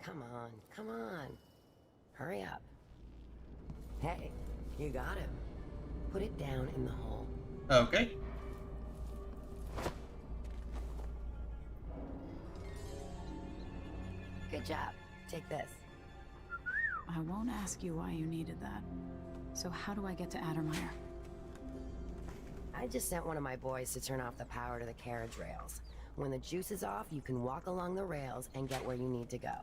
Come on. Hurry up. Hey, you got him. Put it down in the hole. Okay. Good job. Take this. I won't ask you why you needed that. So how do I get to Addermeyer? I just sent one of my boys to turn off the power to the carriage rails. When the juice is off, you can walk along the rails and get where you need to go.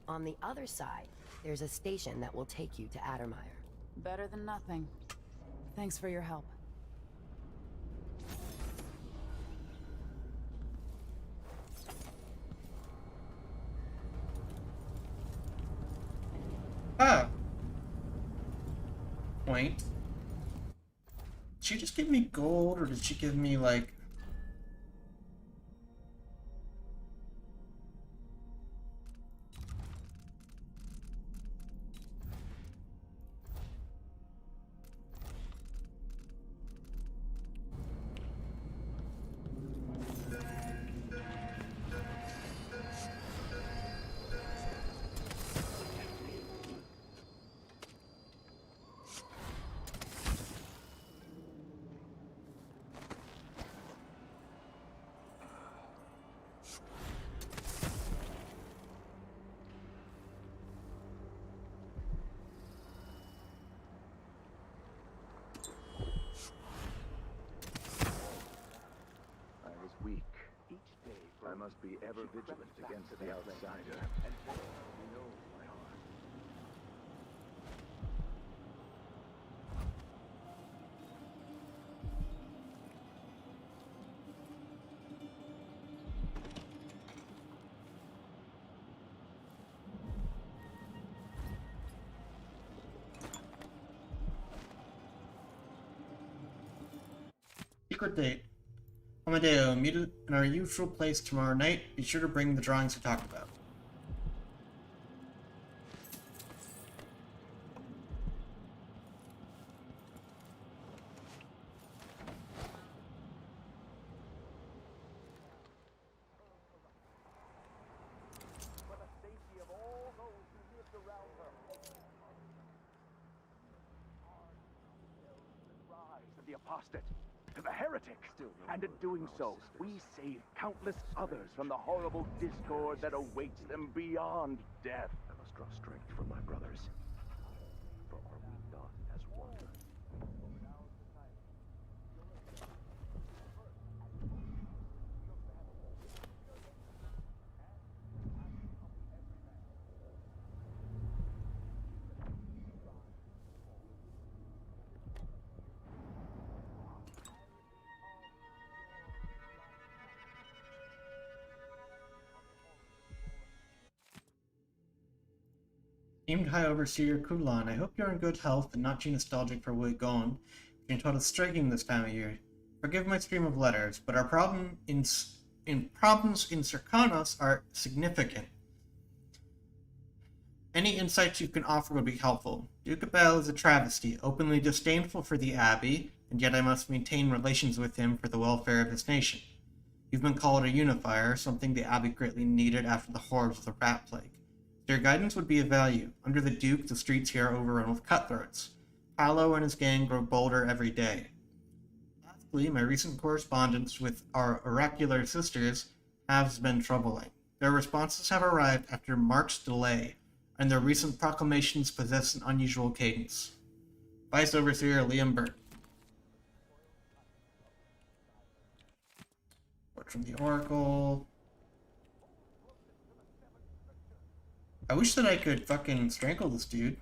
On the other side, there's a station that will take you to Addermire. Better than nothing. Thanks for your help. Ah. Point. Did she just give me gold, or did she give me, like... I must be ever vigilant against the outsider. And he knows my heart. Secret date. Amadeo, meet in our usual place tomorrow night. Be sure to bring the drawings we talked about. For the safety of all those who lived around her. The rise of the apostate, to the heretic, and in doing so, we save countless others from the horrible discord that awaits them beyond death. I must draw strength from my brothers. For are we not as one? Esteemed High Overseer Kulan, I hope you're in good health and not too nostalgic for Wugon, which I thought is striking this time of year. Forgive my stream of letters, but our problems in Serkanos are significant. Any insights you can offer would be helpful. Duke Abel is a travesty, openly disdainful for the Abbey, and yet I must maintain relations with him for the welfare of his nation. You've been called a unifier, something the Abbey greatly needed after the horrors of the rat plague. Their guidance would be of value. Under the Duke, the streets here are overrun with cutthroats. Paolo and his gang grow bolder every day. Lastly, my recent correspondence with our oracular sisters has been troubling. Their responses have arrived after Mark's delay, and their recent proclamations possess an unusual cadence. Vice Overseer Liam Burt. Word from the Oracle. I wish that I could fucking strangle this dude.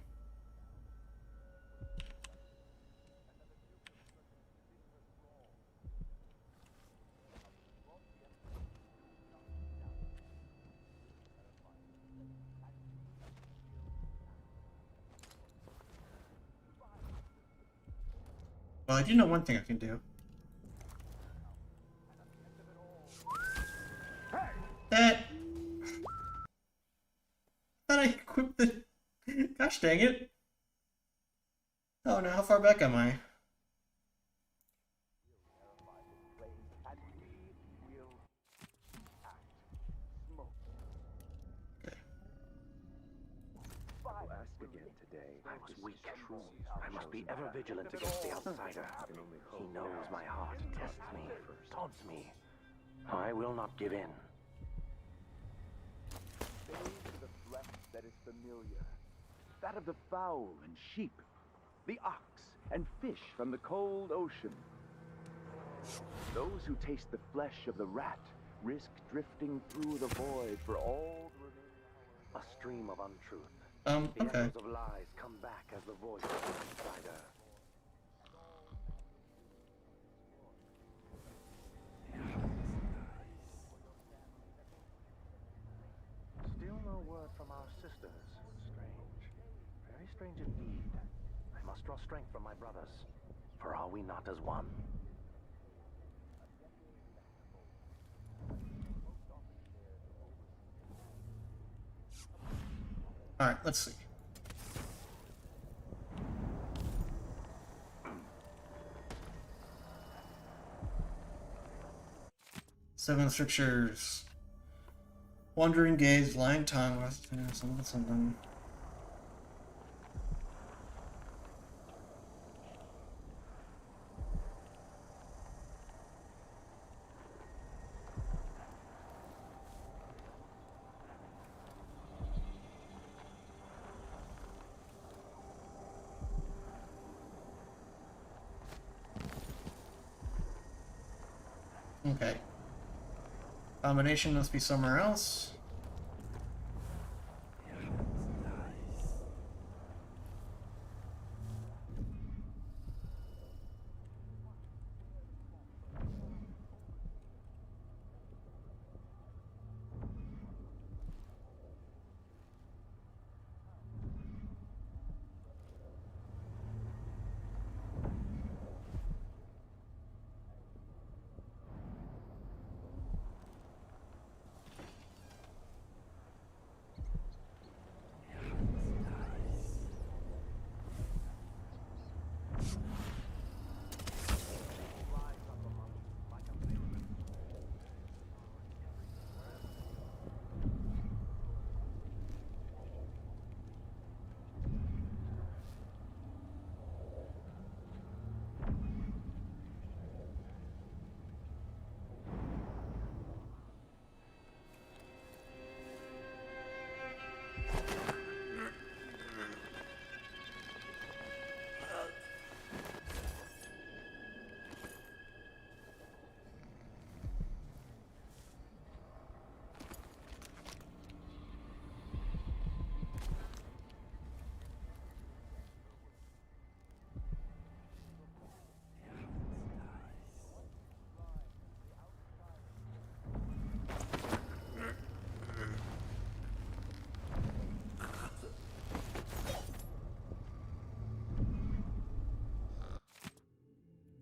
Well, I do know one thing I can do. That... Thought I equipped the... Gosh dang it. Oh no, how far back am I? I'll ask again today. I was weak. I must be ever vigilant against the outsider. He knows my heart, tests me, taunts me. I will not give in. Save to the flesh that is familiar, that of the fowl and sheep, the ox and fish from the cold ocean. Those who taste the flesh of the rat risk drifting through the void for all the remaining hours. A stream of untruth. The Okay. echoes of lies come back as the voice of the outsider. Still no word from our sisters. Strange. Very strange indeed. I must draw strength from my brothers. For are we not as one? Alright, let's see. Seven strictures. Wandering gaze, lying tongue, something. Okay. Combination must be somewhere else.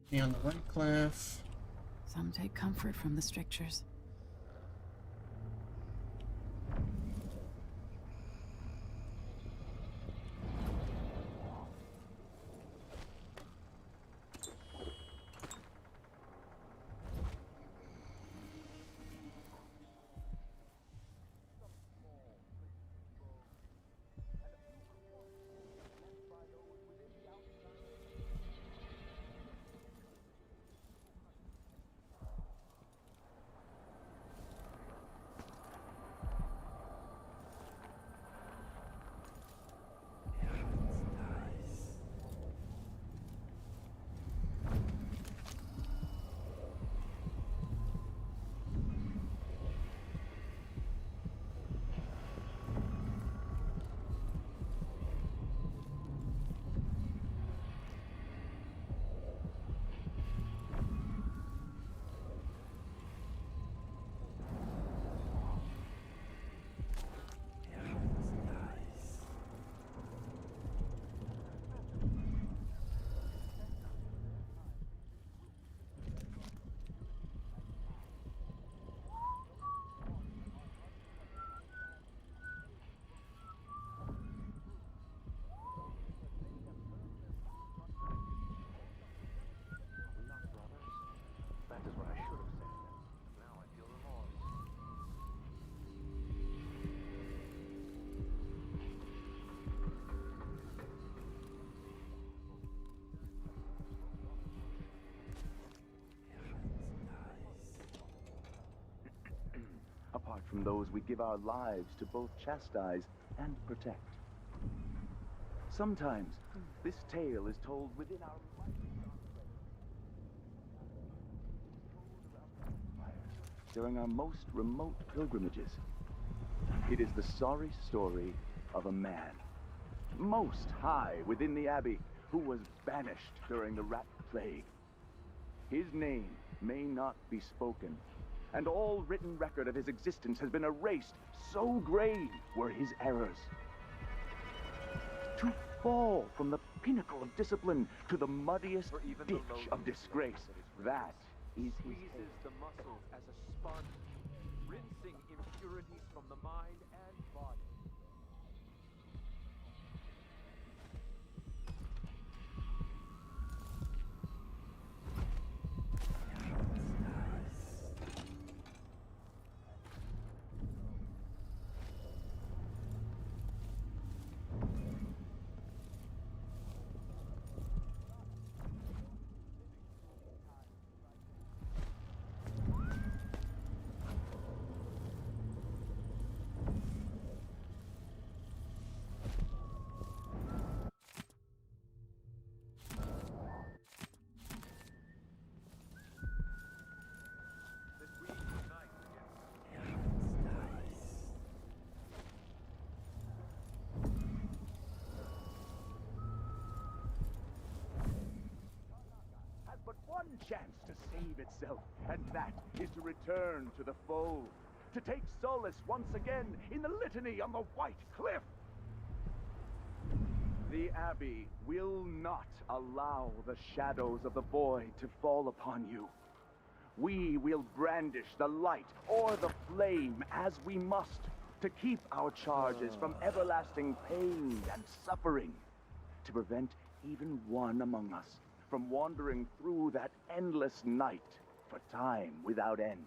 Be on the right cliff. Some take comfort from the strictures. That is what I should have said. Now I feel remorse. Apart from those we give our lives to both chastise and protect. Sometimes this tale is told within our during our most remote pilgrimages. It is the sorry story of a man, most high within the Abbey, who was banished during the Rat Plague. His name may not be spoken, and all written record of his existence has been erased, so grave were his errors. To fall from the pinnacle of discipline to the muddiest ditch of disgrace, that is his Squeezes the muscles as a sponge, rinsing impurities from the mind and body. But one chance to save itself, and that is to return to the fold, to take solace once again in the litany on the White Cliff. The Abbey will not allow the shadows of the void to fall upon you. We will brandish the light or the flame as we must, to keep our charges from everlasting pain and suffering, to prevent even one among us from wandering through that endless night for time without end.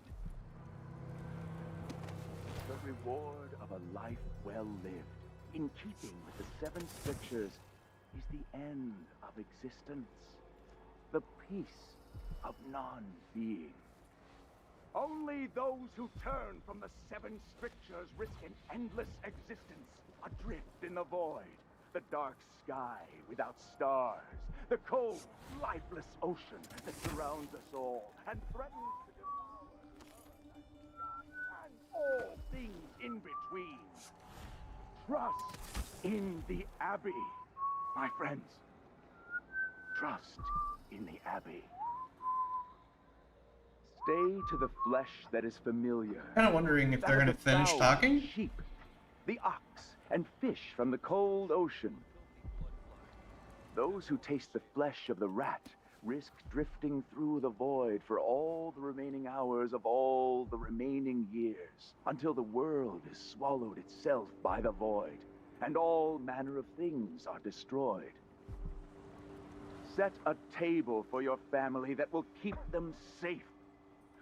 The reward of a life well lived, in keeping with the 7 strictures, is the end of existence, the peace of non-being. Only those who turn from the 7 strictures risk an endless existence, adrift in the void, the dark sky without stars, the cold, lifeless ocean that surrounds us all and threatens to devour and all things in between. Trust in the Abbey, my friends. Trust in the Abbey. Stay to the flesh that is familiar. Kind of wondering if they're going to finish talking. Sheep, the ox, and fish from the cold ocean. Those who taste the flesh of the rat risk drifting through the void for all the remaining hours of all the remaining years, until the world is swallowed itself by the void, and all manner of things are destroyed. Set a table for your family that will keep them safe.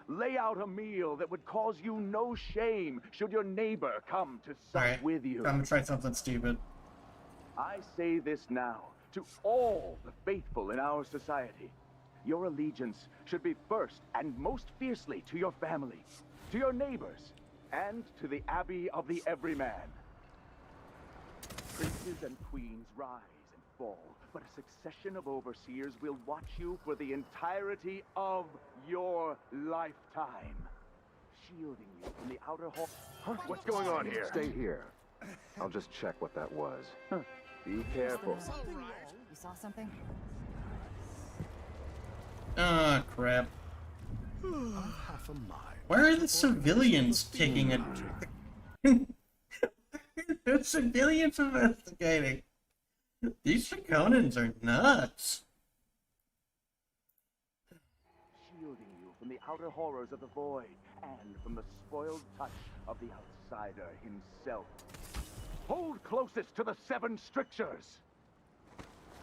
Lay out a meal that would cause you no shame should your neighbor come to sup with you. I'm gonna try something stupid. I say this now to all the faithful in our society. Your allegiance should be first and most fiercely to your family, to your neighbors, and to the Abbey of the Everyman. Princes and queens rise and fall, but a succession of overseers will watch you for the entirety of your lifetime, shielding you from the outer hall. What's going on here? Stay here. I'll just check what that was. Be careful. You saw something? Ah, crap. Why are the civilians taking it? The civilians investigating. These Draconans are nuts. Shielding you from the outer horrors of the void and from the spoiled touch of the outsider himself. Hold closest to the 7 strictures.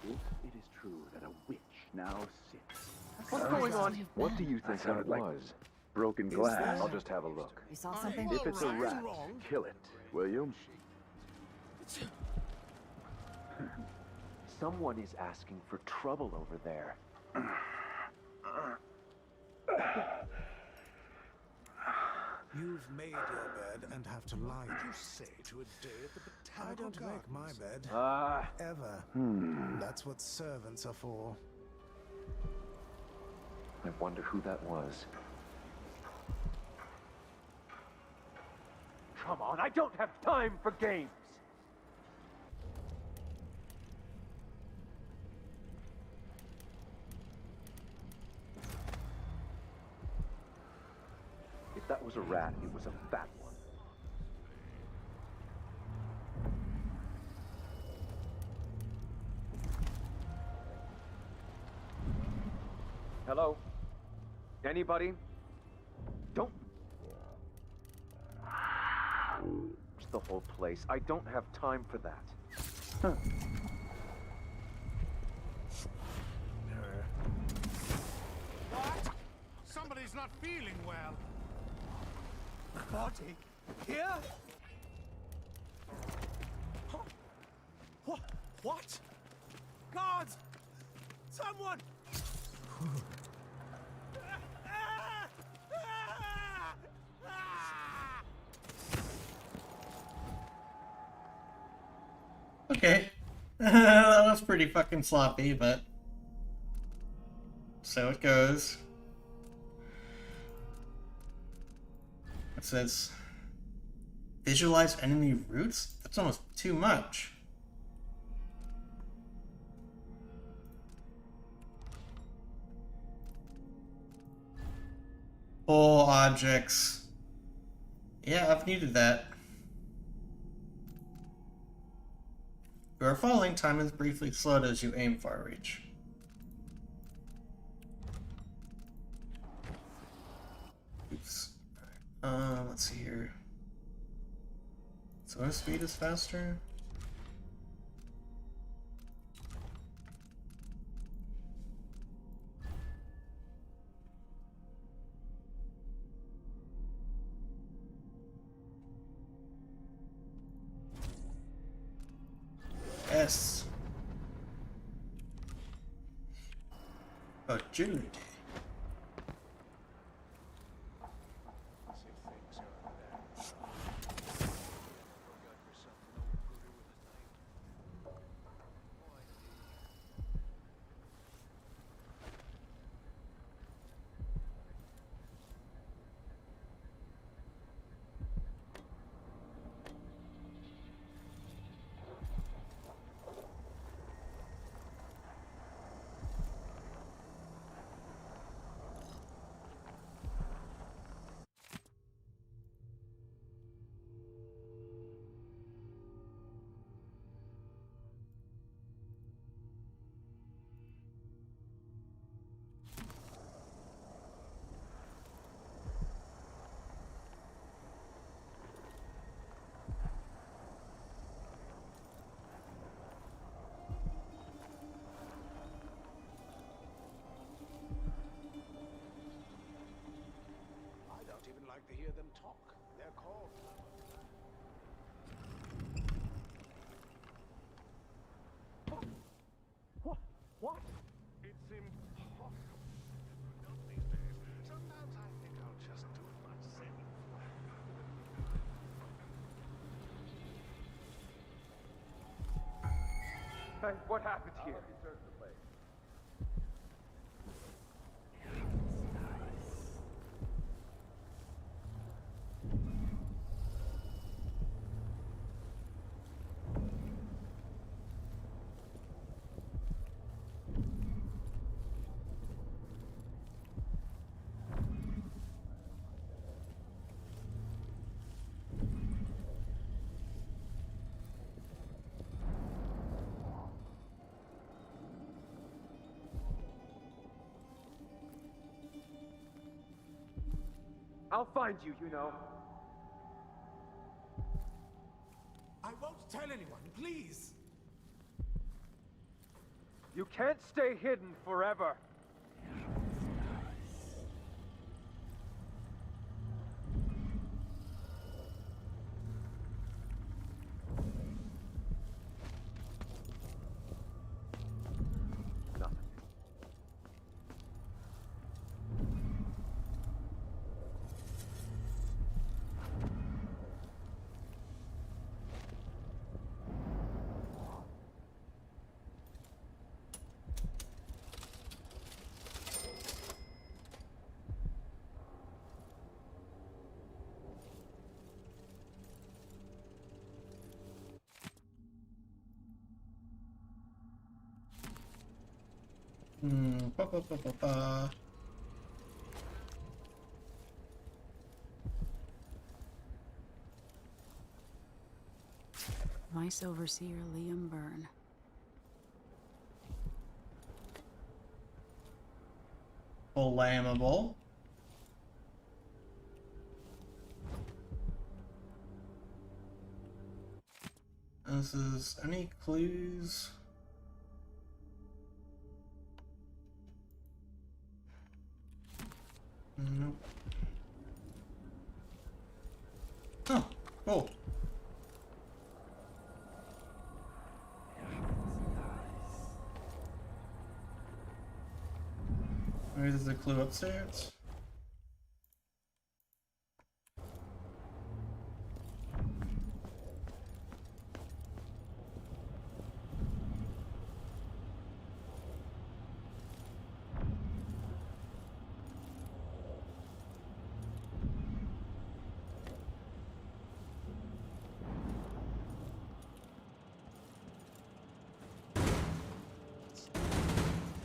If it is true that a witch now sits. What's going on? What do you think that was? Broken glass. I'll just have a look. You saw something? If it's a rat, kill it, will you? Someone is asking for trouble over there. You've made your bed and have to lie. What did you say to a day at the botanical I don't make my bed. Ever. That's what servants are for. I wonder who that was. come on, I don't have time for games! If that was a rat, it was a fat one. Hello? Anybody? Don't... It's the whole place. I don't have time for that. Huh. What? Somebody's not feeling well. Body? Here? Huh? What? Guards! Someone! Okay. That was pretty fucking sloppy, but so it goes. It says visualize enemy routes? That's almost too much. Pull objects. Yeah, I've needed that. You are falling, time is briefly slowed as you aim far reach. Oops. Let's see here. So our speed is faster. Yes. Agility. like to hear them talk. They're called. What? It seemed possible to do these days. Sometimes I think I'll just do it myself. Hey, what happened here? I'll find you, you know. I won't tell anyone, please. You can't stay hidden forever. Ba, ba, ba, ba, ba. Vice Overseer Liam Byrne. Flammable. This is any clues? Nope. Oh, cool. There's the clue upstairs.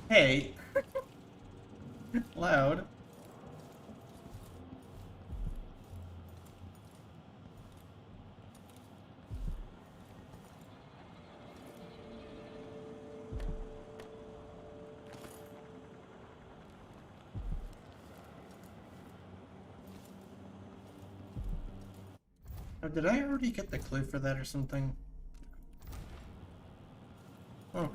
Hey. Loud. Oh, did I already get the clue for that or something? Okay.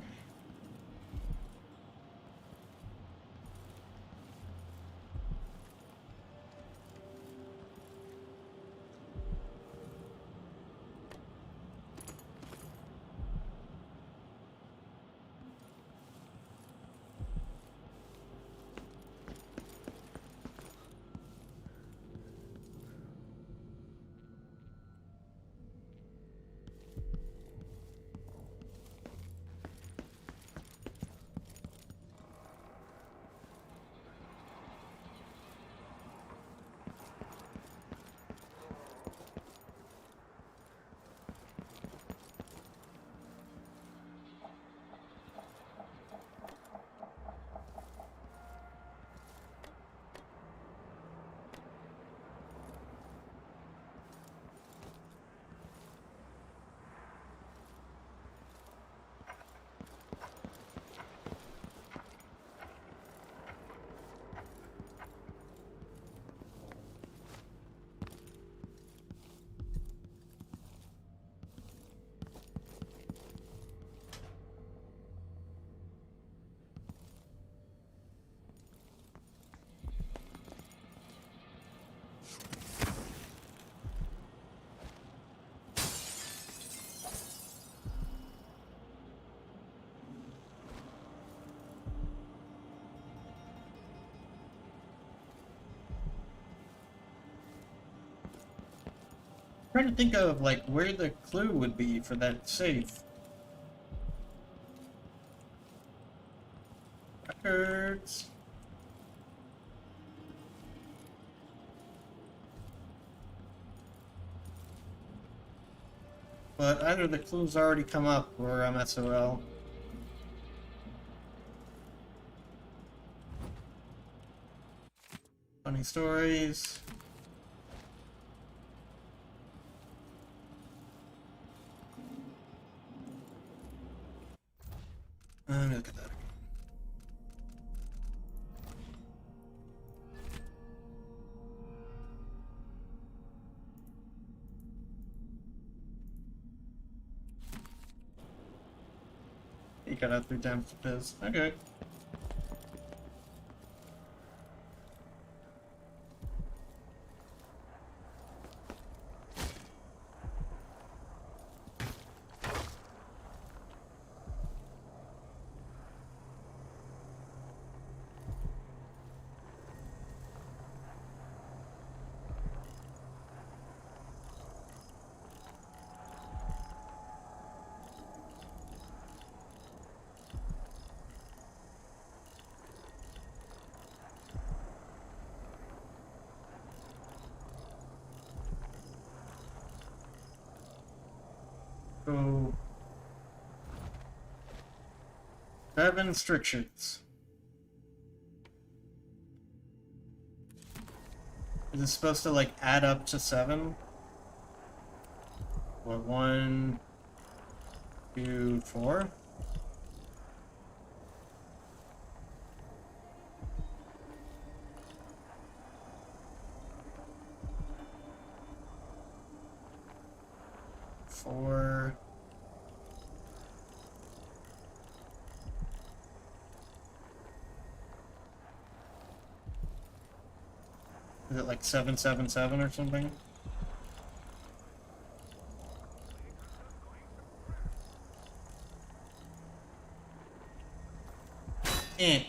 Trying to think of like where the clue would be for that safe. Records. But either the clues already come up or I'm SOL. Funny stories. Let me look at that again. He got out through Dampsters. Okay. So, 7 restrictions. Is it supposed to like add up to 7? What, 1, 2, 4? Four. Is it like 777 or something? Eh.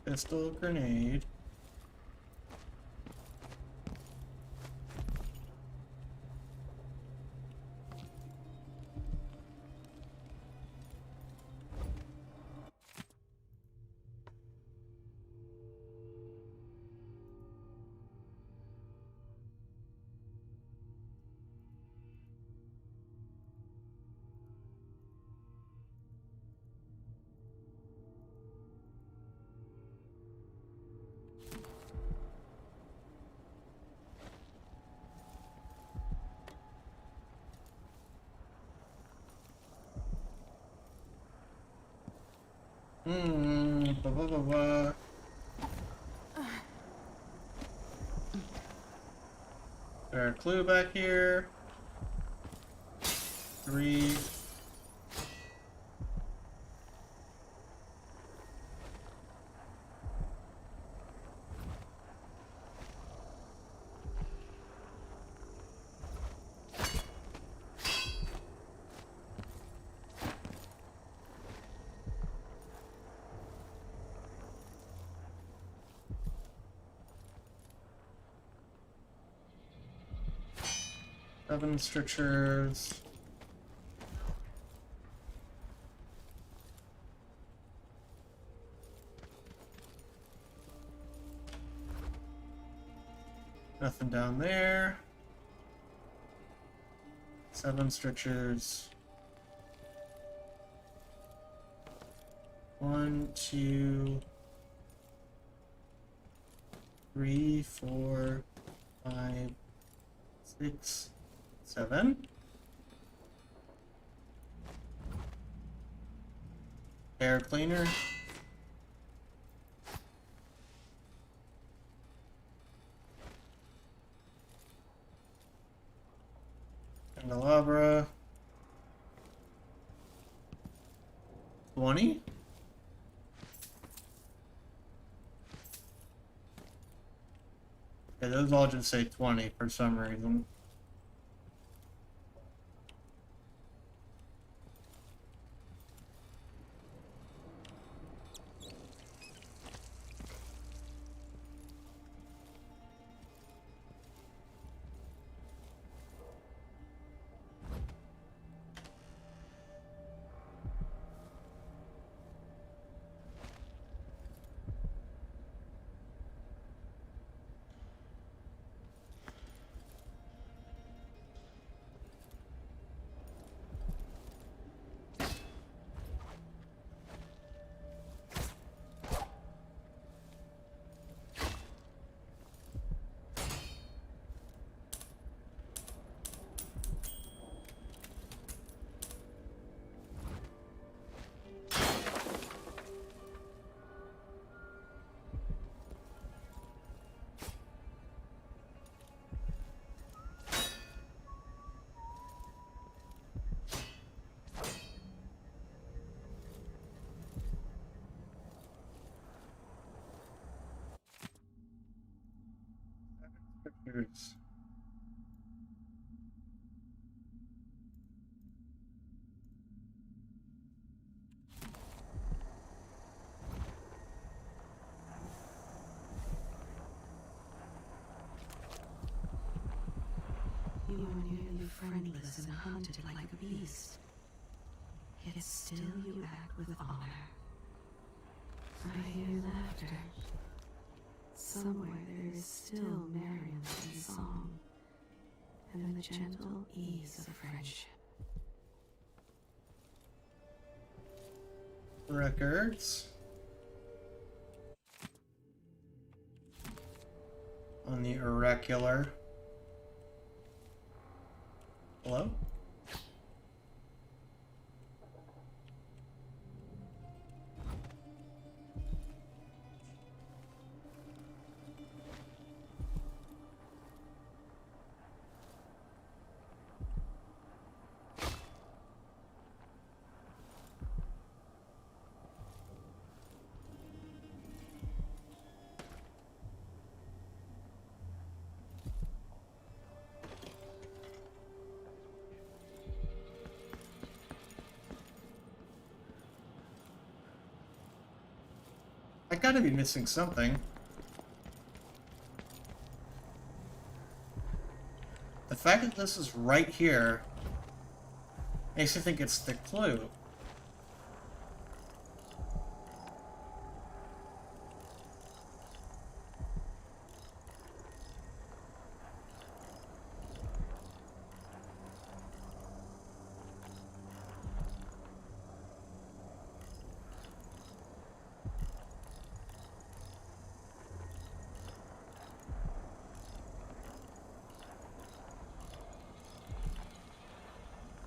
Pistol grenade. Blah, blah, blah, blah. There a clue back here? 3. Seven strictures. Nothing down there. 7 strictures. 1, 2, 3, 4, 5, 6, 7. Air cleaner. Candelabra. 20. Yeah, those all just say 20 for some reason. Pictures. You are nearly friendly mindless and hunted like a beast. Yet still you act with honor. I hear laughter. Somewhere there is still merriment and song, and the gentle ease of friendship. Records. On the oracular. Hello? I gotta be missing something. The fact that this is right here makes me think it's the clue.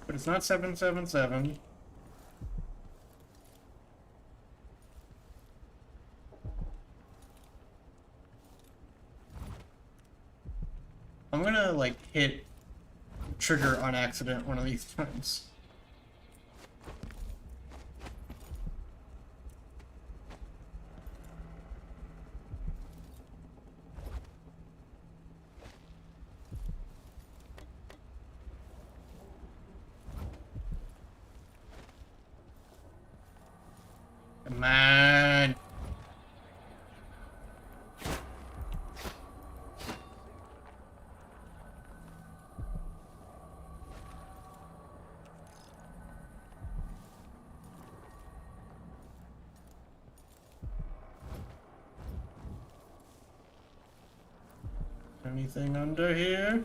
But it's not 777. I'm gonna, like, hit trigger on accident one of these times. Come on. Anything under here?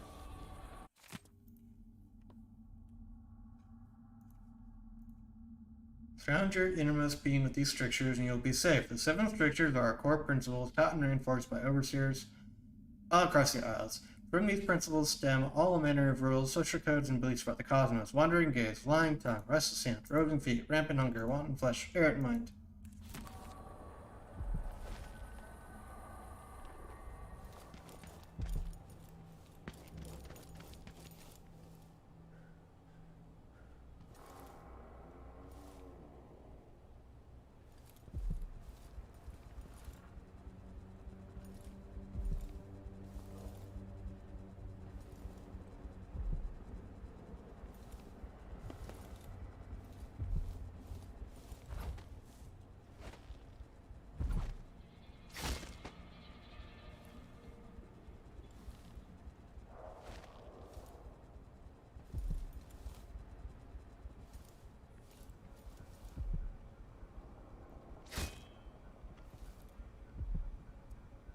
Surround your innermost being with these strictures and you'll be safe. The 7 strictures are our core principles, taught and reinforced by overseers all across the Isles. From these principles stem all manner of rules, social codes, and beliefs about the cosmos. Wandering gaze, lying tongue, restless hands, roving feet, rampant hunger, wanton flesh, errant mind.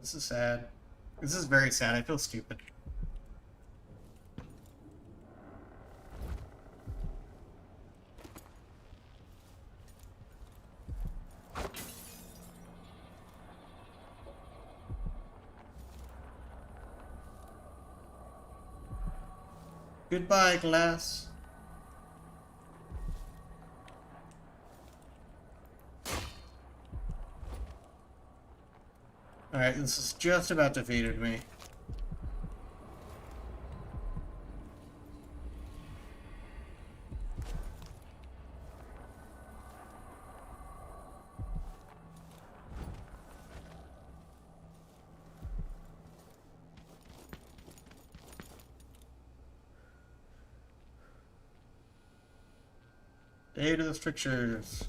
This is sad. This is very sad. I feel stupid. Goodbye, glass. Alright, this is just about defeated me. Day to the strictures.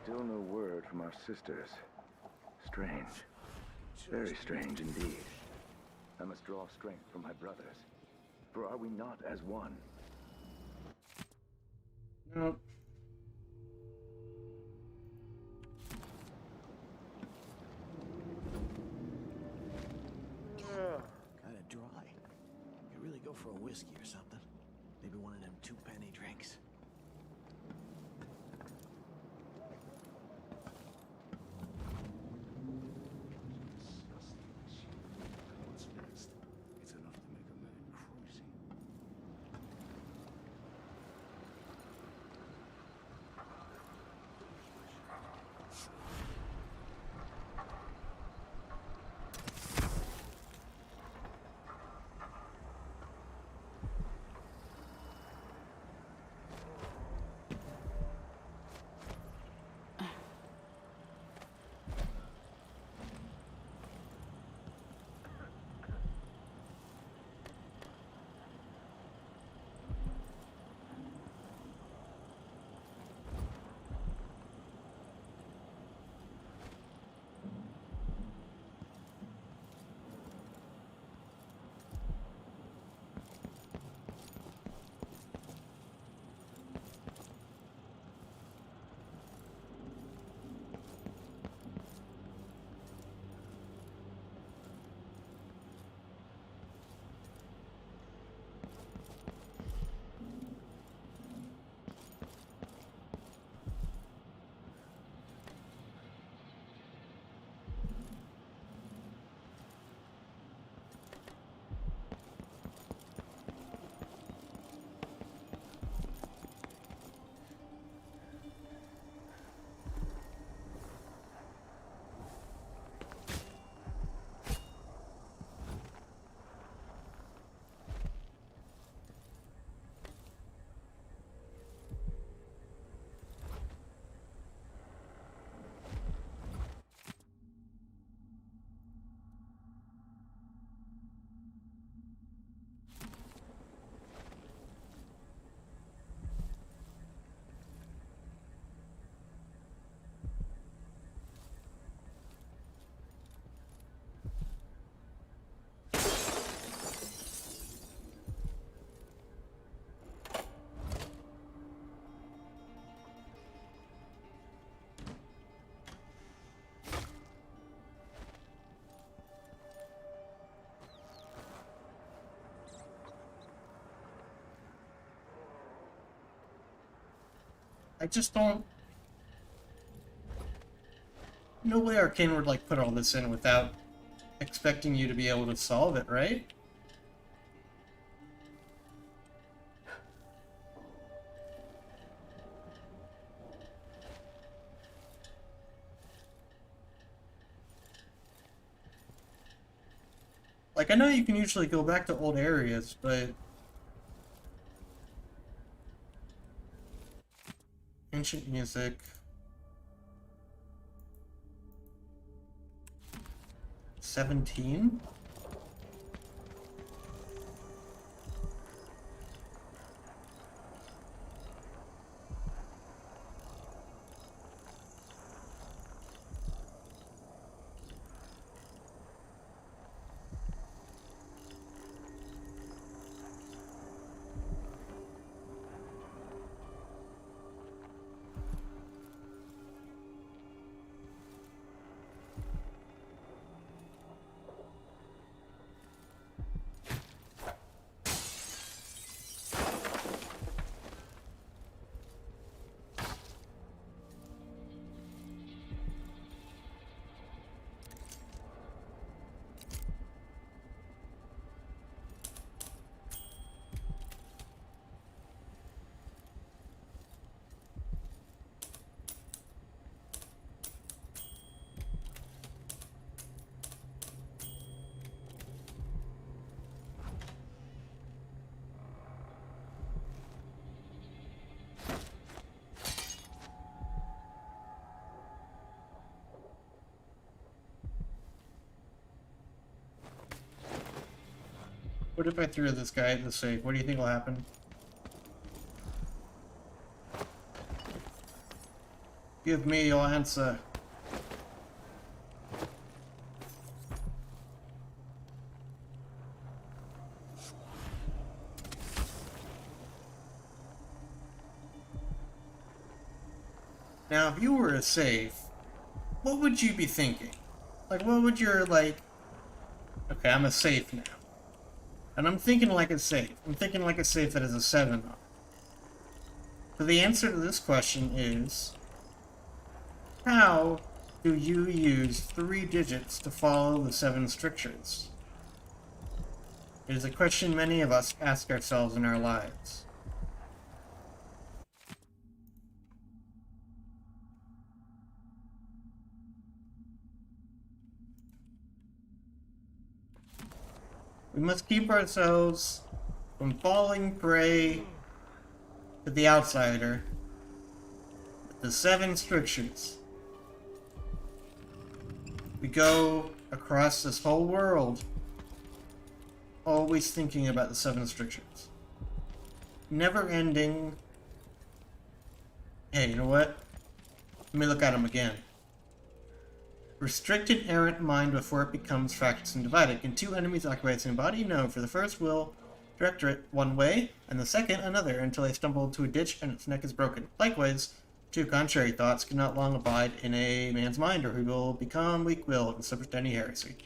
Still no word from our sisters. Strange. Very strange indeed. I must draw strength from my brothers. For are we not as one? No. Kinda dry. Could really go for a whiskey or something. Maybe one of them 2-penny drinks. What's next? It's enough to make a man crazy. I just don't... No way Arcane would, like, put all this in without expecting you to be able to solve it, right? Like, I know you can usually go back to old areas, but... Ancient music... 17? What if I threw this guy at the safe? What do you think will happen? Give me your answer. Now, if you were a safe, what would you be thinking? Like, what would your, like... Okay, I'm a safe now. And I'm thinking like a safe. I'm thinking like a safe that has a 7 on it. So the answer to this question is... How do you use 3 digits to follow the 7 strictures? It is a question many of us ask ourselves in our lives. We must keep ourselves from falling prey to the outsider with the 7 strictures. We go across this whole world always thinking about the 7 strictures. Never ending. Hey, you know what? Let me look at them again. Restricted errant mind before it becomes fractious and divided. Can 2 enemies occupy the same body? No, for the first will direct it one way, and the second another, until they stumble into a ditch and its neck is broken. Likewise, 2 contrary thoughts cannot long abide in a man's mind, or he will become weak-willed and subject to any heresy.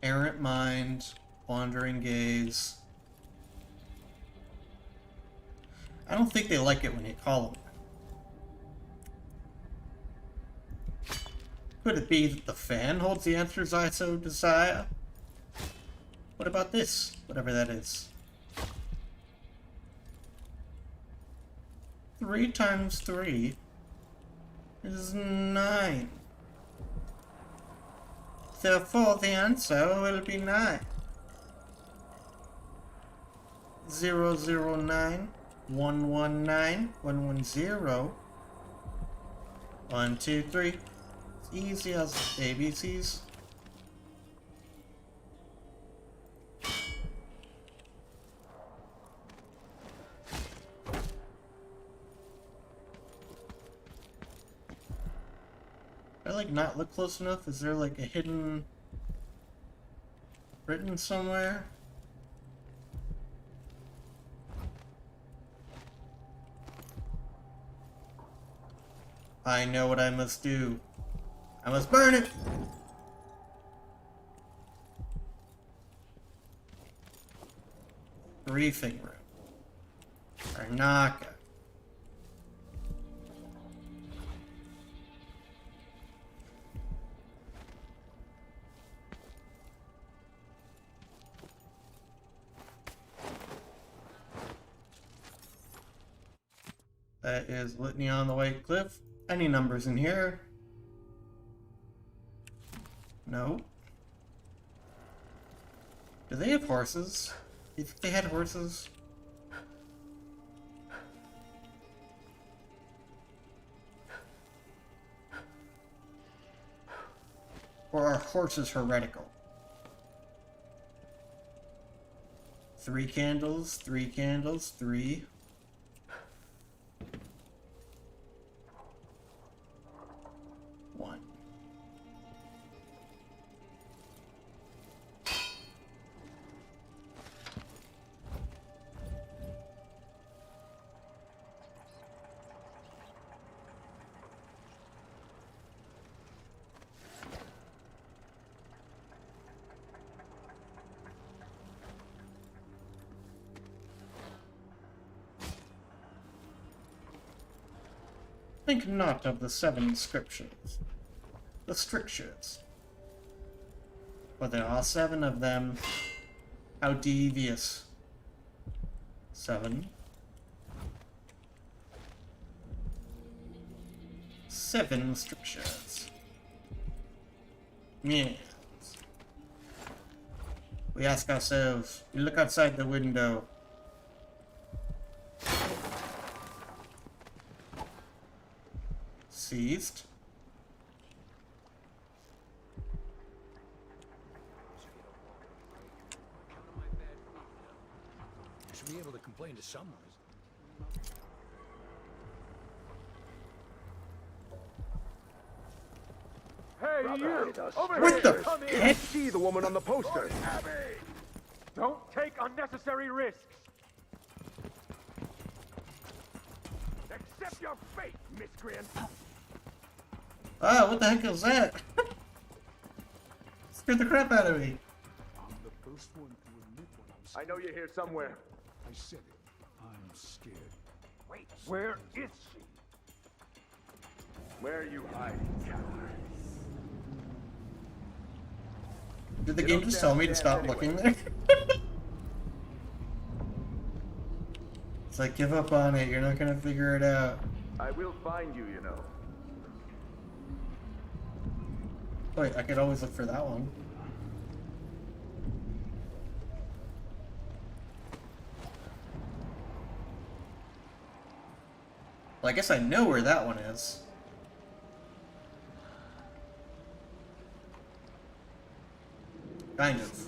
Errant mind, wandering gaze. I don't think they like it when you call them. Could it be that the fan holds the answers I so desire? What about this? Whatever that is. 3 times 3 is 9. Therefore, the answer will be 9. 009, 119, 110, 1, 2, 3. It's easy as ABCs. I like not look close enough? Is there like a hidden written somewhere? I know what I must do. I must burn it! Briefing room. Arnaka. That is Litany on the White Cliff. Any numbers in here? No. Do they have horses? Do you think they had horses? Or are horses heretical? 3 candles, 3 candles, 3. Think not of the 7 scriptures, the strictures. For there are 7 of them. How devious. 7. 7 restrictions. Yes. We ask ourselves, we look outside the window. Seized. You should be able to complain to someone. Hey, you! Over What here! the Come in! heck? See the woman on the poster! Don't take unnecessary risks! Accept your fate, miscreant! Ah, what the heck is that? Scared the crap out of me. I'm the first one to admit what I'm I know you're here somewhere. I said it. I'm scared. Wait, where is she? Where are you hiding, coward? Did the game just tell me to stop looking there? It's like, give up on it, you're not gonna figure it out. I will find you, you know. Wait, I could always look for that one. Well, I guess I know where that one is. Kind of. Is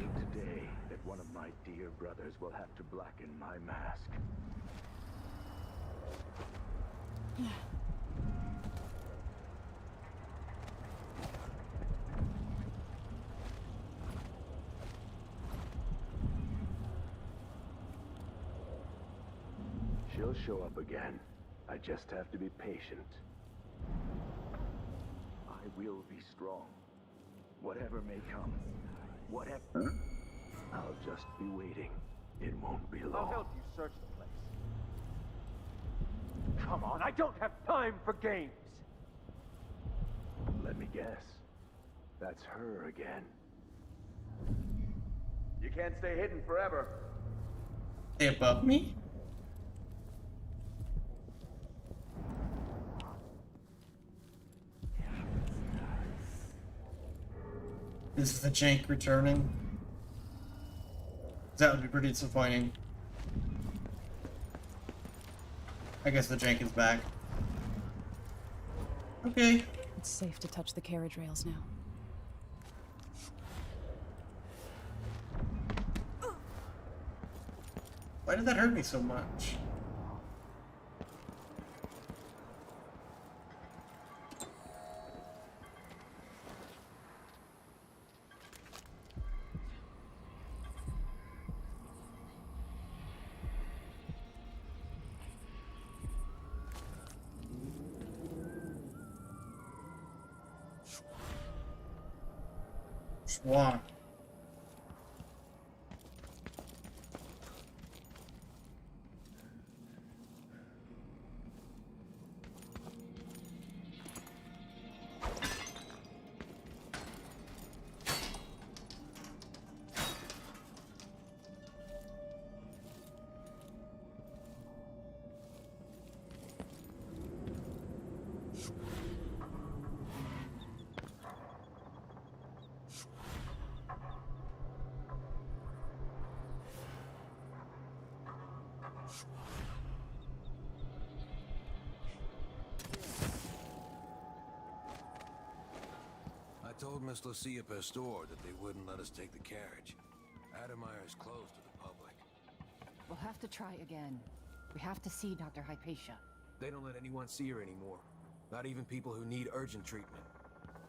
it today that one of my dear brothers will have to blacken my mask? She'll show up again. I just have to be patient. I will be strong. Whatever may come. Whatever. Huh? I'll just be waiting. It won't be long. I'll help you search the place. Come on, I don't have time for games. Let me guess. That's her again. You can't stay hidden forever. They above me? This is the jank returning. That would be pretty disappointing. I guess the jank is back. Okay. It's safe to touch the carriage rails now. Why did that hurt me so much? Swan. I told Miss Lucia Pastor that they wouldn't let us take the carriage. Adamire is closed to the public. We'll have to try again. We have to see Dr. Hypatia. They don't let anyone see her anymore. Not even people who need urgent treatment.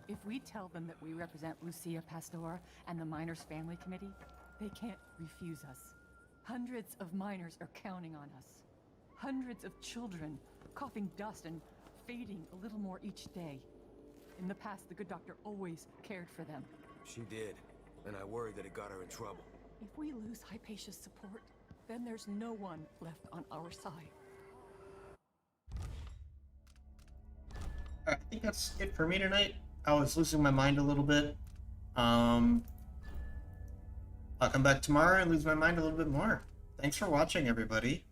If we tell them that we represent Lucia Pastor and the Miners Family Committee, they can't refuse us. Hundreds of miners are counting on us. Hundreds of children coughing dust and fading a little more each day. In the past, the good doctor always cared for them. She did, and I worried that it got her in trouble. If we lose Hypatia's support, then there's no one left on our side. I think that's it for me tonight. I was losing my mind a little bit. I'll come back tomorrow and lose my mind a little bit more. Thanks for watching, everybody.